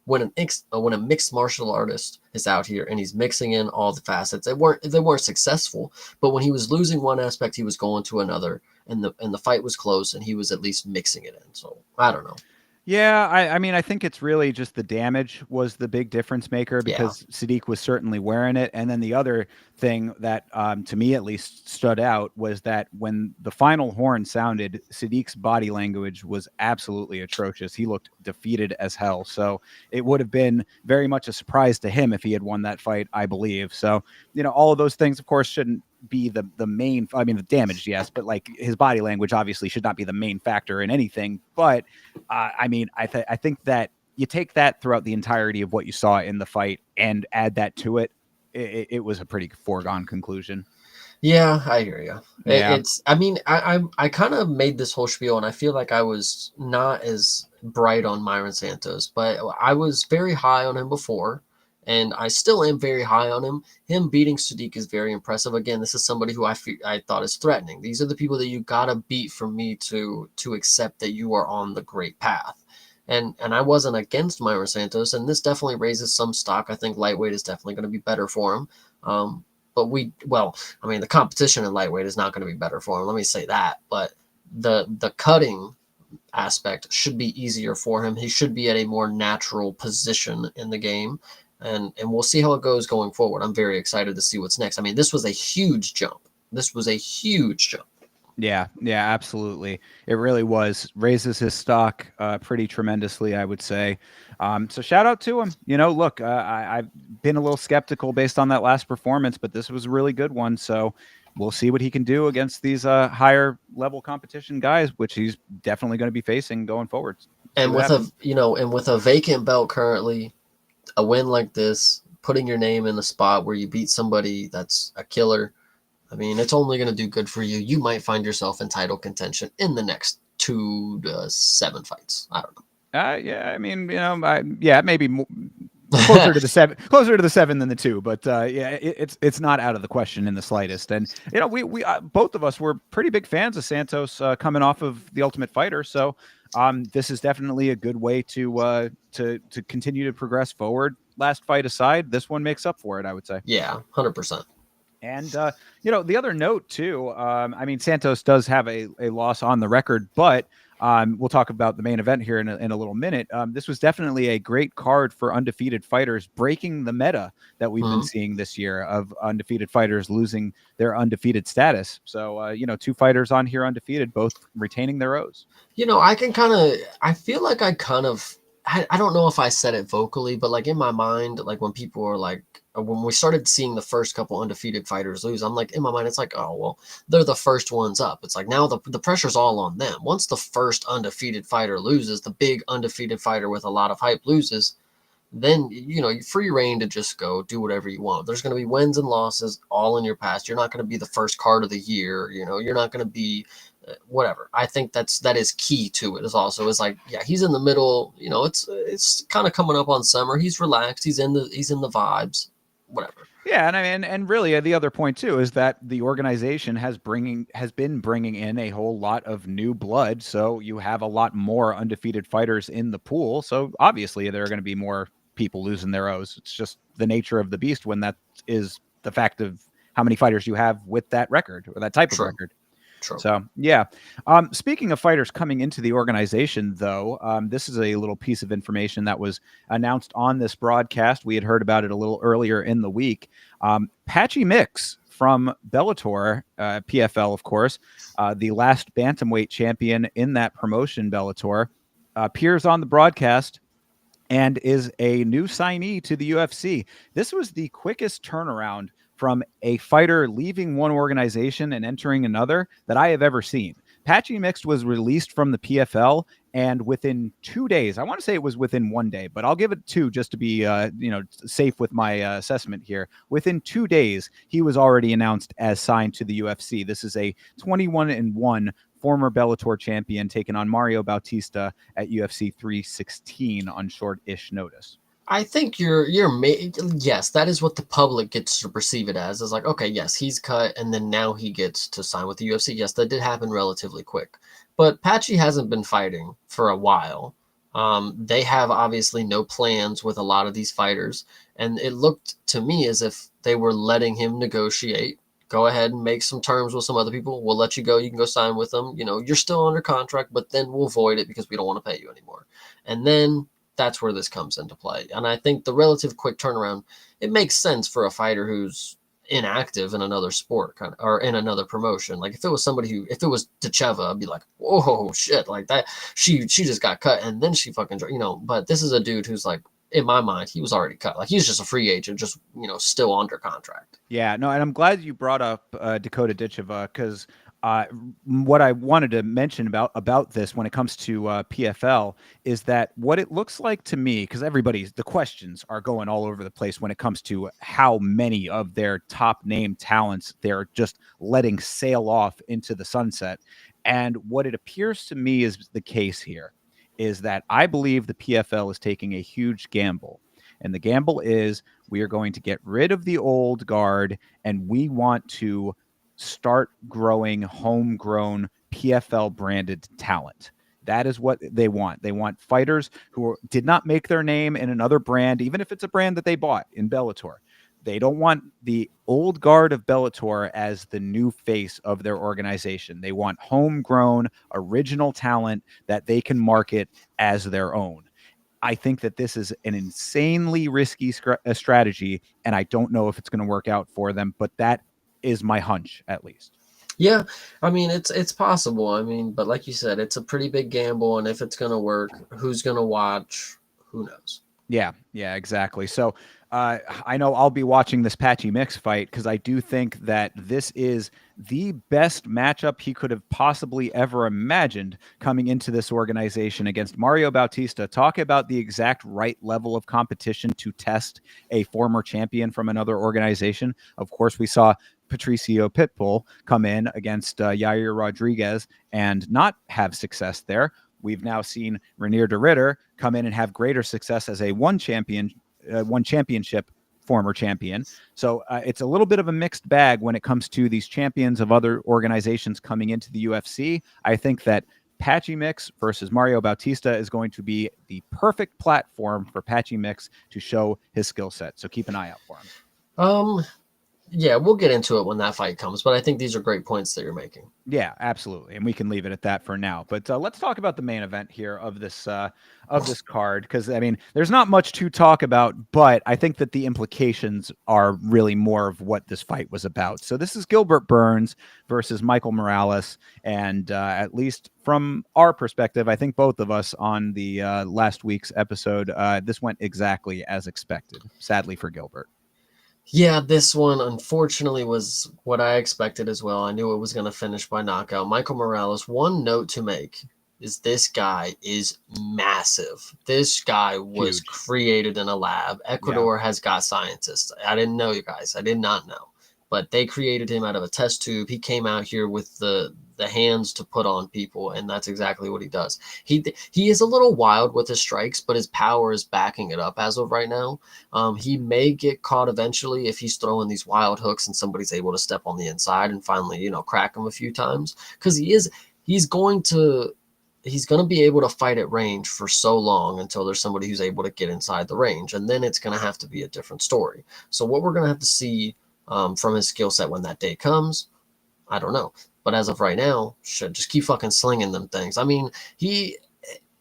Speaker 2: when a mixed martial artist is out here and he's mixing in all the facets, they weren't successful. But when he was losing one aspect, he was going to another, and the fight was close, and he was at least mixing it in. So I don't know.
Speaker 1: Yeah, I mean, I think it's really just the damage was the big difference maker
Speaker 2: Yeah.
Speaker 1: because Sadiq was certainly wearing it. And then the other thing that, to me at least, stood out was that when the final horn sounded, Sadiq's body language was absolutely atrocious. He looked defeated as hell. So it would have been very much a surprise to him if he had won that fight, I believe. So, all of those things, of course, shouldn't be the main. I mean, the damage, yes, but like his body language obviously should not be the main factor in anything. But I mean, I think that you take that throughout the entirety of what you saw in the fight and add that to it, it was a pretty foregone conclusion.
Speaker 2: Yeah, I hear you.
Speaker 1: Yeah.
Speaker 2: I mean, I kind of made this whole spiel, and I feel like I was not as bright on Myron Santos, but I was very high on him before, and I still am very high on him. Him beating Sadiq is very impressive. Again, this is somebody who I thought is threatening. These are the people that you gotta beat for me to accept that you are on the great path. And I wasn't against Myron Santos, and this definitely raises some stock. I think lightweight is definitely going to be better for him. But I mean, the competition in lightweight is not going to be better for him. Let me say that. But the cutting aspect should be easier for him. He should be at a more natural position in the game, and we'll see how it goes going forward. I'm very excited to see what's next. I mean, this was a huge jump. This was a huge jump.
Speaker 1: Yeah, yeah, absolutely. It really was raises his stock pretty tremendously, I would say. So shout out to him. Look, I've been a little skeptical based on that last performance, but this was a really good one. So we'll see what he can do against these higher level competition guys, which he's definitely going to be facing going forward. See
Speaker 2: And
Speaker 1: what
Speaker 2: with
Speaker 1: happens.
Speaker 2: a vacant belt currently, a win like this, putting your name in a spot where you beat somebody that's a killer, I mean, it's only going to do good for you. You might find yourself in title contention in the next 2 to 7 fights. I don't
Speaker 1: Yeah, I mean, maybe
Speaker 2: know.
Speaker 1: closer to the 7 than the 2, but yeah, it's not out of the question in the slightest. And we both of us were pretty big fans of Santos coming off of the Ultimate Fighter, so this is definitely a good way to continue to progress forward. Last fight aside, this one makes up for it, I would say.
Speaker 2: Yeah, 100%.
Speaker 1: And the other note too, I mean, Santos does have a loss on the record, but we'll talk about the main event here in a little minute. This was definitely a great card for undefeated fighters, breaking the meta that we've been
Speaker 2: Mm-hmm.
Speaker 1: seeing this year of undefeated fighters losing their undefeated status. So, 2 fighters on here undefeated, both retaining their O's.
Speaker 2: I feel like I don't know if I said it vocally, but like in my mind, like when people were like, when we started seeing the first couple undefeated fighters lose, I'm like, in my mind, it's like, oh, well, they're the first ones up. It's like now the pressure's all on them. Once the first undefeated fighter loses, the big undefeated fighter with a lot of hype loses, then you free reign to just go do whatever you want. There's going to be wins and losses all in your past. You're not going to be the first card of the year. You're not going to be whatever. I think that is key to it. Is like, yeah, he's in the middle. It's kind of coming up on summer. He's relaxed. He's in the vibes. Whatever.
Speaker 1: Yeah, and I mean, and really, the other point too is that the organization has been bringing in a whole lot of new blood. So you have a lot more undefeated fighters in the pool. So obviously, there are going to be more people losing their O's. It's just the nature of the beast when that is the fact of how many fighters you have with that record or that type of
Speaker 2: True.
Speaker 1: record.
Speaker 2: True.
Speaker 1: So yeah. Speaking of fighters coming into the organization, though, this is a little piece of information that was announced on this broadcast. We had heard about it a little earlier in the week. Patchy Mix from Bellator, PFL, of course, the last bantamweight champion in that promotion, Bellator, appears on the broadcast and is a new signee to the UFC. This was the quickest turnaround from a fighter leaving one organization and entering another that I have ever seen. Patchy Mixed was released from the PFL, and within 2 days, I want to say it was within 1 day, but I'll give it two just to be, safe with my assessment here. Within 2 days, he was already announced as signed to the UFC. This is a 21-1 former Bellator champion taking on Mario Bautista at UFC 316 on short-ish notice.
Speaker 2: I think yes, that is what the public gets to perceive it as. Is like, okay, yes, he's cut, and then now he gets to sign with the UFC. Yes, that did happen relatively quick, but Patchy hasn't been fighting for a while. They have obviously no plans with a lot of these fighters, and it looked to me as if they were letting him negotiate. Go ahead and make some terms with some other people. We'll let you go. You can go sign with them. You know, you're still under contract, but then we'll void it because we don't want to pay you anymore. And then that's where this comes into play. And I think the relative quick turnaround, it makes sense for a fighter who's inactive in another sport or in another promotion. Like if it was somebody who, if it was Decheva, I'd be like, whoa, shit, like that. She just got cut and then she fucking, but this is a dude who's like, in my mind, he was already cut. Like he's just a free agent, just, still under contract.
Speaker 1: Yeah, no, and I'm glad you brought up Dakota Ditcheva because what I wanted to mention about this when it comes to PFL is that what it looks like to me, because the questions are going all over the place when it comes to how many of their top name talents they're just letting sail off into the sunset. And what it appears to me is the case here is that I believe the PFL is taking a huge gamble. And the gamble is we are going to get rid of the old guard and we want to start growing homegrown PFL branded talent. That is what they want. They want fighters who did not make their name in another brand, even if it's a brand that they bought in Bellator. They don't want the old guard of Bellator as the new face of their organization. They want homegrown, original talent that they can market as their own. I think that this is an insanely risky strategy, and I don't know if it's going to work out for them, but that is my hunch, at least.
Speaker 2: Yeah, I mean it's possible. I mean, but like you said, it's a pretty big gamble, and if it's gonna work, who's gonna watch? Who knows?
Speaker 1: Yeah, exactly. So I know I'll be watching this Patchy Mix fight because I do think that this is the best matchup he could have possibly ever imagined coming into this organization against Mario Bautista. Talk about the exact right level of competition to test a former champion from another organization. Of course, we saw Patricio Pitbull come in against Yair Rodriguez and not have success there. We've now seen Rainier de Ritter come in and have greater success as a one championship former champion. So it's a little bit of a mixed bag when it comes to these champions of other organizations coming into the UFC. I think that Patchy Mix versus Mario Bautista is going to be the perfect platform for Patchy Mix to show his skill set. So keep an eye out for him.
Speaker 2: Yeah, we'll get into it when that fight comes, but I think these are great points that you're making.
Speaker 1: Yeah, absolutely, and we can leave it at that for now. But let's talk about the main event here of this card, because I mean, there's not much to talk about, but I think that the implications are really more of what this fight was about. So this is Gilbert Burns versus Michael Morales, and at least from our perspective, I think both of us on the last week's episode, this went exactly as expected. Sadly for Gilbert.
Speaker 2: Yeah, this one unfortunately was what I expected as well. I knew it was going to finish by knockout. Michael Morales, one note to make is this guy is massive. This guy was
Speaker 1: Huge.
Speaker 2: created in a lab. Ecuador has got scientists. I didn't know, you guys. I did not know. But they created him out of a test tube. He came out here with the hands to put on people, and that's exactly what he does. He is a little wild with his strikes, but his power is backing it up as of right now. He may get caught eventually if he's throwing these wild hooks and somebody's able to step on the inside and finally, crack him a few times, because he's going to be able to fight at range for so long until there's somebody who's able to get inside the range, and then it's going to have to be a different story. So what we're going to have to see from his skill set when that day comes, I don't know. But as of right now, shit, just keep fucking slinging them things. I mean, he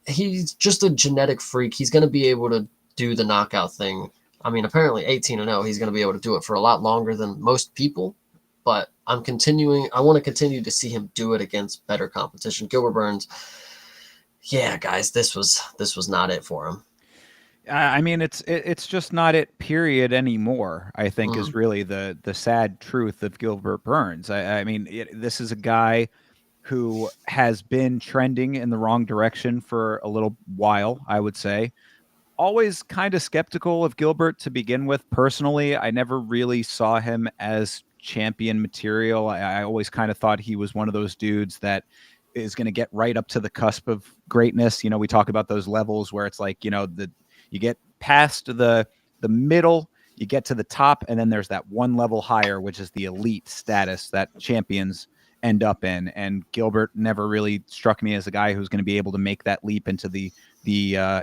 Speaker 2: he's just a genetic freak. He's going to be able to do the knockout thing. I mean, apparently 18-0, he's going to be able to do it for a lot longer than most people. But I'm continuing. I want to continue to see him do it against better competition. Gilbert Burns, yeah, guys, this was not it for him.
Speaker 1: I mean, it's just not it. Period anymore. I think
Speaker 2: Mm-hmm.
Speaker 1: is really the sad truth of Gilbert Burns. I mean, this is a guy who has been trending in the wrong direction for a little while. I would say always kind of skeptical of Gilbert to begin with. Personally, I never really saw him as champion material. I always kind of thought he was one of those dudes that is going to get right up to the cusp of greatness. We talk about those levels where it's like, you get past the middle, you get to the top, and then there's that one level higher, which is the elite status that champions end up in. And Gilbert never really struck me as a guy who's going to be able to make that leap into the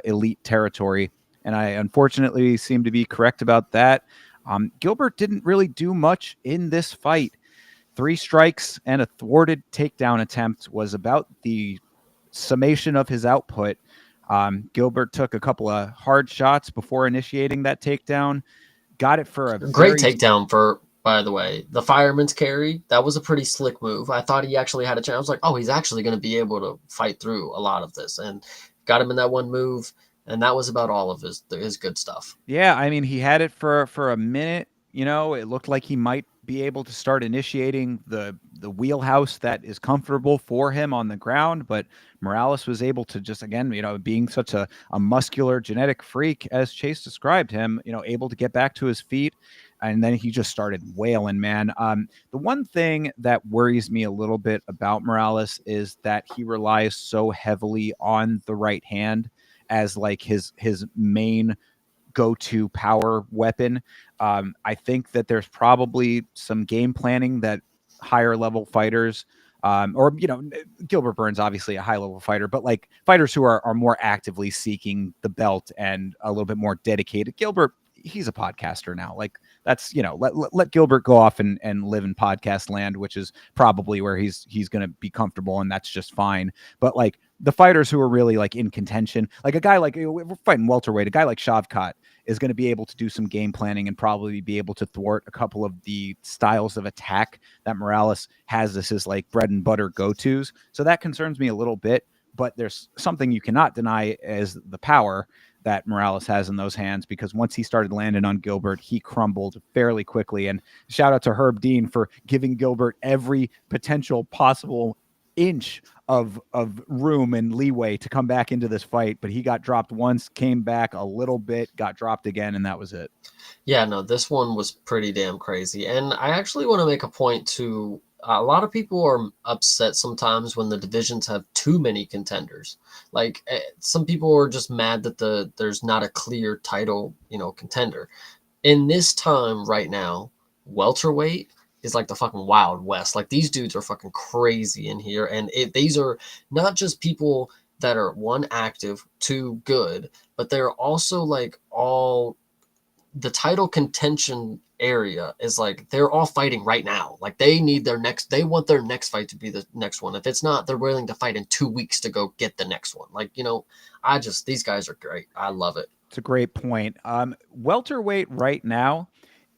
Speaker 1: elite territory. And I unfortunately seem to be correct about that. Gilbert didn't really do much in this fight. 3 strikes and a thwarted takedown attempt was about the summation of his output. Gilbert took a couple of hard shots before initiating that takedown. Got it for a
Speaker 2: Great
Speaker 1: very
Speaker 2: takedown for, by the way, the fireman's carry. That was a pretty slick move. I thought he actually had a chance. I was like, oh, he's actually going to be able to fight through a lot of this, and got him in that one move. And that was about all of his good stuff.
Speaker 1: Yeah, I mean, he had it for a minute. It looked like he might be able to start initiating the wheelhouse that is comfortable for him on the ground, but Morales was able to just again, being such a muscular genetic freak as Chase described him, able to get back to his feet, and then he just started wailing, man. The one thing that worries me a little bit about Morales is that he relies so heavily on the right hand as like his main go-to power weapon. I think that there's probably some game planning that higher level fighters, or Gilbert Burns, obviously a high level fighter, but like fighters who are more actively seeking the belt and a little bit more dedicated. Gilbert, he's a podcaster now. Like that's let Gilbert go off and live in podcast land, which is probably where he's going to be comfortable, and that's just fine. But like the fighters who are really like in contention, like a guy like we're fighting welterweight, a guy like Shavkat is going to be able to do some game planning and probably be able to thwart a couple of the styles of attack that Morales has as his like bread and butter go-tos. So that concerns me a little bit, but there's something you cannot deny as the power that Morales has in those hands, because once he started landing on Gilbert, he crumbled fairly quickly. And shout out to Herb Dean for giving Gilbert every potential possible inch of room and leeway to come back into this fight, but he got dropped once, came back a little bit, got dropped again, and that was it.
Speaker 2: Yeah, no, this one was pretty damn crazy. And I actually want to make a point to a lot of people are upset sometimes when the divisions have too many contenders. Like some people are just mad that there's not a clear title, contender. In this time right now, welterweight is like the fucking Wild West. Like these dudes are fucking crazy in here, and these are not just people that are one active, two good, but they're also like all the title contention area is like they're all fighting right now. Like they want their next fight to be the next one. If it's not, they're willing to fight in 2 weeks to go get the next one. Like, these guys are great. I love it.
Speaker 1: It's a great point. Welterweight right now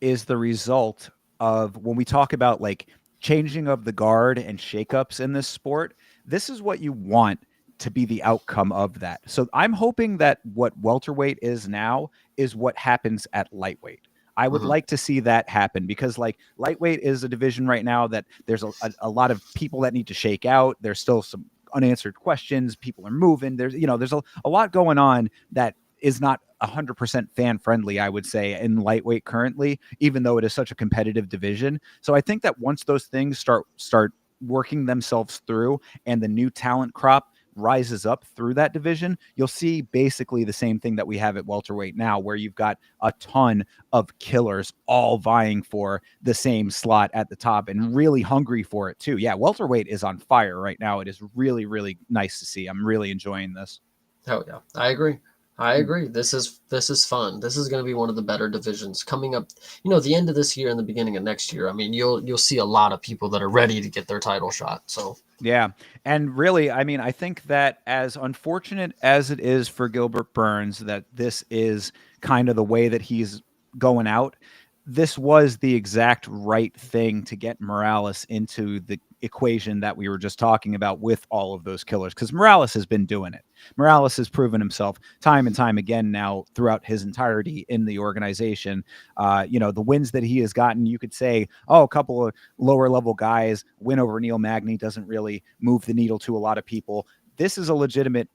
Speaker 1: is the result of when we talk about like changing of the guard and shakeups in this sport. This is what you want to be the outcome of that. So I'm hoping that what welterweight is now is what happens at lightweight. I would
Speaker 2: Mm-hmm.
Speaker 1: like to see that happen because like lightweight is a division right now that there's a lot of people that need to shake out. There's still some unanswered questions. People are moving. There's a lot going on that is not 100% fan friendly, I would say, in lightweight currently, even though it is such a competitive division. So I think that once those things start working themselves through and the new talent crop rises up through that division, you'll see basically the same thing that we have at welterweight now, where you've got a ton of killers all vying for the same slot at the top and really hungry for it too. Yeah, welterweight is on fire right now. It is really, really nice to see. I'm really enjoying this.
Speaker 2: Oh yeah, I agree. I agree. This is fun. This is going to be one of the better divisions coming up. The end of this year and the beginning of next year. I mean, you'll see a lot of people that are ready to get their title shot. So
Speaker 1: Yeah. And really, I mean, I think that as unfortunate as it is for Gilbert Burns that this is kind of the way that he's going out, this was the exact right thing to get Morales into the equation that we were just talking about with all of those killers, because Morales has been doing it. Morales has proven himself time and time again now throughout his entirety in the organization. The wins that he has gotten, you could say, oh, a couple of lower level guys win over Neil Magny doesn't really move the needle to a lot of people. This is a legitimate,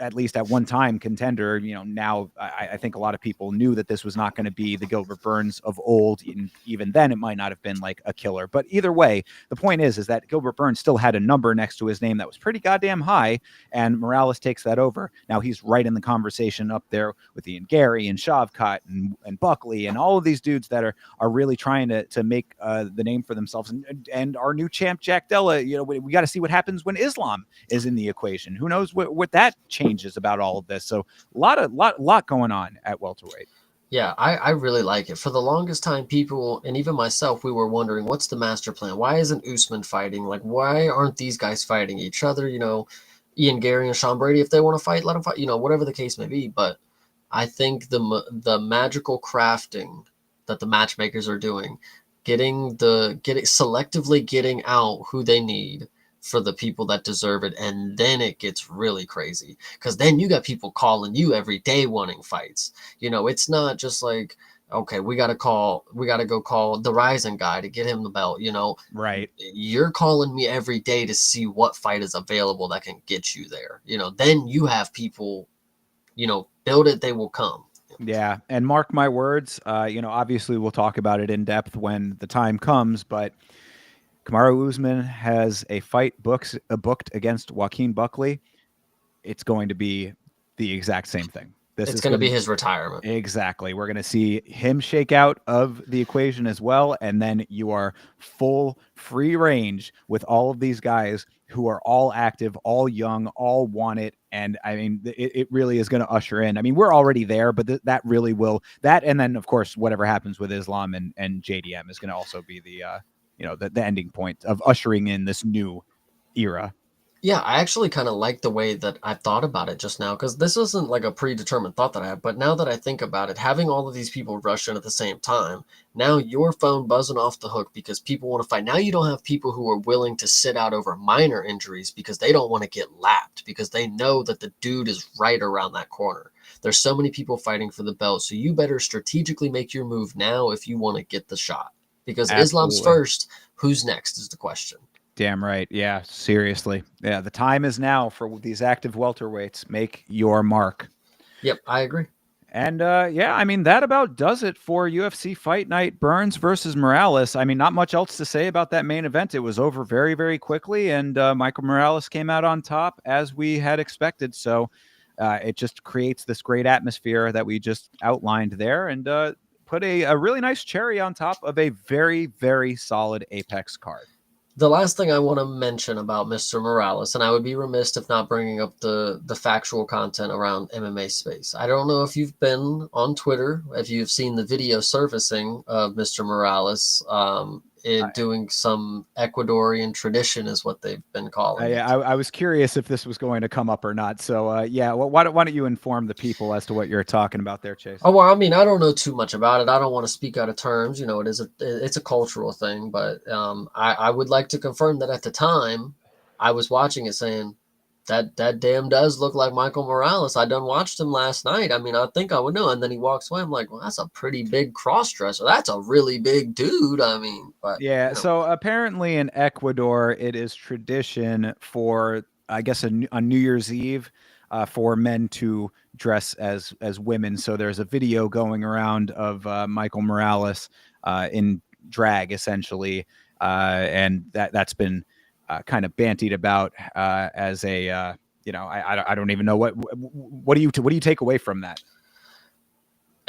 Speaker 1: at least at one time, contender. Now I think a lot of people knew that this was not going to be the Gilbert Burns of old. And even then, it might not have been like a killer. But either way, the point is that Gilbert Burns still had a number next to his name that was pretty goddamn high, and Morales takes that over. Now he's right in the conversation up there with Ian Gary and Shavkat and Buckley and all of these dudes that are really trying to make the name for themselves. And our new champ Jack Della, we got to see what happens when Islam is in the equation. Who knows what that changes about all of this? So lot going on at welterweight.
Speaker 2: yeah, I really like it. For the longest time, people and even myself, we were wondering what's the master plan? Why isn't Usman fighting? Like, why aren't these guys fighting each other? Ian Gary and Sean Brady, if they want to fight, let them fight. Whatever the case may be. But I think the magical crafting that the matchmakers are doing, getting selectively getting out who they need for the people that deserve it, and then it gets really crazy because then you got people calling you every day wanting fights. It's not just like, okay, we got to go call the Rising guy to get him the belt.
Speaker 1: Right.
Speaker 2: You're calling me every day to see what fight is available that can get you there. Then you have people, build it, they will come.
Speaker 1: Yeah, and mark my words. Obviously we'll talk about it in depth when the time comes, but Kamaru Usman has a fight booked against Joaquin Buckley. It's going to be the exact same thing. This
Speaker 2: It's
Speaker 1: is
Speaker 2: going to
Speaker 1: going
Speaker 2: be
Speaker 1: to
Speaker 2: his retirement.
Speaker 1: exactly. We're going to see him shake out of the equation as well, and then you are full free range with all of these guys who are all active, all young, all want it. And I mean, it really is going to usher in. I mean, we're already there, but that really will that. And then, of course, whatever happens with Islam and JDM is going to also be the ending point of ushering in this new era.
Speaker 2: Yeah, I actually kind of like the way that I thought about it just now because this wasn't like a predetermined thought that I had. But now that I think about it, having all of these people rush in at the same time, now your phone buzzing off the hook because people want to fight. Now you don't have people who are willing to sit out over minor injuries because they don't want to get lapped because they know that the dude is right around that corner. There's so many people fighting for the belt, so you better strategically make your move now if you want to get the shot. Because Islam's
Speaker 1: Absolutely.
Speaker 2: first, who's next is the question.
Speaker 1: Damn right. Yeah, seriously. Yeah, the time is now for these active welterweights. Make your mark.
Speaker 2: Yep, I agree.
Speaker 1: And yeah, I mean, that about does it for UFC Fight Night Burns versus Morales. I mean, not much else to say about that main event. It was over very, very quickly, and Michael Morales came out on top as we had expected. So it just creates this great atmosphere that we just outlined there and put a really nice cherry on top of a very, very solid Apex card.
Speaker 2: The last thing I want to mention about Mr. Morales, and I would be remiss if not bringing up the factual content around MMA space. I don't know if you've been on Twitter, if you've seen the video surfacing of Mr. Morales doing some Ecuadorian tradition, is what they've been calling it.
Speaker 1: I was curious if this was going to come up or not. So yeah, well, why don't you inform the people as to what you're talking about there, Chase?
Speaker 2: Oh well, I mean, I don't know too much about it. I don't want to speak out of terms. It's a cultural thing, but I would like to confirm that at the time, I was watching it saying that damn does look like Michael Morales. I done watched him last night. I mean, I think I would know. And then he walks away. I'm like, well, that's a pretty big cross dresser. That's a really big dude. I mean, but
Speaker 1: Yeah. So apparently in Ecuador, it is tradition for I guess on New Year's Eve for men to dress as women. So there's a video going around of Michael Morales in drag essentially, and that's been kind of bantied about as a I don't even know what do you take away from that?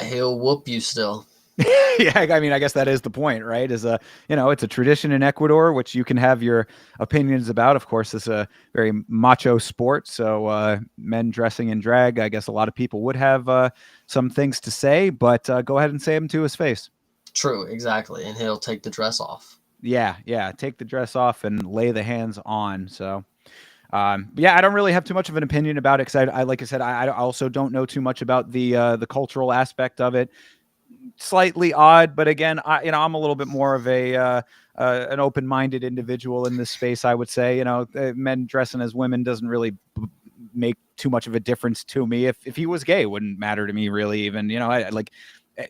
Speaker 2: he'll whoop you still.
Speaker 1: Yeah, I mean, I guess that is the point, right? Is a it's a tradition in Ecuador, which you can have your opinions about. Of course, it's a very macho sport, so men dressing in drag, I guess a lot of people would have some things to say, but go ahead and say them to his face.
Speaker 2: True, exactly. And he'll take the dress off.
Speaker 1: Yeah, yeah, take the dress off and lay the hands on. So, but yeah, I don't really have too much of an opinion about it because like I said, I also don't know too much about the cultural aspect of it. Slightly odd, but again, I'm a little bit more of a an open-minded individual in this space. I would say, men dressing as women doesn't really make too much of a difference to me. If he was gay, it wouldn't matter to me really. Even I like,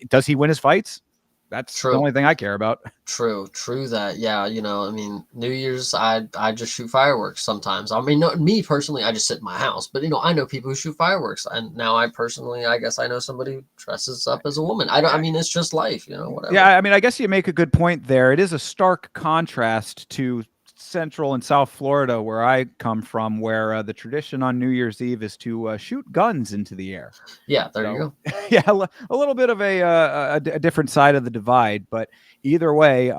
Speaker 1: does he win his fights? That's the
Speaker 2: True.
Speaker 1: only thing I care about.
Speaker 2: True that. Yeah, I mean, New Year's, I just shoot fireworks sometimes. I mean, no, me personally, I just sit in my house. But I know people who shoot fireworks, and now I personally, I guess I know somebody who dresses up as a woman. I don't. I mean, it's just life,
Speaker 1: Yeah,
Speaker 2: whatever.
Speaker 1: I mean, I guess you make a good point there. It is a stark contrast to Central and South Florida, where I come from, where the tradition on New Year's Eve is to shoot guns into the air.
Speaker 2: Yeah, there you
Speaker 1: So,
Speaker 2: go.
Speaker 1: yeah, a little bit of a different side of the divide, but either way,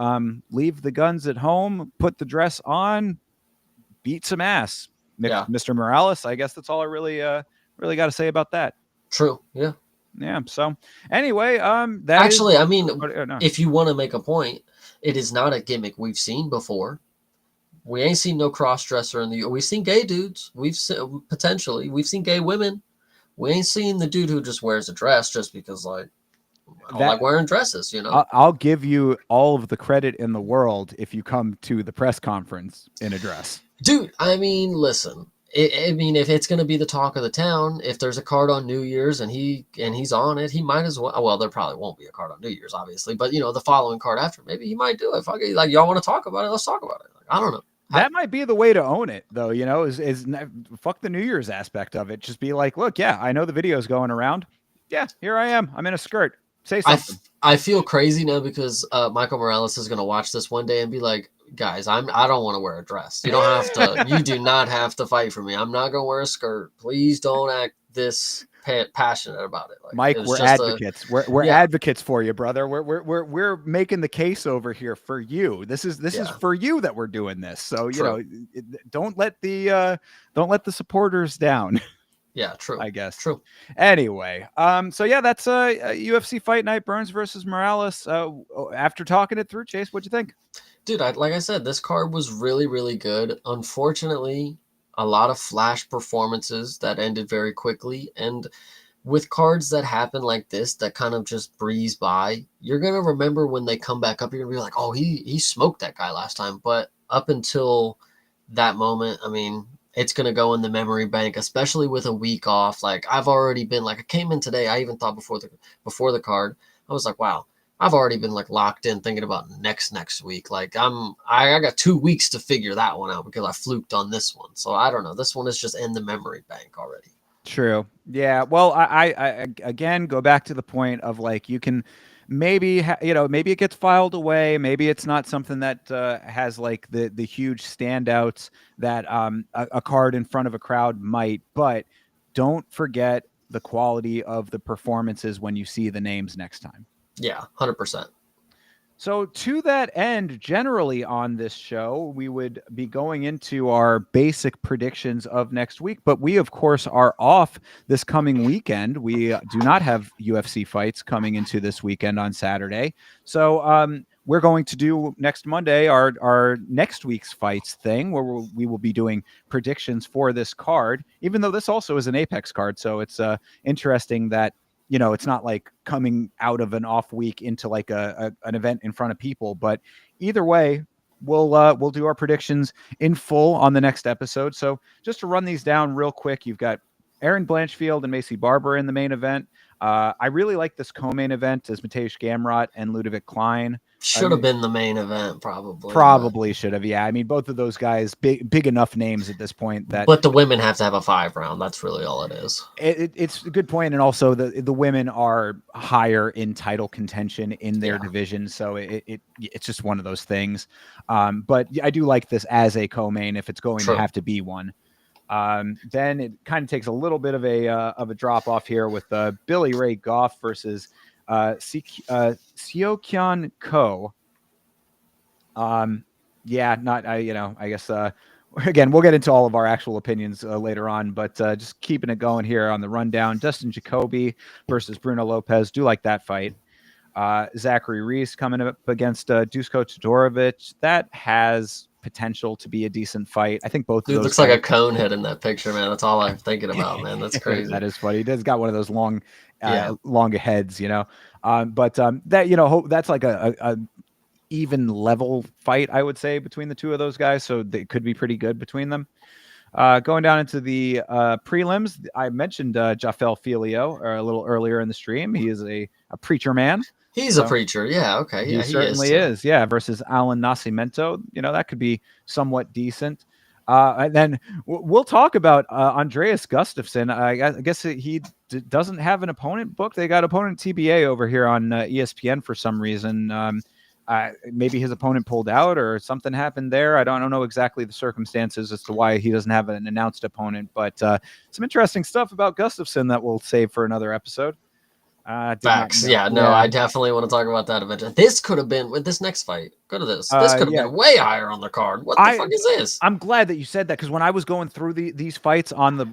Speaker 1: leave the guns at home, put the dress on, beat some ass,
Speaker 2: Yeah,
Speaker 1: Mr. Morales. I guess that's all I really got to say about that.
Speaker 2: true. Yeah.
Speaker 1: Yeah. So anyway, that is.
Speaker 2: Actually, I mean,
Speaker 1: No.
Speaker 2: if you want to make a point, it is not a gimmick we've seen before. We ain't seen no cross dresser in the. We've seen gay dudes. Potentially we've seen gay women. We ain't seen the dude who just wears a dress just because like I don't
Speaker 1: That
Speaker 2: like wearing dresses.
Speaker 1: I'll give you all of the credit in the world if you come to the press conference in a dress.
Speaker 2: Dude, I mean, listen. I mean, if it's gonna be the talk of the town, if there's a card on New Year's and he's on it, he might as well. Well, there probably won't be a card on New Year's, obviously, but the following card after, maybe he might do it. Fuck it, like y'all want to talk about it, let's talk about it. Like, I don't know.
Speaker 1: That might be the way to own it, though. Is fuck the New Year's aspect of it. Just be like, look, yeah, I know the video's going around. Yeah, here I am. I'm in a skirt. Say something.
Speaker 2: I feel crazy now because Michael Morales is gonna watch this one day and be like, guys, I don't want to wear a dress. You don't have to. You do not have to fight for me. I'm not gonna wear a skirt. Please don't act this passionate about it. Like it
Speaker 1: Mike,
Speaker 2: was
Speaker 1: we're
Speaker 2: just a
Speaker 1: advocates. We're
Speaker 2: yeah,
Speaker 1: advocates for you, brother. We're making the case over here for you. This is
Speaker 2: yeah,
Speaker 1: for you that we're doing this. So
Speaker 2: true.
Speaker 1: don't let the supporters down.
Speaker 2: Yeah, true,
Speaker 1: I guess.
Speaker 2: true.
Speaker 1: Anyway, so yeah, that's a UFC Fight Night, Burns versus Morales. After talking it through, Chase, what'd you think?
Speaker 2: Dude, like I said, this card was really, really good. Unfortunately, a lot of flash performances that ended very quickly. And with cards that happen like this, that kind of just breeze by, you're gonna remember when they come back up. You're gonna be like, "Oh, he smoked that guy last time." But up until that moment, I mean, it's gonna go in the memory bank, especially with a week off. Like I've already been like, I came in today. I even thought before the card, I was like, "Wow." I've already been like locked in thinking about next week. Like I got 2 weeks to figure that one out because I fluked on this one. So I don't know. This one is just in the memory bank already.
Speaker 1: True. Yeah. Well, I again go back to the point of like you can maybe maybe it gets filed away. Maybe it's not something that has like the huge standouts that a card in front of a crowd might. But don't forget the quality of the performances when you see the names next time.
Speaker 2: Yeah, 100%.
Speaker 1: So, to that end, generally on this show, we would be going into our basic predictions of next week. But we, of course, are off this coming weekend. We do not have UFC fights coming into this weekend on Saturday. So, we're going to do next Monday our next week's fights thing, where we will be doing predictions for this card. Even though this also is an Apex card, so it's interesting that it's not like coming out of an off week into like an event in front of people. But either way, we'll do our predictions in full on the next episode. So just to run these down real quick, you've got Aaron Blanchfield and Macy Barber in the main event. I really like this co-main event as Mateusz Gamrot and Ludovic Klein.
Speaker 2: Should have been the main event, probably.
Speaker 1: Probably should have. Yeah, I mean, both of those guys, big enough names at this point that.
Speaker 2: But the women have to have a 5 round. That's really all it is.
Speaker 1: It's a good point, and also the women are higher in title contention in their
Speaker 2: Yeah.
Speaker 1: division, so it's just one of those things. But I do like this as a co-main if it's going
Speaker 2: True.
Speaker 1: to have to be one. Then it kind of takes a little bit of a drop off here with Billy Ray Goff versus Seokyeon Ko. Yeah, not I. I guess. Again, we'll get into all of our actual opinions later on, but just keeping it going here on the rundown. Dustin Jacoby versus Bruno Lopez. Do like that fight. Zachary Reese coming up against Dusko Todorovic. That has potential to be a decent fight. I think both of
Speaker 2: Dude
Speaker 1: those
Speaker 2: looks like
Speaker 1: guys.
Speaker 2: a cone head in that picture, man. That's all I'm thinking about, man. That's
Speaker 1: That
Speaker 2: crazy.
Speaker 1: is funny. He does got one of those
Speaker 2: Yeah.
Speaker 1: long heads, But that that's like a even level fight, I would say, between the two of those guys. So they could be pretty good between them. Going down into the prelims, I mentioned Jafel Filio a little earlier in the stream. He is a preacher man.
Speaker 2: He's a
Speaker 1: So
Speaker 2: preacher. Yeah. Okay.
Speaker 1: he
Speaker 2: Yeah, he is
Speaker 1: certainly
Speaker 2: too.
Speaker 1: is. Yeah. Versus Alan Nascimento. That could be somewhat decent. And then we'll talk about Andreas Gustafsson. I guess he doesn't have an opponent booked. They got opponent TBA over here on ESPN for some reason. Maybe his opponent pulled out or something happened there. I don't know exactly the circumstances as to why he doesn't have an announced opponent, but some interesting stuff about Gustafsson that we'll save for another episode. Did not
Speaker 2: Facts.
Speaker 1: know.
Speaker 2: Yeah. No,
Speaker 1: Yeah.
Speaker 2: I definitely want to talk about that eventually. This could have been with this next fight. Go to this. This could have
Speaker 1: Yeah.
Speaker 2: been way higher on the card. What the fuck is this?
Speaker 1: I'm glad that you said that because when I was going through these fights on the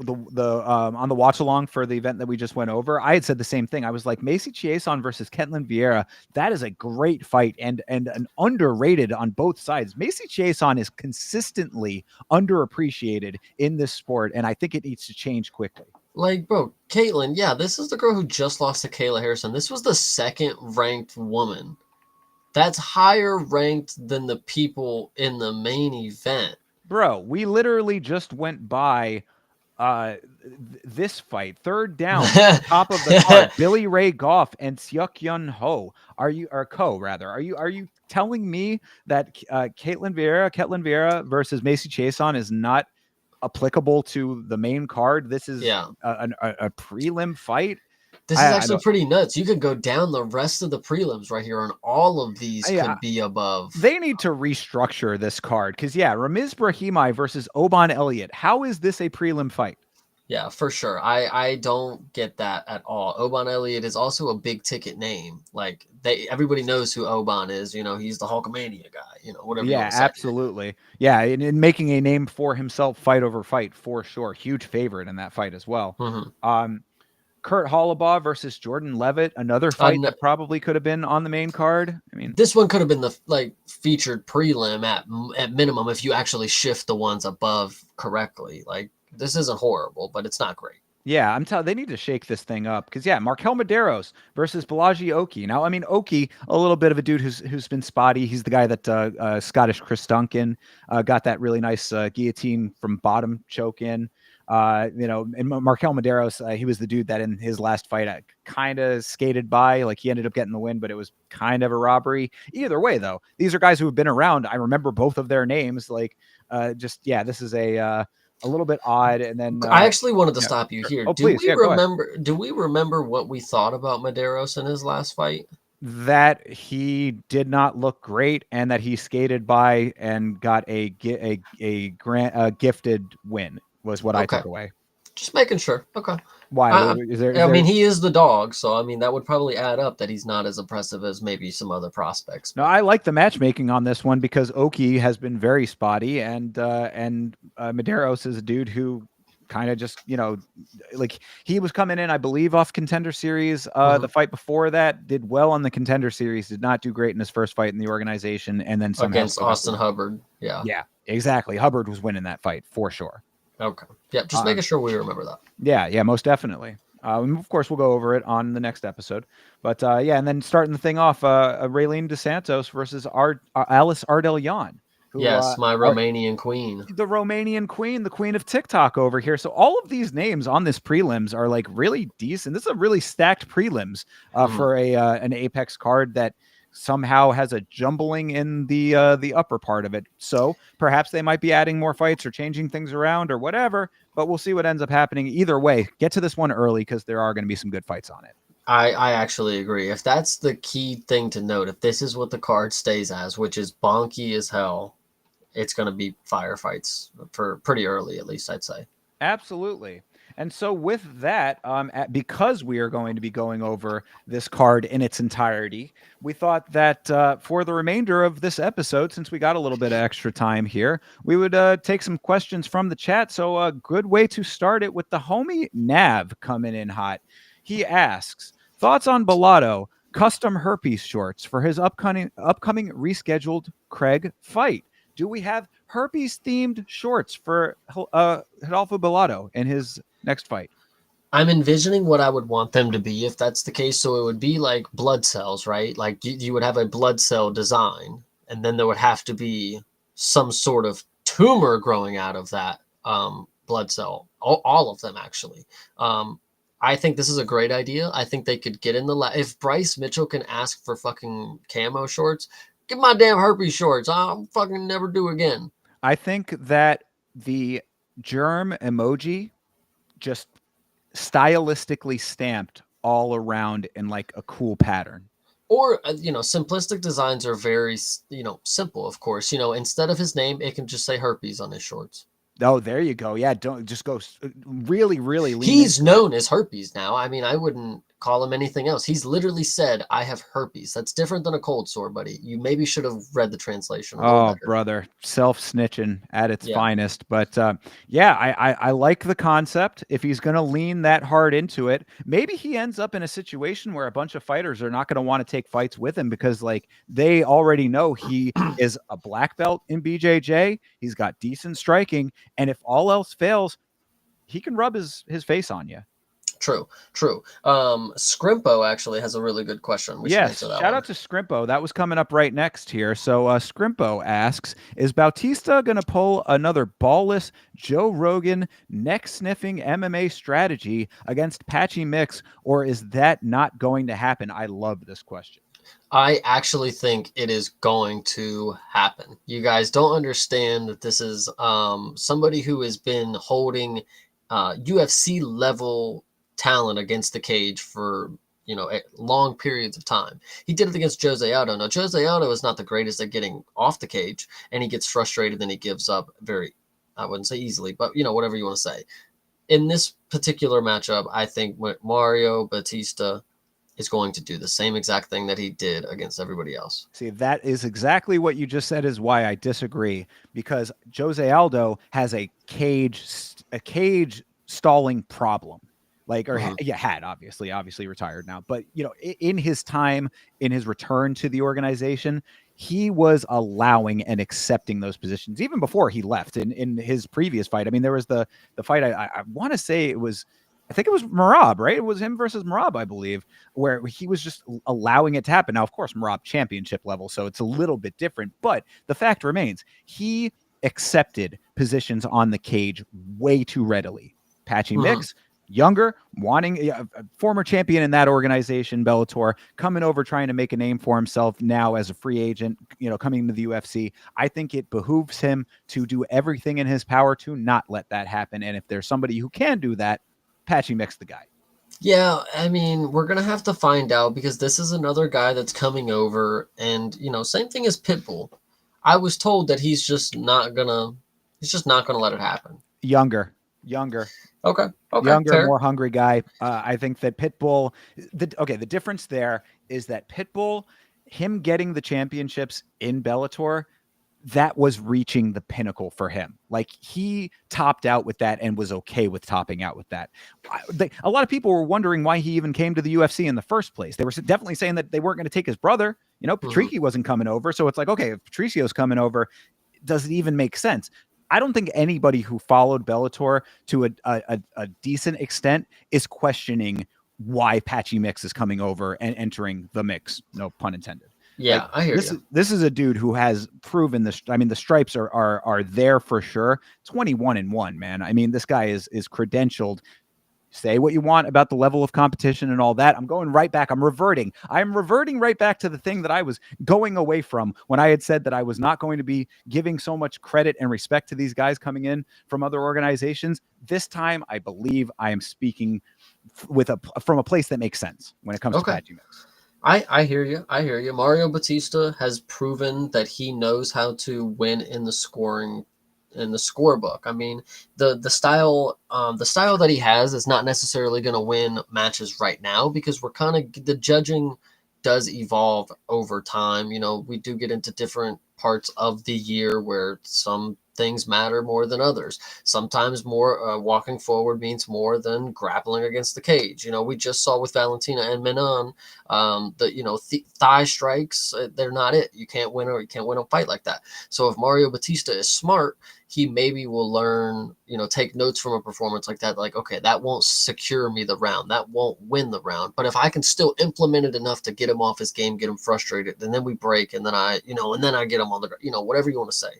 Speaker 1: watch along for the event that we just went over, I had said the same thing. I was like, Macy Chiasson versus Ketlin Vieira, that is a great fight and an underrated on both sides. Macy Chiasson is consistently underappreciated in this sport, and I think it needs to change quickly.
Speaker 2: Like, bro, Caitlyn, yeah, this is the girl who just lost to Kayla Harrison. This was the second ranked woman. That's higher ranked than the people in the main event.
Speaker 1: Bro, we literally just went by this fight, third down, top of the card, Billy Ray Goff and Seok Yun Ho. Are you telling me that Ketlin Vieira versus Macy Chiasson is not applicable to the main card? This is
Speaker 2: Yeah.
Speaker 1: a prelim fight.
Speaker 2: This is actually pretty nuts. You could go down the rest of the prelims right here, and all of these could be above.
Speaker 1: They need to restructure this card because, Ramiz Brahimai versus Oban Elliott. How is this a prelim fight?
Speaker 2: Yeah, for sure. I don't get that at all. Oban Elliott is also a big ticket name. Like everybody knows who Oban is. He's the Hulkamania guy. Whatever.
Speaker 1: Yeah, absolutely. Yeah, in making a name for himself, fight over fight for sure. Huge favorite in that fight as well.
Speaker 2: Mm-hmm.
Speaker 1: Kurt Hollabaugh versus Jordan Levitt, another fight that probably could have been on the main card. I mean,
Speaker 2: this one could have been the featured prelim at minimum if you actually shift the ones above correctly. Like, this isn't horrible, but it's not great.
Speaker 1: Yeah, I'm telling they need to shake this thing up because Markel Medeiros versus Balaji Oki. Now, I mean, Oki, a little bit of a dude who's been spotty. He's the guy that Scottish Chris Duncan got that really nice guillotine from bottom choke in. And Markel Medeiros, he was the dude that in his last fight kind of skated by. Like, he ended up getting the win, but it was kind of a robbery. Either way, though, these are guys who have been around. I remember both of their names. Like, this is a little bit odd. And then
Speaker 2: I actually wanted to stop you here.
Speaker 1: Oh, please.
Speaker 2: Do we remember what we thought about Medeiros in his last fight?
Speaker 1: That he did not look great and that he skated by and got a gifted win was what I took away.
Speaker 2: Just making sure. Okay.
Speaker 1: Why?
Speaker 2: I mean, he is the dog, so I mean that would probably add up that he's not as impressive as maybe some other prospects.
Speaker 1: No, I like the matchmaking on this one because Oki has been very spotty, and Medeiros is a dude who kind of just like he was coming in, I believe, off Contender Series. The fight before that did well on the Contender Series, did not do great in his first fight in the organization, and then
Speaker 2: against Austin Hubbard.
Speaker 1: Yeah, exactly. Hubbard was winning that fight for sure.
Speaker 2: Okay. Yeah, just making sure we remember that.
Speaker 1: Yeah, most definitely. Of course, we'll go over it on the next episode. But and then starting the thing off, Raylene DeSantos versus Alice Ardellyan.
Speaker 2: Yes, my Romanian queen.
Speaker 1: The Romanian queen, the queen of TikTok over here. So all of these names on this prelims are like really decent. This is a really stacked prelims for an Apex card that somehow has a jumbling in the upper part of it. So perhaps they might be adding more fights or changing things around or whatever, but we'll see what ends up happening. Either way, get to this one early because there are going to be some good fights on it.
Speaker 2: I actually agree. If that's the key thing to note, if this is what the card stays as, which is bonky as hell, it's going to be firefights for pretty early, at least I'd say.
Speaker 1: Absolutely. And so, with that, because we are going to be going over this card in its entirety, we thought that for the remainder of this episode, since we got a little bit of extra time here, we would take some questions from the chat. So, a good way to start it with the homie Nav coming in hot. He asks, thoughts on Bellotto custom herpes shorts for his upcoming rescheduled Craig fight? Do we have herpes themed shorts for Rodolfo Bellotto in his next fight?
Speaker 2: I'm envisioning what I would want them to be if that's the case. So it would be like blood cells, right? Like you would have a blood cell design, and then there would have to be some sort of tumor growing out of that blood cell. All of them, actually. I think this is a great idea. I think they could get in the lab. If Bryce Mitchell can ask for fucking camo shorts, get my damn herpes shorts. I'll fucking never do again.
Speaker 1: I think that the germ emoji just stylistically stamped all around in like a cool pattern.
Speaker 2: Or simplistic designs are very simple. Of course, instead of his name, it can just say herpes on his shorts.
Speaker 1: Oh, there you go. Yeah, don't just go really, really lean.
Speaker 2: He's known as herpes now. I mean, I wouldn't call him anything else. He's literally said, "I have herpes." That's different than a cold sore, buddy. You maybe should have read the translation a little
Speaker 1: Oh,
Speaker 2: better.
Speaker 1: brother, self snitching at its
Speaker 2: Yeah,
Speaker 1: finest. But yeah, I like the concept. If he's going to lean that hard into it, maybe he ends up in a situation where a bunch of fighters are not going to want to take fights with him because like they already know he is a black belt in BJJ. He's got decent striking, and if all else fails, he can rub his face on you.
Speaker 2: true. Scrimpo actually has a really good question. We should
Speaker 1: Yes,
Speaker 2: answer that
Speaker 1: shout
Speaker 2: one.
Speaker 1: out to Scrimpo. That was coming up right next here. So Scrimpo asks, is Bautista going to pull another ballless Joe Rogan neck-sniffing MMA strategy against Patchy Mix, or is that not going to happen? I love this question.
Speaker 2: I actually think it is going to happen. You guys don't understand that this is somebody who has been holding UFC level talent against the cage for long periods of time. He did it against Jose Aldo. Now Jose Aldo is not the greatest at getting off the cage, and he gets frustrated and he gives up very, I wouldn't say easily, but whatever you want to say. In this particular matchup, I think Mario Batista is going to do the same exact thing that he did against everybody else.
Speaker 1: See, that is exactly what you just said is why I disagree, because Jose Aldo has a cage stalling problem. Like, or
Speaker 2: Mm-hmm.
Speaker 1: yeah, had obviously retired now, but in his time, in his return to the organization, he was allowing and accepting those positions even before he left. In his previous fight, I mean, there was the fight. I want to say it was, I think it was Marab, right? It was him versus Marab, I believe, where he was just allowing it to happen. Now, of course, Marab championship level, so it's a little bit different, but the fact remains, he accepted positions on the cage way too readily. Patchy
Speaker 2: Mm-hmm.
Speaker 1: Mix, younger, wanting a former champion in that organization, Bellator, coming over trying to make a name for himself now as a free agent, coming to the UFC. I think it behooves him to do everything in his power to not let that happen. And if there's somebody who can do that, Patchy Mix the guy.
Speaker 2: Yeah, I mean, we're gonna have to find out because this is another guy that's coming over, and same thing as Pitbull. I was told that he's just not gonna let it happen.
Speaker 1: Younger,
Speaker 2: Okay, okay,
Speaker 1: younger,
Speaker 2: fair.
Speaker 1: more hungry guy. I think that Pitbull, the difference there is that Pitbull, him getting the championships in Bellator, that was reaching the pinnacle for him. Like he topped out with that and was okay with topping out with that. A lot of people were wondering why he even came to the UFC in the first place. They were definitely saying that they weren't going to take his brother.
Speaker 2: Mhm.
Speaker 1: Patrici wasn't coming over. So it's like, okay, if Patricio's coming over, does it even make sense? I don't think anybody who followed Bellator to a decent extent is questioning why Patchy Mix is coming over and entering the mix. No pun intended. Like
Speaker 2: Yeah, I hear you.
Speaker 1: this is a dude who has proven this. I mean, the stripes are there for sure. 21-1, man. I mean, this guy is credentialed. Say what you want about the level of competition and all that. I'm going right back. I'm reverting right back to the thing that I was going away from when I had said that I was not going to be giving so much credit and respect to these guys coming in from other organizations. This time, I believe I am speaking from a place that makes sense when it comes to
Speaker 2: Okay.
Speaker 1: Patchy Mix.
Speaker 2: I hear you. I hear you. Mario Batista has proven that he knows how to win in the scoring in the scorebook. I mean, the style that he has is not necessarily going to win matches right now because we're kind of the judging does evolve over time. You know, we do get into different parts of the year where some things matter more than others. Sometimes more walking forward means more than grappling against the cage. You know, we just saw with Valentina and Menon that thigh strikes, they're not it. You can't win a fight like that. So if Mario Batista is smart, he maybe will learn, take notes from a performance like that. Like, okay, that won't secure me the round. That won't win the round. But if I can still implement it enough to get him off his game, get him frustrated, and then we break, and then I get him on the, whatever you want to say.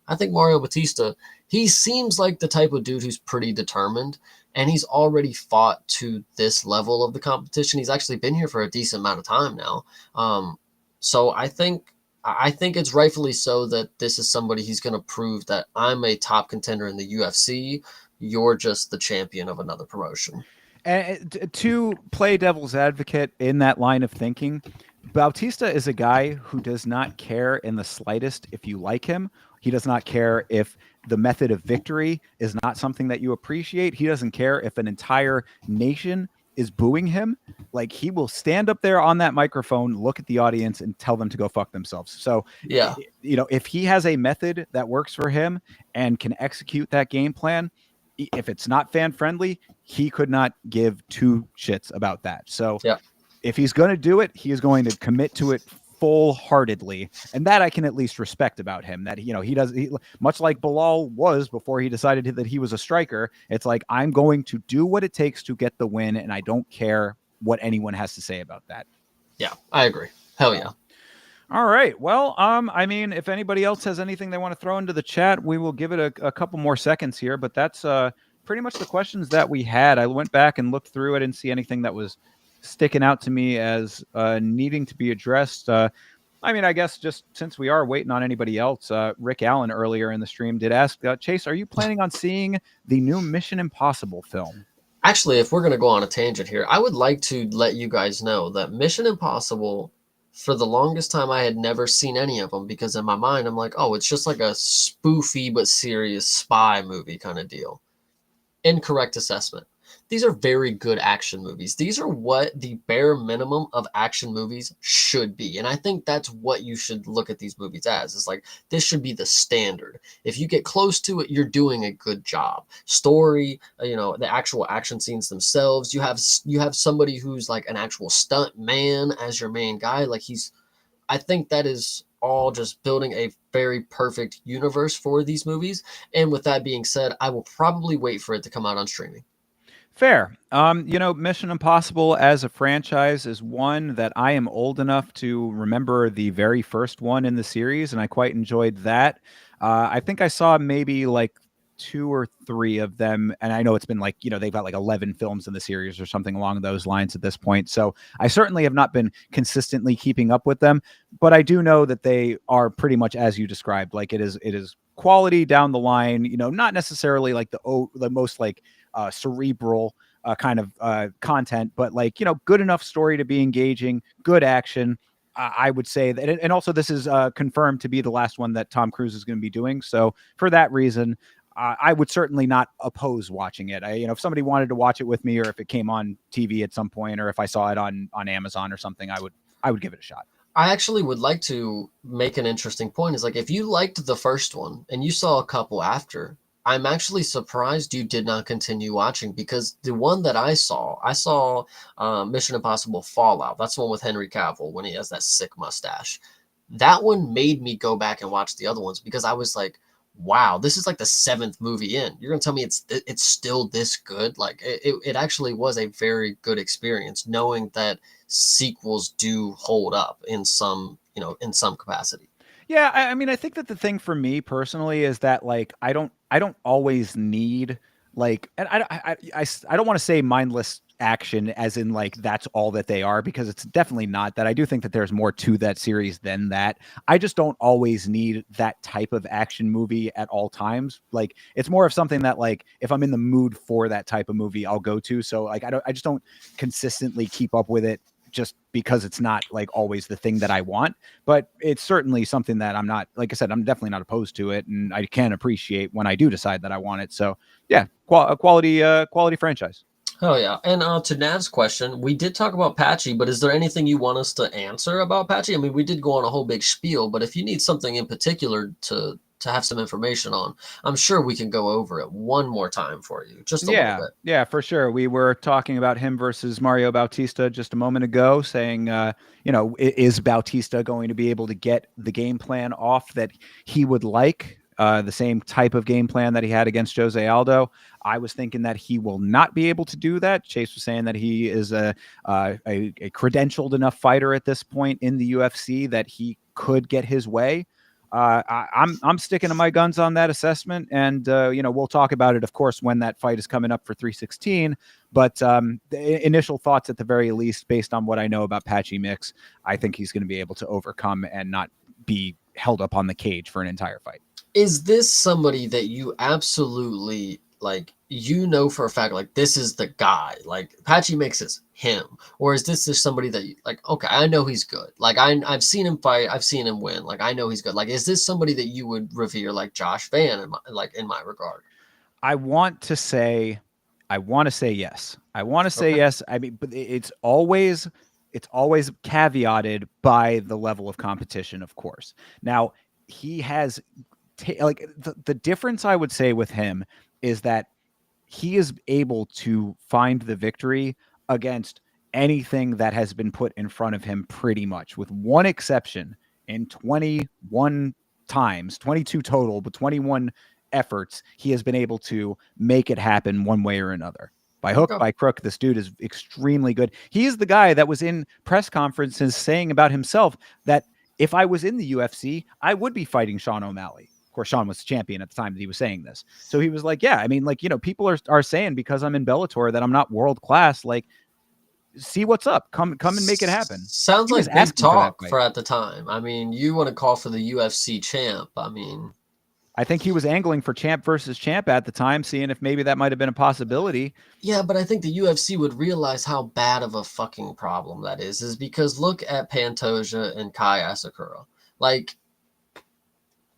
Speaker 2: I think Mario Batista, he seems like the type of dude who's pretty determined, and he's already fought to this level of the competition. He's actually been here for a decent amount of time now. So I think it's rightfully so that this is somebody he's going to prove that I'm a top contender in the UFC. You're just the champion of another promotion.
Speaker 1: And to play devil's advocate in that line of thinking, Bautista is a guy who does not care in the slightest if you like him. He does not care if the method of victory is not something that you appreciate. He doesn't care if an entire nation is booing him. Like, he will stand up there on that microphone, look at the audience, and tell them to go fuck themselves. So,
Speaker 2: Yeah.
Speaker 1: if he has a method that works for him and can execute that game plan, if it's not fan friendly, he could not give two shits about that. So
Speaker 2: Yeah.
Speaker 1: if he's going to do it, he is going to commit to it full heartedly. And that I can at least respect about him, that, he does, much like Bilal was before he decided that he was a striker. It's like, I'm going to do what it takes to get the win. And I don't care what anyone has to say about that.
Speaker 2: Yeah, I agree. Hell yeah.
Speaker 1: All right. Well, I mean, if anybody else has anything they want to throw into the chat, we will give it a couple more seconds here. But that's pretty much the questions that we had. I went back and looked through. I didn't see anything that was sticking out to me as needing to be addressed. I mean, I guess just since we are waiting on anybody else, Rick Allen earlier in the stream did ask, Chase, are you planning on seeing the new Mission Impossible film?
Speaker 2: Actually, if we're going to go on a tangent here, I would like to let you guys know that Mission Impossible, for the longest time, I had never seen any of them because in my mind, I'm like, oh, it's just like a spoofy but serious spy movie kind of deal. Incorrect assessment. These are very good action movies. These are what the bare minimum of action movies should be. And I think that's what you should look at these movies as. It's like, this should be the standard. If you get close to it, you're doing a good job. Story, the actual action scenes themselves. You have somebody who's like an actual stunt man as your main guy. Like, I think that is all just building a very perfect universe for these movies. And with that being said, I will probably wait for it to come out on streaming.
Speaker 1: Fair. Mission Impossible as a franchise is one that I am old enough to remember the very first one in the series, and I quite enjoyed that. I think I saw maybe like two or three of them, and I know it's been like, they've got like 11 films in the series or something along those lines at this point. So I certainly have not been consistently keeping up with them, but I do know that they are pretty much as you described. Like, it is quality down the line, not necessarily like the most like cerebral kind of content, but like, good enough story to be engaging, good action. I would say that, and also this is confirmed to be the last one that Tom Cruise is going to be doing. So for that reason, I would certainly not oppose watching it. If somebody wanted to watch it with me, or if it came on TV at some point, or if I saw it on Amazon or something, I would give it a shot.
Speaker 2: I actually would like to make an interesting point. Is like, if you liked the first one and you saw a couple after, I'm actually surprised you did not continue watching, because the one that I saw Mission Impossible Fallout. That's the one with Henry Cavill when he has that sick mustache. That one made me go back and watch the other ones because I was like, wow, this is like the seventh movie in. You're gonna tell me it's still this good? Like, it actually was a very good experience knowing that sequels do hold up in some capacity.
Speaker 1: Yeah, I mean, I think that the thing for me personally is that, like, I don't always need, like, and I don't want to say mindless action as in like that's all that they are, because it's definitely not that. I do think that there's more to that series than that. I just don't always need that type of action movie at all times. Like, it's more of something that, like, if I'm in the mood for that type of movie, I'll go to. So like, I just don't consistently keep up with it just because it's not like always the thing that I want, but it's certainly something that I'm not, like I said, I'm definitely not opposed to it, and I can appreciate when I do decide that I want it. So yeah, a quality franchise.
Speaker 2: Oh yeah. And to Nav's question, we did talk about Patchy, but is there anything you want us to answer about Patchy? I mean, we did go on a whole big spiel, but if you need something in particular to have some information on, I'm sure we can go over it one more time for you, just a little
Speaker 1: Yeah,
Speaker 2: bit.
Speaker 1: yeah, for sure. We were talking about him versus Mario Bautista just a moment ago, saying, is Bautista going to be able to get the game plan off that he would like? The same type of game plan that he had against Jose Aldo. I was thinking that he will not be able to do that. Chase was saying that he is a credentialed enough fighter at this point in the UFC that he could get his way. I'm sticking to my guns on that assessment, and we'll talk about it, of course, when that fight is coming up for 316. But the initial thoughts, at the very least, based on what I know about Patchy Mix, I think he's going to be able to overcome and not be held up on the cage for an entire fight.
Speaker 2: Is this somebody that you absolutely like, you know for a fact, like this is the guy, like Patchy makes is him? Or is this just somebody that you like, okay, I know he's good. Like I've seen him fight, I've seen him win. Like I know he's good. Like, is this somebody that you would revere like Josh Van in my regard?
Speaker 1: I want to say, I want to say yes. I want to say
Speaker 2: Okay.
Speaker 1: yes. I mean, but it's always caveated by the level of competition, of course. Now he has like the difference I would say with him is that he is able to find the victory against anything that has been put in front of him, pretty much, with one exception. In 21 times, 22 total, but 21 efforts, he has been able to make it happen one way or another. By hook,
Speaker 2: Okay.
Speaker 1: by crook, this dude is extremely good. He is the guy that was in press conferences saying about himself that if I was in the UFC, I would be fighting Sean O'Malley. Of course, Sean was the champion at the time that he was saying this. So he was like, yeah, I mean, like, people are saying because I'm in Bellator that I'm not world class. Like, see what's up. Come and make it happen.
Speaker 2: Sounds
Speaker 1: He was
Speaker 2: like big
Speaker 1: asking for that
Speaker 2: talk
Speaker 1: fight.
Speaker 2: for at the time. I mean, you want to call for the UFC champ. I mean,
Speaker 1: I think he was angling for champ versus champ at the time, seeing if maybe that might have been a possibility.
Speaker 2: yeah, but I think the UFC would realize how bad of a fucking problem that is because look at Pantoja and Kai Asakura. Like,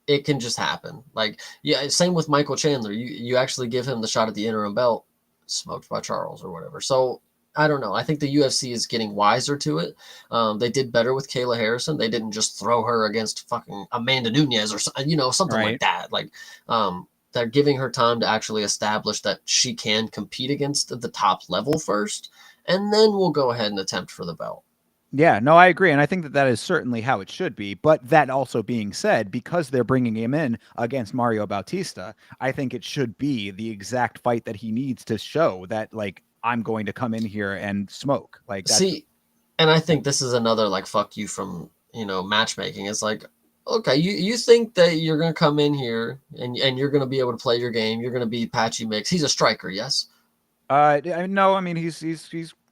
Speaker 2: it can just happen. Like, yeah, same with Michael Chandler. You actually give him the shot at the interim belt, smoked by Charles or whatever. So I don't know. I think the UFC is getting wiser to it. They did better with Kayla Harrison. They didn't just throw her against fucking Amanda Nunez or something like
Speaker 1: Right.
Speaker 2: that. Like, they're giving her time to actually establish that she can compete against the top level first, and then we'll go ahead and attempt for the belt.
Speaker 1: Yeah, no, I agree. And I think that that is certainly how it should be. But that also being said, because they're bringing him in against Mario Bautista, I think it should be the exact fight that he needs to show that, like, I'm going to come in here and smoke. Like, that's,
Speaker 2: See, and I think this is another like fuck you from matchmaking. It's like, okay, you think that you're gonna come in here and you're gonna be able to play your game. You're gonna be Patchy Mix. He's a striker, yes.
Speaker 1: no, I mean, he's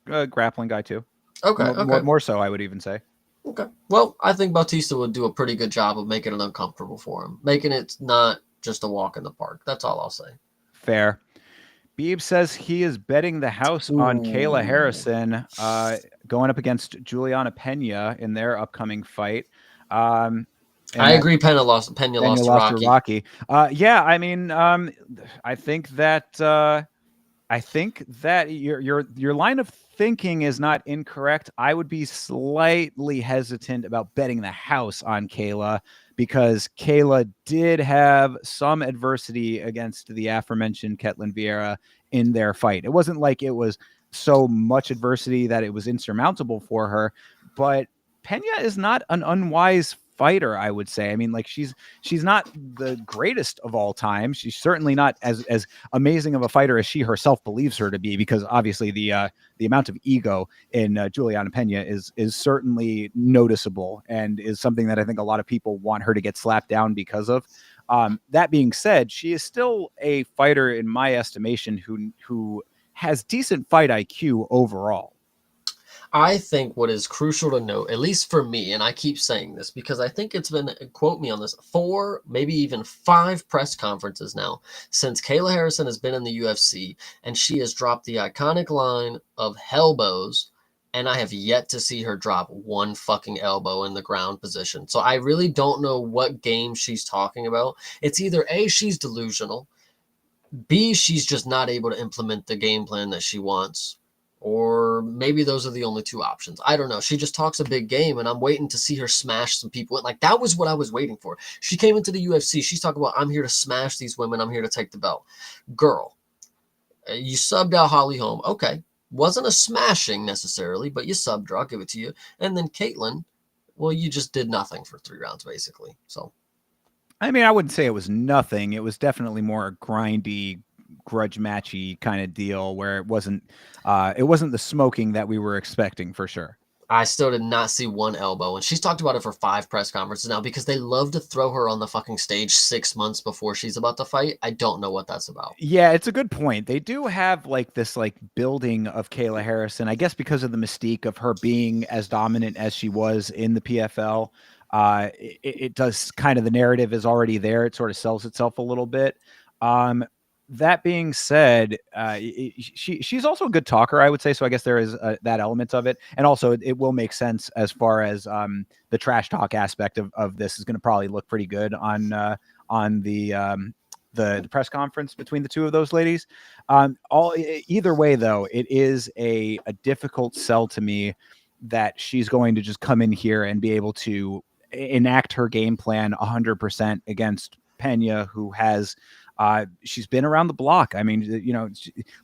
Speaker 1: a grappling guy too.
Speaker 2: Okay, okay,
Speaker 1: More so, I would even say.
Speaker 2: okay. Well, I think Bautista would do a pretty good job of making it uncomfortable for him, making it not just a walk in the park. That's all I'll say.
Speaker 1: Fair. Beeb says he is betting the house on Kayla
Speaker 2: Ooh.
Speaker 1: Harrison going up against Juliana Pena in their upcoming fight. Um, and
Speaker 2: I
Speaker 1: that
Speaker 2: agree. Pena
Speaker 1: Pena
Speaker 2: lost to
Speaker 1: lost to
Speaker 2: Rocky.
Speaker 1: Rocky. Yeah, I mean, I think that your line of thinking is not incorrect. I would be slightly hesitant about betting the house on Kayla because Kayla did have some adversity against the aforementioned Ketlin Vieira in their fight. It wasn't like it was so much adversity that it was insurmountable for her, but Pena is not an unwise fighter, I would say. I mean, like, she's not the greatest of all time. She's certainly not as amazing of a fighter as she herself believes her to be, because obviously the amount of ego in Juliana Pena is certainly noticeable and is something that I think a lot of people want her to get slapped down because of. That being said, she is still a fighter in my estimation who has decent fight IQ overall.
Speaker 2: I think what is crucial to note, at least for me, and I keep saying this because I think it's been, quote me on this, 4, maybe even 5 press conferences now since Kayla Harrison has been in the UFC, and she has dropped the iconic line of Hellbows and I have yet to see her drop one fucking elbow in the ground position. So I really don't know what game she's talking about. It's either A, she's delusional, B, she's just not able to implement the game plan that she wants. Or maybe those are the only two options. I don't know. She just talks a big game, and I'm waiting to see her smash some people. Like, that was what I was waiting for. She came into the UFC. She's talking about, I'm here to smash these women. I'm here to take the belt. Girl, you subbed out Holly Holm. Okay. Wasn't a smashing necessarily, but you subbed her. I'll give it to you. And then Caitlyn, well, you just did nothing for 3 rounds, basically. So
Speaker 1: I mean, I wouldn't say it was nothing. It was definitely more a grindy, grudge matchy kind of deal where it wasn't the smoking that we were expecting for sure.
Speaker 2: I still did not see one elbow. And she's talked about it for 5 press conferences now because they love to throw her on the fucking stage 6 months before she's about to fight. I don't know what that's about.
Speaker 1: Yeah, it's a good point. They do have like this like building of Kayla Harrison, I guess because of the mystique of her being as dominant as she was in the PFL. It does kind of the narrative is already there. It sort of sells itself a little bit. Um, that being said, she's also a good talker, I would say. So I guess there is that element of it, and also it will make sense as far as the trash talk aspect of this is going to probably look pretty good on the press conference between the two of those ladies. Either way, though, it is a difficult sell to me that she's going to just come in here and be able to enact her game plan 100% against Pena, who has she's been around the block. I mean,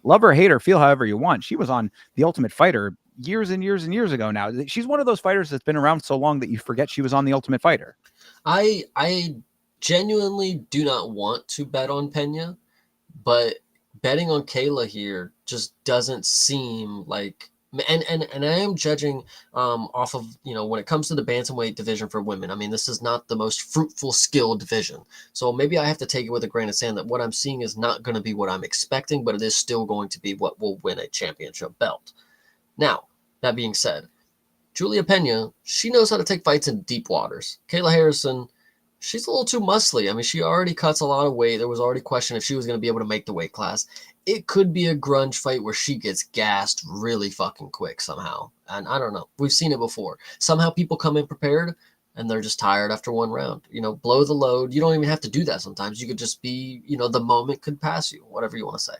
Speaker 1: love her, hate her, feel however you want. She was on The Ultimate Fighter years and years and years ago now. She's one of those fighters that's been around so long that you forget she was on The Ultimate Fighter.
Speaker 2: I genuinely do not want to bet on Pena, but betting on Kayla here just doesn't seem like, and I am judging off of, when it comes to the bantamweight division for women. I mean, this is not the most fruitful skill division, so maybe I have to take it with a grain of sand that what I'm seeing is not going to be what I'm expecting, but it is still going to be what will win a championship belt. Now, that being said, Julia Pena, she knows how to take fights in deep waters. Kayla Harrison, she's a little too muscly. I mean, she already cuts a lot of weight. There was already question if she was going to be able to make the weight class. It could be a grunge fight where she gets gassed really fucking quick somehow. And I don't know. We've seen it before. Somehow people come in prepared and they're just tired after one round. Blow the load. You don't even have to do that sometimes. You could just be, the moment could pass you, whatever you want to say.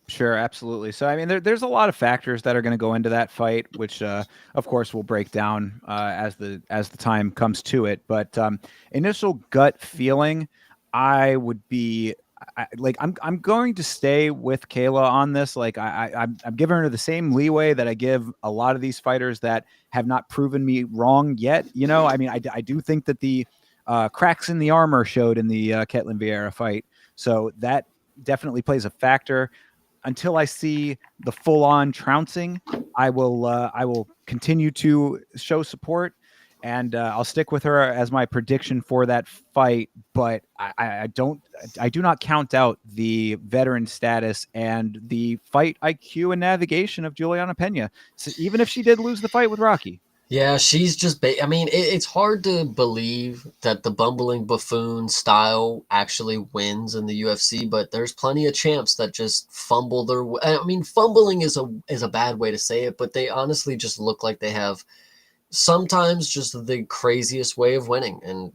Speaker 1: Sure, absolutely. So, I mean, there's a lot of factors that are going to go into that fight, which, of course, we'll break down as the time comes to it. But initial gut feeling, I would be I'm going to stay with Kayla on this. Like, I'm giving her the same leeway that I give a lot of these fighters that have not proven me wrong yet. I mean, I do think that the cracks in the armor showed in the Ketlin Vieira fight, so that definitely plays a factor. Until I see the full on trouncing, I will continue to show support, and I'll stick with her as my prediction for that fight. But I do not count out the veteran status and the fight IQ and navigation of Juliana Pena, so even if she did lose the fight with Rocky.
Speaker 2: Yeah, she's just. I mean, it's hard to believe that the bumbling buffoon style actually wins in the UFC, but there's plenty of champs that just fumble their. I mean, fumbling is a bad way to say it, but they honestly just look like they have sometimes just the craziest way of winning, and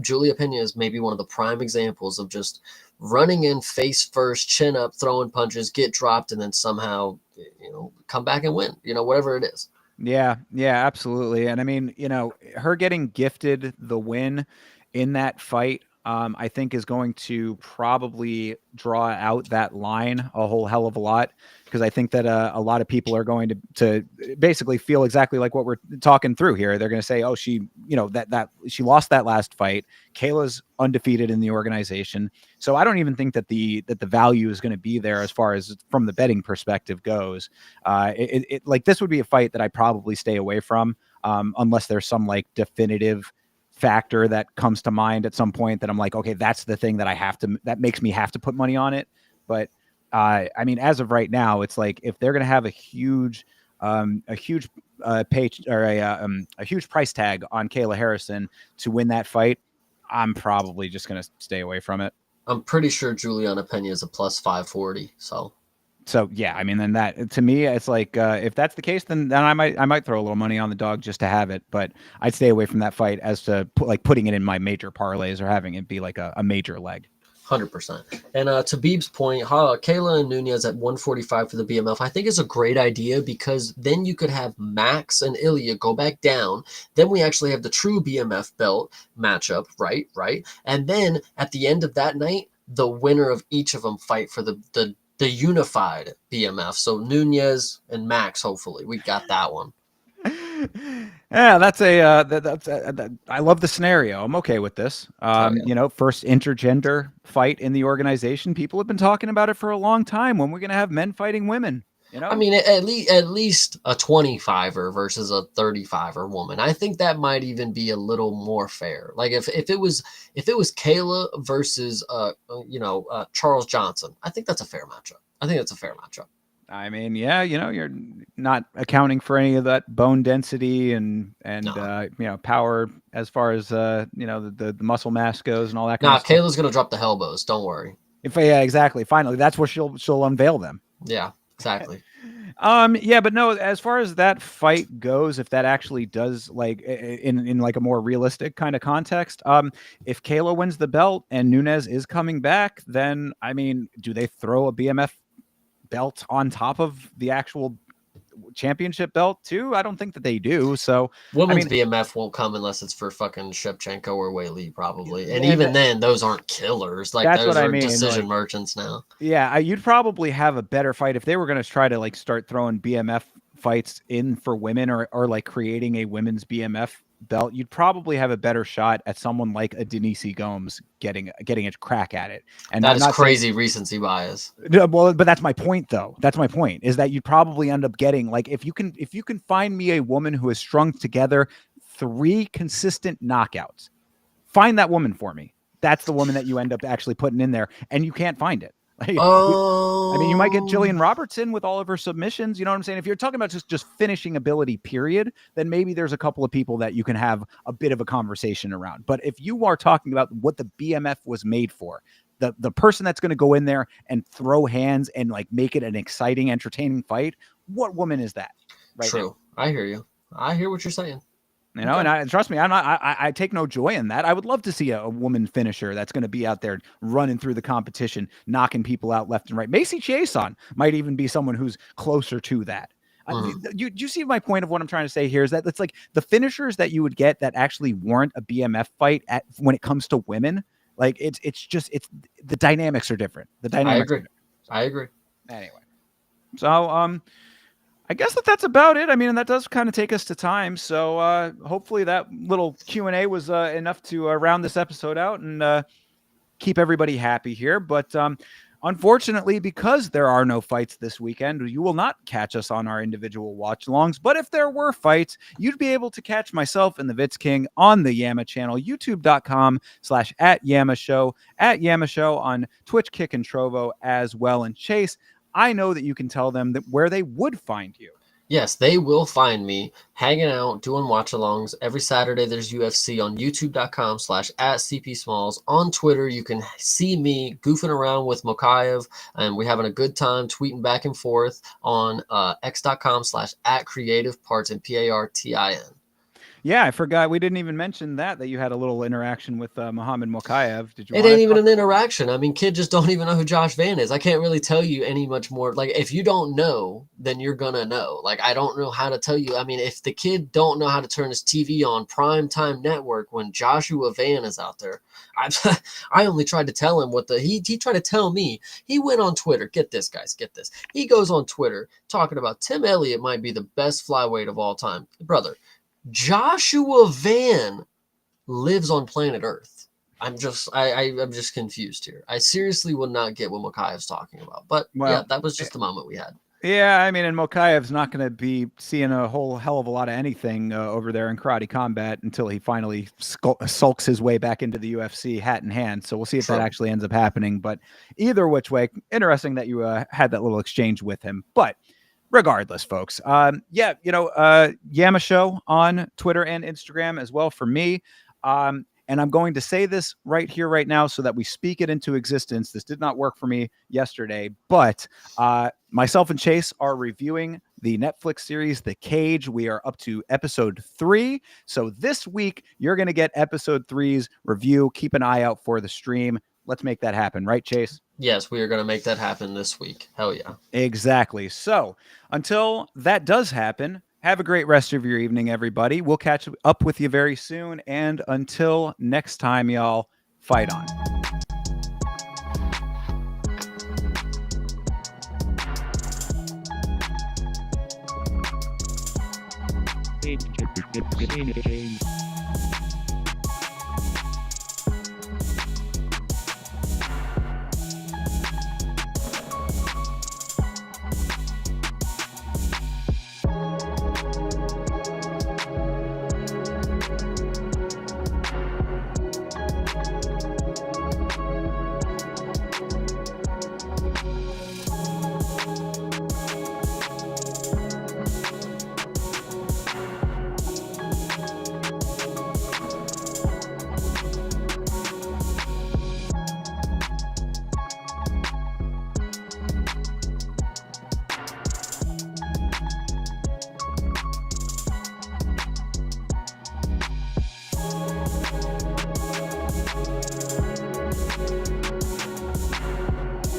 Speaker 2: Julia Pena is maybe one of the prime examples of just running in face first, chin up, throwing punches, get dropped, and then somehow come back and win. Whatever it is.
Speaker 1: Yeah, absolutely. And I mean, her getting gifted the win in that fight, I think is going to probably draw out that line a whole hell of a lot, because I think that a lot of people are going to basically feel exactly like what we're talking through here. They're going to say, "Oh, she, that she lost that last fight. Kayla's undefeated in the organization." So I don't even think that the value is going to be there as far as from the betting perspective goes. Like, this would be a fight that I probably stay away from, unless there's some like definitive factor that comes to mind at some point that I'm like, okay, that's the thing that makes me have to put money on it. But I mean, as of right now, it's like if they're going to have a huge page or a huge price tag on Kayla Harrison to win that fight, I'm probably just going to stay away from it.
Speaker 2: I'm pretty sure Juliana Pena is a plus 540. So
Speaker 1: So yeah, I mean, then that to me, it's like if that's the case, then I might throw a little money on the dog just to have it, but I'd stay away from that fight as to putting it in my major parlays or having it be like a major leg.
Speaker 2: 100%. And to Beeb's point, Kayla and Nunez at 145 for the BMF, I think is a great idea because then you could have Max and Ilya go back down. Then we actually have the true BMF belt matchup, right? Right. And then at the end of that night, the winner of each of them fight for the unified BMF. So Nunez and Max, hopefully. We got that one.
Speaker 1: Yeah, that's I love the scenario. I'm okay with this.
Speaker 2: Oh, yeah.
Speaker 1: First intergender fight in the organization. People have been talking about it for a long time. When we're gonna have men fighting women, you
Speaker 2: I
Speaker 1: know?
Speaker 2: mean, at least a 25er versus a 35er woman. I think that might even be a little more fair. Like if it was Kayla versus Charles Johnson, I think that's a fair matchup. I think that's a fair matchup.
Speaker 1: I mean, yeah, you're not accounting for any of that bone density and
Speaker 2: No,
Speaker 1: power as far as the muscle mass goes and all that kind
Speaker 2: nah,
Speaker 1: of stuff.
Speaker 2: Kayla's gonna drop the elbows. Don't worry.
Speaker 1: If yeah, exactly. Finally, that's where she'll unveil them.
Speaker 2: Yeah, exactly.
Speaker 1: Yeah, but no, as far as that fight goes, if that actually does like in like a more realistic kind of context, if Kayla wins the belt and Nunez is coming back, then I mean, do they throw a BMF belt on top of the actual championship belt too? I don't think that they do. So, I
Speaker 2: Women's
Speaker 1: mean,
Speaker 2: BMF won't come unless it's for fucking Shevchenko or Wei Lee, probably. And
Speaker 1: yeah,
Speaker 2: even then, those aren't killers. Like
Speaker 1: that's what
Speaker 2: those
Speaker 1: I
Speaker 2: are
Speaker 1: mean.
Speaker 2: decision
Speaker 1: Like,
Speaker 2: merchants now.
Speaker 1: yeah, you'd probably have a better fight if they were going to try to like start throwing BMF fights in for women or like creating a women's BMF belt. You'd probably have a better shot at someone like a Denise Gomes getting a crack at it. And
Speaker 2: That
Speaker 1: I'm
Speaker 2: is
Speaker 1: not saying,
Speaker 2: crazy recency bias.
Speaker 1: no, well, but that's my point though. That's my point is that you'd probably end up getting like if you can find me a woman who has strung together 3 consistent knockouts, find that woman for me. That's the woman that you end up actually putting in there, and you can't find it. Like, I mean, you might get
Speaker 2: Um,
Speaker 1: Jillian Robertson with all of her submissions. You know what I'm saying? If you're talking about just finishing ability, period, then maybe there's a couple of people that you can have a bit of a conversation around. But if you are talking about what the BMF was made for, the person that's going to go in there and throw hands and like make it an exciting, entertaining fight, what woman is that right now?
Speaker 2: True. I hear you. I hear what you're saying.
Speaker 1: And
Speaker 2: Okay.
Speaker 1: I trust me, I'm not. I take no joy in that. I would love to see a woman finisher that's going to be out there running through the competition, knocking people out left and right. Macy Chiasson might even be someone who's closer to that.
Speaker 2: Mhm.
Speaker 1: You see my point of what I'm trying to say here is that it's like the finishers that you would get that actually warrant a BMF fight at when it comes to women. Like it's the dynamics are different. The
Speaker 2: I
Speaker 1: dynamics are
Speaker 2: agree.
Speaker 1: different.
Speaker 2: I agree.
Speaker 1: Anyway, so I guess that's about it. I mean, and that does kind of take us to time. So hopefully that little Q&A was enough to round this episode out and keep everybody happy here. But unfortunately, because there are no fights this weekend, you will not catch us on our individual watch alongs. But if there were fights, you'd be able to catch myself and the Vitz King on the Yama channel, youtube.com/@Yama Show, @Yama Show on Twitch, Kick, and Trovo as well. And Chase, I know that you can tell them that where they would find you.
Speaker 2: Yes, they will find me hanging out, doing watch alongs. Every Saturday there's UFC on youtube.com/@CP Smalls. On Twitter, you can see me goofing around with Mokayev, and we're having a good time tweeting back and forth on x.com/@creative parts and PARTIN.
Speaker 1: Yeah, I forgot. We didn't even mention that you had a little interaction with Mohammed Mokayev. Did you
Speaker 2: It
Speaker 1: want
Speaker 2: ain't
Speaker 1: to
Speaker 2: even
Speaker 1: talk?
Speaker 2: an interaction. I mean, kid just don't even know who Josh Van is. I can't really tell you any much more. Like, if you don't know, then you're gonna know. Like, I don't know how to tell you. I mean, if the kid don't know how to turn his TV on prime time network when Joshua Van is out there, I I only tried to tell him what he tried to tell me. He went on Twitter. Get this, guys. Get this. He goes on Twitter talking about Tim Elliott might be the best flyweight of all time, brother. Joshua Van lives on planet Earth. I'm just confused here. I seriously would not get what Makayev's talking about. But yeah,
Speaker 1: Well,
Speaker 2: that was just the moment we had.
Speaker 1: yeah, I mean, and Mokayev's not going to be seeing a whole hell of a lot of anything over there in karate combat until he finally sulks his way back into the UFC, hat in hand. So we'll see if that
Speaker 2: True.
Speaker 1: actually ends up happening. But either which way, interesting that you had that little exchange with him. But regardless, folks, Yama Show on Twitter and Instagram as well for me. And I'm going to say this right here, right now, so that we speak it into existence. This did not work for me yesterday, but myself and Chase are reviewing the Netflix series, The Cage. We are up to episode 3. So this week, you're going to get episode 3's review. Keep an eye out for the stream. Let's make that happen, right, Chase?
Speaker 2: Yes, we are going to make that happen this week. Hell yeah.
Speaker 1: Exactly. So until that does happen, have a great rest of your evening, everybody. We'll catch up with you very soon. And until next time, y'all, fight on.
Speaker 3: Change.